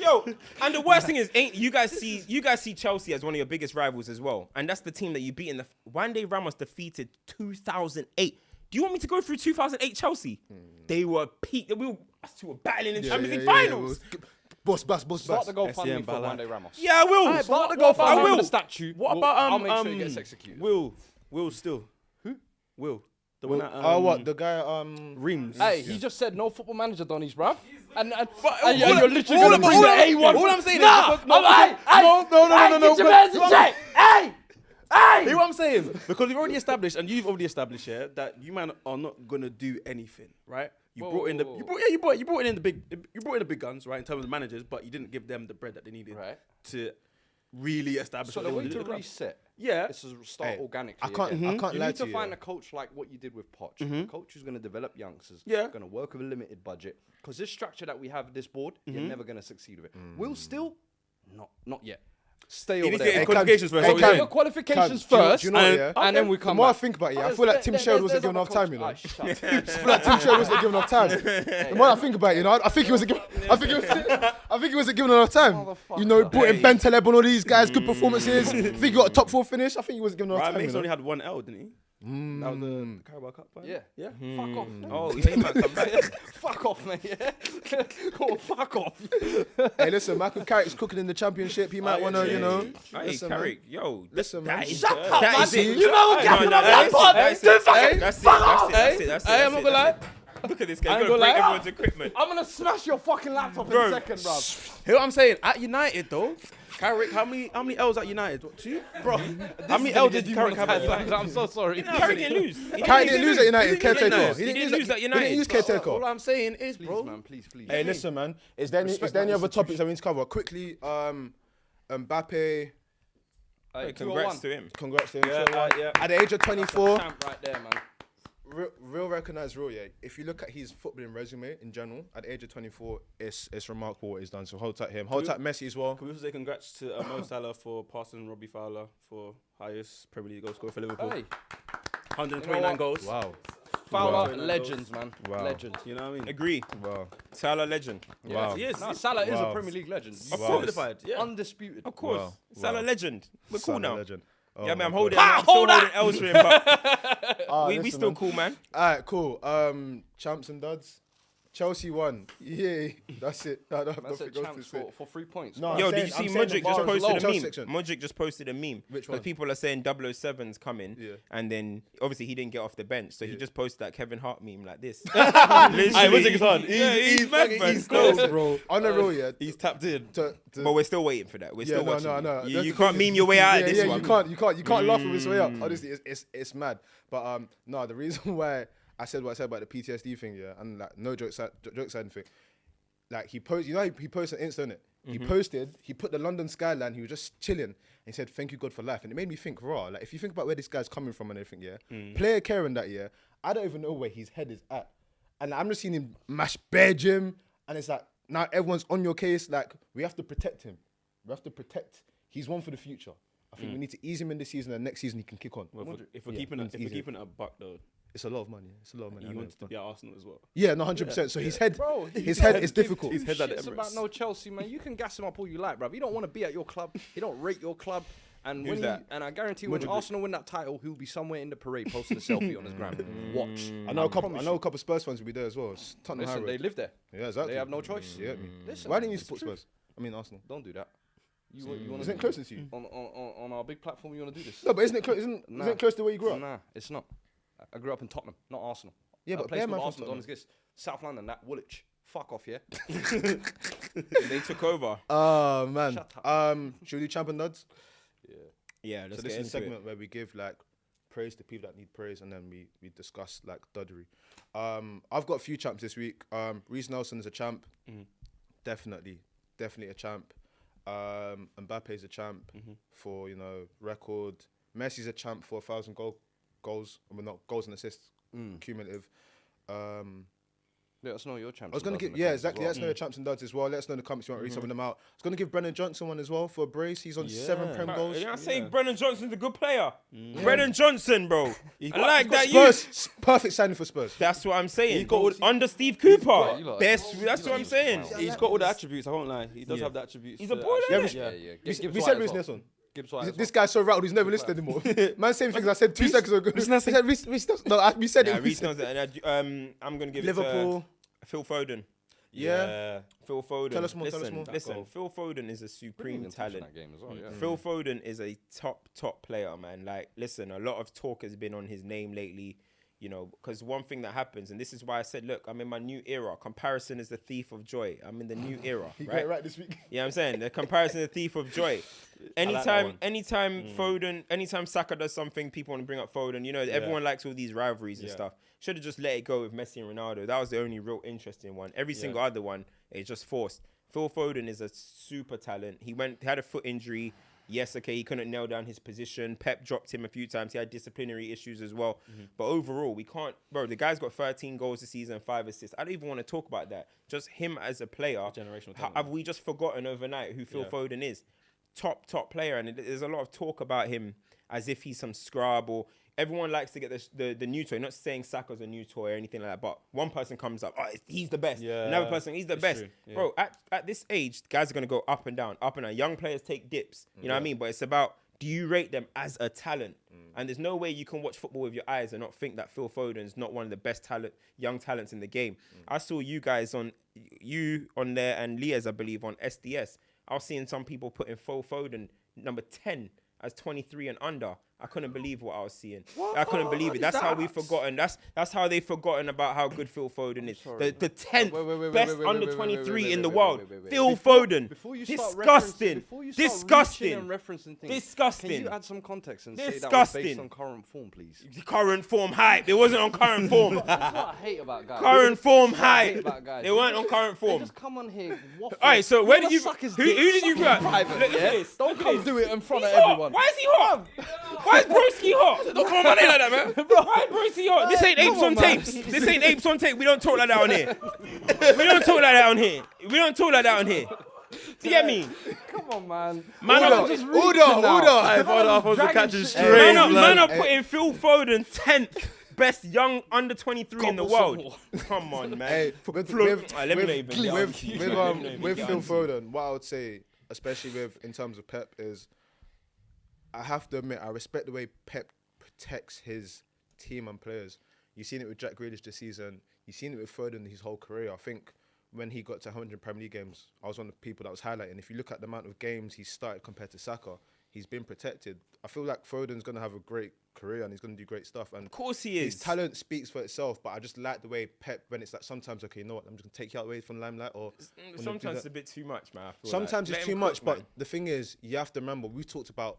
Yo, and the worst thing is, you guys see Chelsea as one of your biggest rivals as well, and that's the team that you beat in the. Wande Ramos defeated 2008. Do you want me to go through 2008 Chelsea? They were peak. We were battling in Champions League finals. Boss. start the GoFundMe SCM for Balak. Wande Ramos. Yeah, I will. Start the I GoFundMe will. for the statue. What about I'll make sure it gets executed. Will still? Who? Will. The one that What the guy? Reams. Hey, he just said no football manager done his, bruv. And all you're literally all going to I'm- bring the all A1. all I'm saying is Nah, because- no. Hey! Hear what I'm saying? Because we've already established, and you've already established here, that you man are not gonna do anything, right? You Whoa, brought in whoa, the whoa. you brought in the big guns, right? In terms of managers, but you didn't give them the bread that they needed Right. to really establish. So what the they way wanted to do at the club. reset Yeah. is to start Hey, organically. I can't again. You lie need to to you, find yeah. a coach like what you did with Poch. A coach who's going to develop youngsters. Yeah. Going to work with a limited budget. Because this structure that we have at this board, you're never going to succeed with it. Will still? Not yet. Stay You over need to there. get qualifications first. Hey, that's what Get I'm your saying. qualifications Cam, do first, you know what, yeah? and then we The come more I back. think about it, I feel like Tim Sherwood wasn't given enough time, you know. Ah, shut up. I feel like Tim Sherwood wasn't given enough time. The more I think about it, you know, I think he wasn't given. I think he wasn't given enough time. You know, he brought in Ben Taleb and all these guys, good performances. I think he got a top 4 finish. I think he wasn't given enough Ryan time. Mason You only know? had 1 L, didn't he? That was the Carabao Cup. Right? Yeah. Yeah. Fuck off. Oh, he might come back. Fuck off, mate. Yeah. Oh, fuck off. Hey, listen, Michael Carrick's cooking in the championship. He might want to, you know. Hey, Listen, man. Carrick, yo, Listen, man. Shut up, that man. is it. You know what No, gapping no, on that pod. that's Do it. fucking That's it. fuck That's off. it. That's it. That's it. Hey, I'm not gonna lie. Look at this guy. I He's ain't gonna break gonna lie. everyone's equipment. I'm gonna smash your fucking laptop Bro. in a second, bruv. Hear what I'm saying? At United though, Carrick, how many L's at United? What, 2? Bro, how many L's did Carrick have at United? I'm so sorry. Carrick didn't lose. Carrick didn't lose at United. He didn't Caretaker. lose. He didn't lose at United. He didn't use caretaker. All I'm saying is, Please, bro, man, please. Hey, listen, man. Is there any other topics I need to cover quickly? Mbappe. Hey, 201. congrats to him. Congrats to him. yeah. At the age of 24, Champ right there, man. real recognized real, yeah. If you look at his footballing resume in general, at the age of 24, it's remarkable what he's done. So hold tight him. Hold tight Messi as well. Can we also say congrats to Mo Salah for passing Robbie Fowler for highest Premier League goal scorer for Liverpool? Hey, 129 You know what? goals. Wow. Fowler, Wow. legends, man. Wow. Legends. You know what I mean? Agree. Wow. Salah legend. Wow. Yes, No, yes. Salah is a Wow. Premier League legend. Of Wow. course. Solidified, yeah. Undisputed. Of course. Wow. Salah Wow. legend. We're cool Son now. of a legend. Oh Yeah, man, I'm my holding. God. I'm still holding L's for him, but we listen, still man. cool, man. All right, cool. Champs and duds. Chelsea won. Yay. That's it. No, That's nothing a goes chance to say. for 3 points. No, bro. I'm Yo, saying- did you see I'm saying Modric the just bar is posted low. a Chelsea meme? section. Modric just posted a meme. Which Because one? people are saying 007's coming. Yeah. And then, obviously, he didn't get off the bench. So he just posted that Kevin Hart meme like this. Hey, Modric's on. Yeah, he's mad, fucking man. East Still. Coast. Bro, on the real, yeah. He's tapped in. But we're still waiting for that. We're still watching. No. You, That's you the can't thing. meme your way out of this yeah, one. You can't laugh with this way up. Honestly, it's mad. But no, the reason why I said what I said about the PTSD thing, yeah, and like no jokes side thing. like he posted, he posted on Insta, innit? He posted, he put the London skyline, he was just chilling, and he said, "Thank you God for life." And it made me think, raw, like if you think about where this guy's coming from and everything, player caring that year, I don't even know where his head is at. And I'm just seeing him mash bare gym, and it's like, now everyone's on your case, like, we have to protect him. We have to protect, he's one for the future. I think we need to ease him in this season, and next season he can kick on. Well, if we're keeping it a buck though, It's a lot of money. It's a lot of money. he wants to be at Arsenal as well. Yeah, no, 100%. So his head, Bro, his head is difficult. His head's at the Shit's Emirates. about no Chelsea, man. You can gas him up all you like, bruv. He don't want to be at your club. He don't rate your club. And Who's that? And I guarantee when Arsenal win that title, he'll be somewhere in the parade posting a selfie on his gram. Watch. I know a couple of Spurs fans will be there as well. It's Tottenham High Listen, Road. they live there. Yeah, exactly. They have no choice. You get me? Listen, Why didn't you it's support the truth. Spurs? I mean Arsenal. Don't do that. You want Isn't it closer to you? on our big platform? You want to do this? No, but isn't it close to where you grew up? Nah, it's not. I grew up in Tottenham, not Arsenal. Yeah, A but place bare man called from Arsenal, Tottenham. don't exist. South London, that Woolwich. Fuck off, yeah. They took over. Oh man. Shut up. Should we do champ and nuds? Yeah, let's So get this is a into segment it. where we give like praise to people that need praise, and then we discuss like duddery. I've got a few champs this week. Reece Nelson is a champ, definitely a champ. Mbappe's a champ for record. Messi's a champ for 1,000 goals. I mean, not goals and assists, cumulative. Let us know your champs. I was gonna give exactly. Let us know your champs and duds as well. Let us know in the comments if you want to read some of them out. I was gonna give Brennan Johnson one as well for a brace. He's on 7 Prem goals. You know, I say Brennan Johnson's a good player. Brennan Johnson, bro. I like that. Spurs, perfect signing for Spurs. That's what I'm saying. He got all- Under Steve Cooper. you lot- Best. That's what I'm saying. He's got all the attributes. I won't lie. He does have the attributes. He's a to boy, actually- isn't Yeah, it? yeah. We Gibbs said White Reece as well. Nelson. Gibbs White as This guy's so rattled, he's never listened anymore. Man, saying things I said 2 seconds ago. Reece He Nelson. said Reece Nelson. No, we said Yeah, it. Reece Nelson. And I'm gonna give it Liverpool. to Phil Foden. Yeah. Phil Foden. Tell us more, tell us more. Listen, Phil Foden is a supreme talent. That game as well, yeah. Phil Foden is a top player, man. Like, listen, a lot of talk has been on his name lately, because one thing that happens, and this is why I said, look, I'm in my new era. Comparison is the thief of joy. I'm in the new era, He got right? it right this week. Yeah, I'm saying the comparison is the thief of joy. Anytime Foden, anytime Saka does something, people want to bring up Foden. Everyone likes all these rivalries and stuff. Should have just let it go with Messi and Ronaldo. That was the only real interesting one. Every single other one is just forced. Phil Foden is a super talent. He had a foot injury. Yes, okay, he couldn't nail down his position. Pep dropped him a few times. He had disciplinary issues as well. But overall, we can't... Bro, the guy's got 13 goals this season, 5 assists. I don't even want to talk about that. Just him as a player. Generational talent. Have we just forgotten overnight who Phil Foden is? Top player. And there's a lot of talk about him as if he's some scrub or... Everyone likes to get the new toy. Not saying Saka's a new toy or anything like that, but one person comes up, he's the best. Yeah, Another person, he's the best. true, yeah. Bro, at this age, guys are going to go up and down, up and down. Young players take dips, you know what I mean? But it's about, do you rate them as a talent? And there's no way you can watch football with your eyes and not think that Phil Foden's not one of the best young talents in the game. I saw you guys on there and Liaz, I believe, on SDS. I was seeing some people putting Phil Foden number 10 as 23 and under. I couldn't believe what I was seeing. I couldn't believe it. That's how we've forgotten. That's how they've forgotten about how good Phil Foden is. The 10th best under 23 in the world. Phil Foden. Before you start Disgusting. Disgusting. and referencing things, Disgusting. Can you add some context and say that was Disgusting. based on current form, please? Current form hype. It wasn't on current form. That's what I hate about guys. Current form That's what I hate hype. about guys. They weren't on current They form. just come on here. Waffle. All right, so where Wanna did you? suck his Who dick, did you suck grab? him private, Look at yeah? this. Don't Look at come this. do it in front He's of hot. everyone. Why is he hot? Why is Broski hot? Don't come on my name like that, man. Why is Broski hot? This ain't Come apes on, on man. tapes. This ain't apes on tape. We don't talk like that on here. We don't talk like that on here. We don't talk like that on here. Do you get me? Come on, man. Man, I'm Order, just order. catching shit. strays. man are putting Phil Foden 10th best young under 23 in the Gobble some world. more. Come on, man. Hey, Let me not even get on to you, man. Let me not even with get Phil on to you. Foden, what I would say, especially in terms of Pep, is I have to admit I respect the way Pep protects his team and players. You've seen it with Jack Grealish this season. You've seen it with Foden his whole career. I think when he got to 100 Premier League games, I was one of the people that was highlighting. If you look at the amount of games he's started compared to Saka, he's been protected. I feel like Foden's going to have a great career and he's going to do great stuff. And Of course he his is. talent speaks for itself, but I just like the way Pep, when it's like sometimes, okay, you know what, I'm just going to take you out away from the limelight. Or Sometimes it's a bit too much, man. I feel sometimes like. it's Let too him much, cook, but man. the thing is, you have to remember, we talked about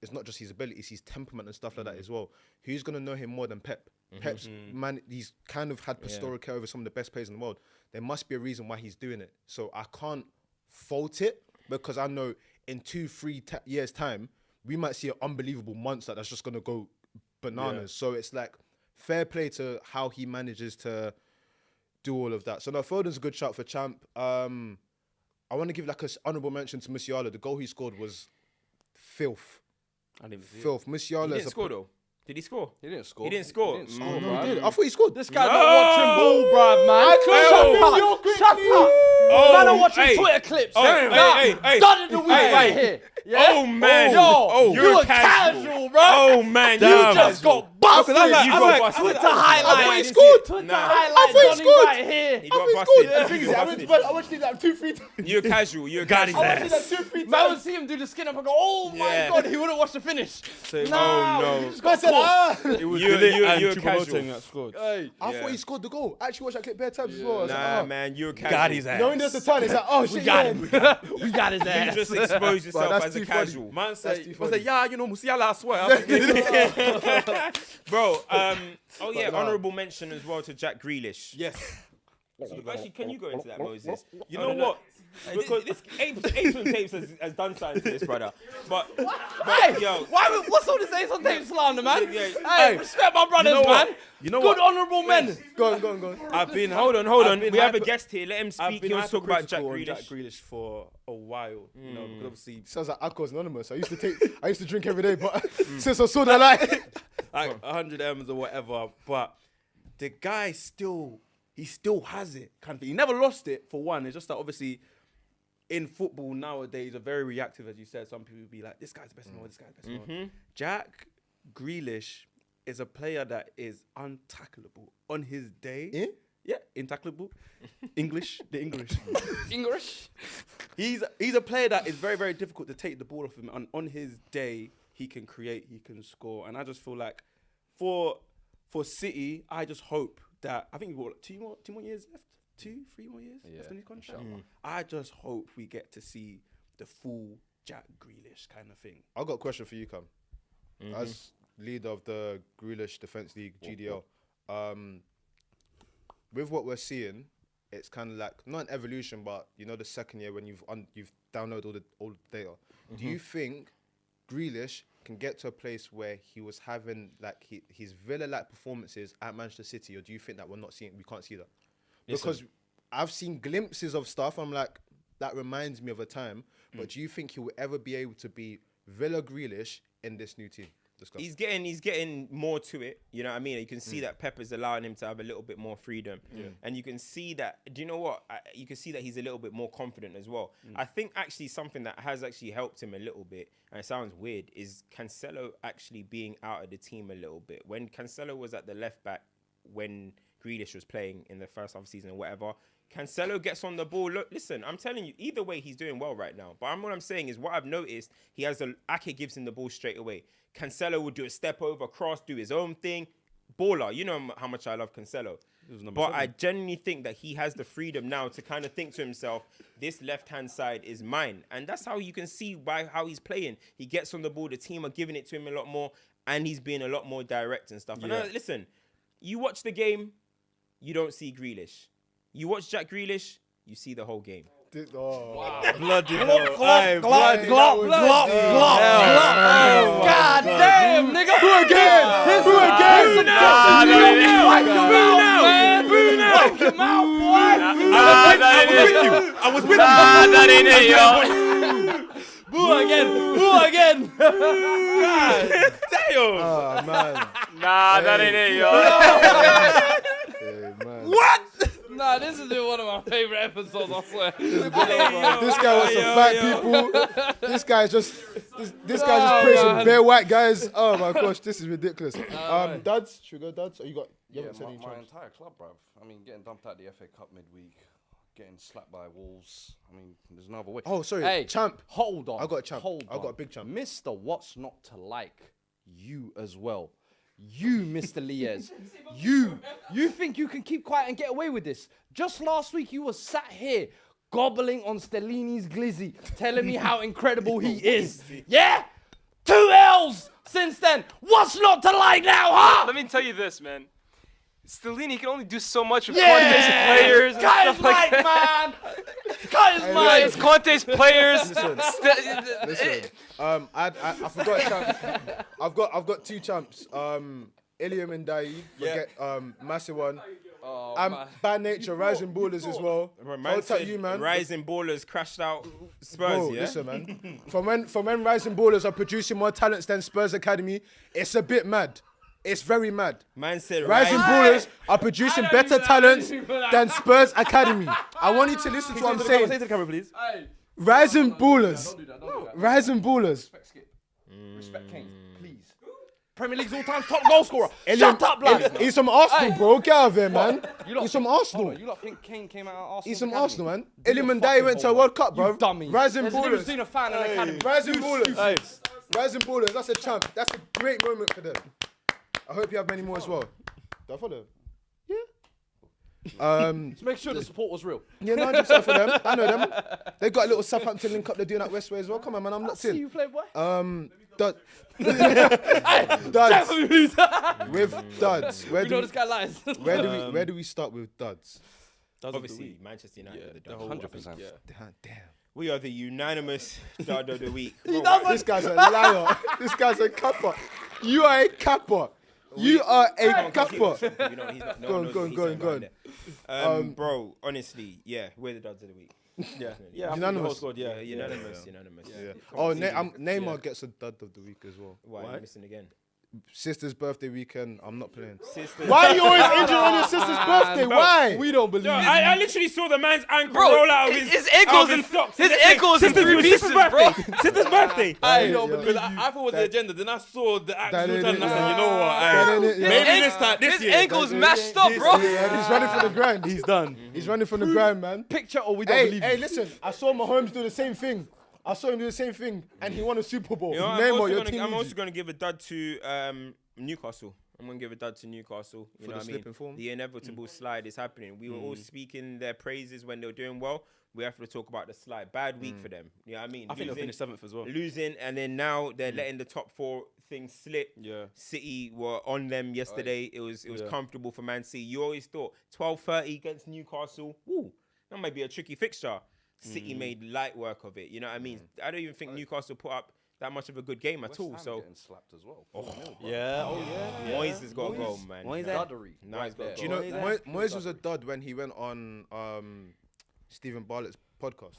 it's not just his ability, it's his temperament and stuff like that as well. Who's gonna know him more than Pep? Pep's man, he's kind of had pastoral care over some of the best players in the world. There must be a reason why he's doing it. So I can't fault it, because I know in 2-3 years time we might see an unbelievable monster that's just gonna go bananas. So it's like fair play to how he manages to do all of that. So no, Foden's a good shout for champ. I want to give like an honourable mention to Musiala. The goal he scored was filth. I didn't see it. Filth. He Musiala didn't is score though. Did he score? He didn't score. He didn't score. He didn't Oh, score, no, bruv. he did. I thought he scored. This guy No. not watching ball, bruv, man. Shut up. Man, I'm watching Twitter clips. Hey. Done in the week right here. Yeah? Oh, man. Yo, you're you were casual. casual, bro. Oh man, You just got busted. I'm like, You I'm got like, busted. Twitter I thought he highlight. scored. Twitter Nah. highlight. I thought he Donny scored. right here. He I got thought he busted. scored. The thing He is, got I busted. watched it like 2-3 times. You're casual. You're Got his casual. ass. 2-3 times. Man would see him do the skin up and go, oh my Yeah. God, he wouldn't watch the finish. So, Nah, no. he just got I said, caught. it was You're- Delete you're- and you're Choupo-Moting casual. that scored. Hey. I thought he scored the goal. I actually watched that clip bare times as well. I was Nah, like, man, you're casual. Got his ass. knowing there's the turn, it's like, oh shit, We got him. We got his You ass. just expose yourself that's as a too funny. casual. Man That's said, too man funny. said, yeah, you know, Musiala, I swear. Bro, oh yeah, But, honourable mention as well to Jack Grealish. Yes. Actually, can you go into that, Moses? You know what? Because this Apes on Tapes has done something to this brother. But Hey, yo, what's all this Ace on Tape slander, man? Yeah, Hey, respect my brothers, know what? man. You know Good, what? honourable men. Go on. I've been hold on. I've been We have a hyper- guest here. Let him I've speak. been He'll talk about Jack hypercritical on Grealish. Jack Grealish for a while. You know, because obviously, Sounds like Alcohol's Anonymous. I used to drink every day, but since I saw that light, like 100 M's or whatever, but the guy still has it, kind of thing. He never lost it, for one. It's just that obviously in football nowadays are very reactive, as you said. Some people be like, this guy's the best in the world, this guy's the best in the world. Jack Grealish is a player that is untackleable on his day. Yeah, intackleable. The English. He's a player that is very, very difficult to take the ball off him. And on his day, he can create, he can score. And I just feel like for City, I just hope that, I think we've got 2 more years left. 2-3 more years left in his contract. I just hope we get to see the full Jack Grealish kind of thing. I've got a question for you, Cam. As leader of the Grealish Defence League, GDL, with what we're seeing, it's kind of like, not an evolution, but you know the second year when you've downloaded all the data. Do you think Grealish can get to a place where he was having like his Villa-like performances at Manchester City, or do you think that we can't see that? Because I've seen glimpses of stuff. I'm like, that reminds me of a time. But do you think he will ever be able to be Villa Grealish in this new team? Discuss. He's getting more to it. You know what I mean? You can see that Pep is allowing him to have a little bit more freedom. And you can see that, do you know what? You can see that he's a little bit more confident as well. I think actually something that has actually helped him a little bit, and it sounds weird, is Cancelo actually being out of the team a little bit. When Cancelo was at the left back, when Grealish was playing in the first half of the season or whatever, Cancelo gets on the ball. Look, listen, I'm telling you, either way, he's doing well right now. But what I'm saying is, what I've noticed, Ake gives him the ball straight away. Cancelo would do a step over, cross, do his own thing. Baller. You know how much I love Cancelo. But I genuinely think that he has the freedom now to kind of think to himself, this left-hand side is mine. And that's how you can see how he's playing. He gets on the ball, the team are giving it to him a lot more, and he's being a lot more direct and stuff. And listen, you watch the game, you don't see Grealish. You watch Jack Grealish, you see the whole game. Bloody Glop. God damn, nigga. Who again? Wipe your mouth, boy. I was with you. That ain't it, yo. Boo again. Damn. Oh, man. Nah, that ain't it, yo. Hey, man. What? Nah, this has been one of my favorite episodes, I swear. This guy wants some fat people. This guy's just praising bare white guys. Oh my gosh, this is ridiculous. Dads, should we go, Dads? Or you haven't said any my chance? entire club, bruv. I mean, getting dumped out the FA Cup midweek, getting slapped by Wolves. I mean, there's no other way. Oh, sorry, Hey, champ. Hold on. I got a champ. Hold I got on. a big champ. Mr. What's Not to Like, you as well. You, Mr. Liez. You think you can keep quiet and get away with this? Just last week, you were sat here gobbling on Stellini's glizzy, telling me how incredible he is. Yeah? 2 L's! L's since then. What's not to like now, huh? Let me tell you this, man. Stellini can only do so much with Yeah. Conte's players and Cut his stuff like mic, that. man. Cut his mic. It's Conte's players. Listen, I forgot champs. I've got 2 champs. Iliam and Dai, forget massive one. Bad Nature, Rising Ballers as well. Man Hold said tight, you man. Rising Ballers crashed out Spurs, Bro, yeah? listen, man. From when Rising Ballers are producing more talents than Spurs Academy, it's a bit mad. It's very mad. Man said Rising Ballers are producing better talents than Spurs Academy. I want you to listen to what I'm Say saying. to the camera, please. Rising Ballers. Rising Ballers. Respect Skip. Respect Kane, please. Premier League's all-time top goal scorer. Shut up, lad. He's from Arsenal, bro. Get out of here, man. You lot He's from think- Arsenal. hold on, you lot think Kane came out of Arsenal? He's from Academy? Arsenal, man. Do Iliam your and Dai fucking went to a homework. World Cup, bro. You dummy. Rising There's a difference Ballers. between a fan and an academy. Rising Ballers. Rising Ballers. That's a champ. That's a great moment for them. I hope you have many more as well. Do I follow? Yeah. Just make sure the support was real. Yeah, 90% for them. I know them. They got a little Southampton link up they're doing at Westway as well. Come on, man. I'm locked in. play, boy. Duds. With duds. We know this guy lies. Where do we start with duds? Obviously, Manchester United. the are whole 100%. Damn. We are the unanimous dud of the week. This guy's a liar. This guy's a capper. You are a capper. You are a capper. You know, he's not, no Go one on, knows go what on, he's go on, saying go right there. Bro, honestly, yeah, we're the duds of the week. Yeah, Unanimous. Squad, Yeah, unanimous. Yeah. Oh, Neymar gets a dud of the week as well. Why? Are you missing again? Sister's birthday weekend. I'm not playing. Sister. Why are you always injured on your sister's birthday? Why? We don't believe Yo, you. I literally saw the man's ankle Bro, roll out of his ankles out of and socks. his Let's say, ankles in 3 pieces, bro. Sister's birthday. I Yeah, don't yeah. believe I thought it was the agenda. Then I saw the That actual ain't time. it, And I yeah. said, you know what? That aye, ain't it, yeah. Maybe this time, this His year. ankles mashed up, bro. Yeah, he's running for the grind. He's done. He's running for the grind, man. Picture or we don't Hey, believe hey, you. listen. I saw Mahomes do the same thing. And he won a Super Bowl. You know, Neymar, your team I'm needs also you. going to give a dud to Newcastle. I'm going to give a dud to Newcastle. You For know the what I mean? slip in form? The inevitable slide is happening. We were all speaking their praises when they were doing well. We have to talk about the slide. Bad week for them. You know what I mean? I think they'll finish 7th as well. Losing, and then now they're letting the top 4 things slip. Yeah. City were on them yesterday. It was Yeah. comfortable for Man City. You always thought 12:30 against Newcastle. Woo, that might be a tricky fixture. City made light work of it. You know what I mean? I don't even think Newcastle put up that much of a good game at all. So getting slapped as well. 4-0, bro. Yeah. Moyes has got to go, man. Moyes Nah. Duddery. Now he's got to Do you go. know, Moyes was a dud when he went on Stephen Bartlett's podcast.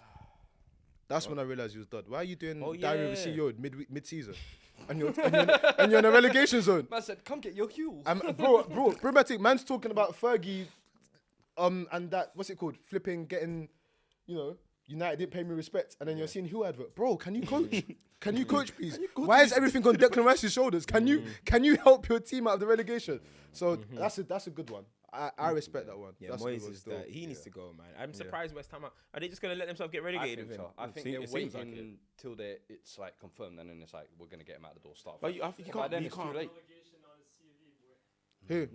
That's when I realized he was dud. Why are you doing Diary of a CEO mid-season? And you're in a relegation zone. Man said, come get your heels. Bro, problematic. Man's talking about Fergie, and that, what's it called? Flipping, getting, United didn't pay me respect, and then you're seeing who advert. Bro, can you coach? Can you coach, please? Why is everything on Declan Rice's shoulders? Can you help your team out of the relegation? So that's a good one. I respect that one. Yeah, That's a good Moyes one is still. that. He needs to go, man. I'm surprised West Ham are they just going to let themselves get relegated with him? I think they're It seems like waiting till it's like confirmed, and then it's like we're gonna get him out the door. Start. But I think you By can't. then You it's too can't. late. Who?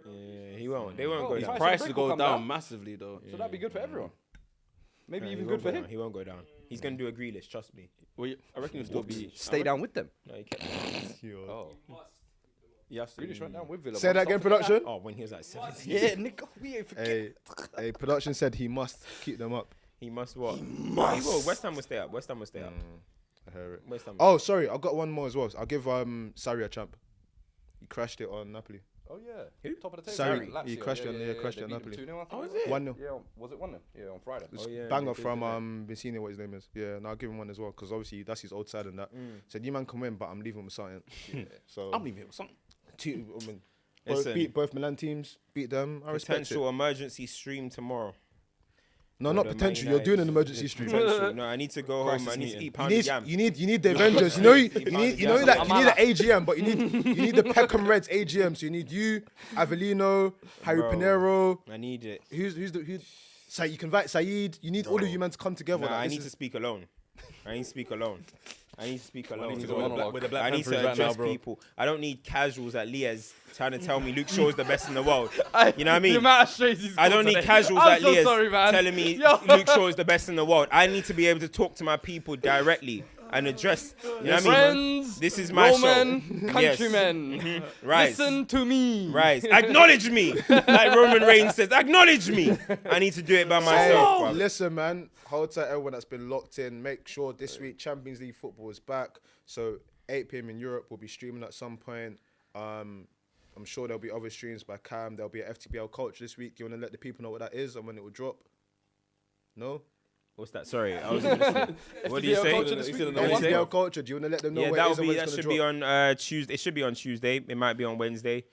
Yeah, he won't. They won't Oh, go he's down. Price Price and to Brick will go come down down. massively though. So that'd be good for everyone. Maybe Nah, even he good won't for go him. down. He won't go down. He's going to do a Grealish, trust me. Well, I reckon it'll still be. Stay down with them. No, he kept. Oh, Yes. Grealish went down with Villa. Say that again, production. Oh, when he was at 17. Yeah, Nick, we ain't forget. Hey, production said he must keep them up. He must what? He will. West Ham will stay up. West Ham will stay up. I heard it. West Ham. Oh, sorry, I've got one more as well. I'll give Sarri a champ. He crashed it on Napoli. Oh yeah, Who? top of the table. Sorry, Lazio, he crashed yeah, on- yeah, yeah, yeah, crashed they on beat them Napoli. 2-0, I think. Oh, is it? 1-0. Yeah, was it 1-0? Yeah, on Friday. Oh, yeah, Banger they did, from didn't Vincini, what his name is. Yeah, and I'll give him one as well because obviously that's his old side and that. Said you man can win, but I'm leaving with something. So I'm leaving it with something. Listen. beat both Milan teams, beat them. I respect it. Potential emergency stream tomorrow. No, not the potential. Man You're doing an United. emergency stream. Potential. No, I need to go home. Crisis I need to meeting. eat You pounded yam. need the Avengers. You know the AGM, but you need the Peckham Reds AGM. So you need you, Avellino, Harry Bro. Pinero. I need it. Who's so you can invite Saeed. You need all of you men to come together. Nah, like, I this need is- to speak alone. I need to speak alone. I need to speak alone. need to go with the Black I need Panthers to right now, address bro. people. I don't need casuals at Liège trying to tell me Luke Shaw is the best in the world. You know what I mean? The amount of strays he's I got don't need today. casuals I'm at so Liège sorry, man. telling me Yo. Luke Shaw is the best in the world. I need to be able to talk to my people directly. and address. You know what I mean? Friends, This is my Roman show. Yes. countrymen, Right. listen to me. Right. Acknowledge me. Like Roman Reigns says, acknowledge me. I need to do it by myself. bruv. Listen, man. Hold tight, everyone that's been locked in. Make sure this week Champions League football is back. So 8 p.m. in Europe, we'll be streaming at some point. I'm sure there'll be other streams by Cam. There'll be a FTBL Culture this week. Do you want to let the people know what that is and when it will drop? No? What's that? Sorry, I was listening. What do you say? Culture this week? What do you say? FTBL Culture. Do you want to let them know Yeah, what that it is and when that it's should going be to drop? on Tuesday. It should be on Tuesday. It might be on Wednesday.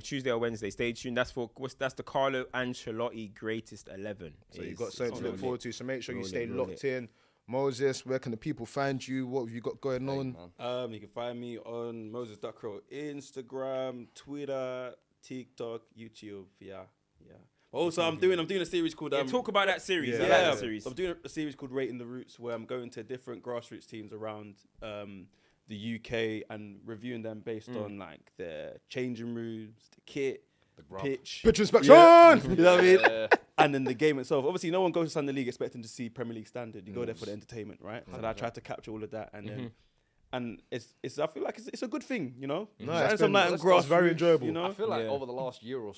Tuesday or Wednesday. Stay tuned. That's the Carlo Ancelotti greatest 11. So you've got something to look forward to. So make sure you stay locked in. Moses, where can the people find you? What have you got going on? You can find me on Moses Duckrell, Instagram, Twitter, TikTok, YouTube. Yeah. But also, I'm doing a series called. Talk about that series. Yeah. I like that series. So I'm doing a series called Rating the Roots, where I'm going to different grassroots teams around the UK and reviewing them based on like the changing rooms, the kit, the pitch, Pitch inspection! Yeah. You know what I mean? And then the game itself. Obviously, no one goes to Sunday League expecting to see Premier League standard. You go there for the entertainment, right? So I tried to capture all of that, and then. And it's I feel like it's a good thing, you know. No, Shining it's some light on it's grass, very enjoyable. You know, I feel like over the last year or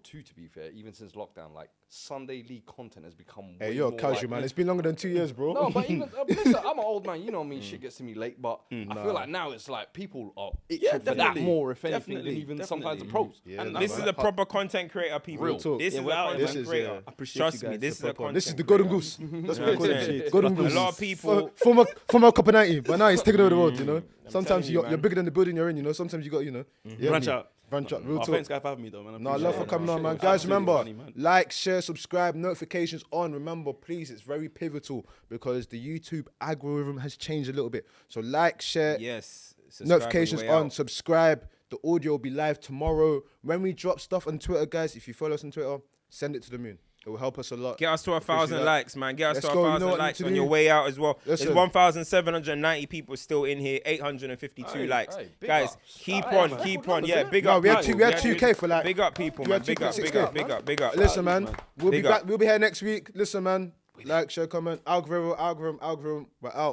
two, to be fair, even since lockdown, like Sunday League content has become. Hey, way you're more casual, man. It's been longer than 2 years, bro. No, but even listen, I'm an old man. You know me. Shit gets to me late, but I feel like now it's like people are itching for that definitely. more, if anything, Definitely, than even sometimes the definitely. pros. Yeah, And no, This man. is a proper content creator, people. Real talk. This Yeah, is we're a out here, content man. creator. Yeah. Appreciate Trust you me, guys. this is a content. This is the golden creator. goose. That's what we call it. Golden A goose. lot of people. Former Copper 90, but now he's taking over the world, you know. Sometimes telling you, you're bigger than the building you're in, you know. Sometimes you got, you know. Yeah, Branch out. Branch out. Real talk. Thanks, guys, for having me, though, man. No, I love for coming on, man. Guys, remember, like, share, subscribe, notifications on. Remember, please, it's very pivotal because the YouTube algorithm has changed a little bit. So like, share, Yes. subscribe notifications on the way on, out. subscribe. The audio will be live tomorrow. When we drop stuff on Twitter, guys, if you follow us on Twitter, send it to the moon. It will help us a lot. Get us to 1,000 that. likes, man. Get us Let's to go. You know 1,000 what you likes need to on your do? way out as well. Listen. There's 1,790 people still in here. 852 Hey, likes. hey, big Guys, ups. keep Hey, on, man. keep Good on. numbers, Yeah, isn't it? big No, up. we had people. 2K for like. Big up people, We man. had Big up, 2K, big up, big up, big up. Listen, man. We'll be Big up. back. We'll be here next week. Listen, man. Like, share, comment. Algorithm. We're out.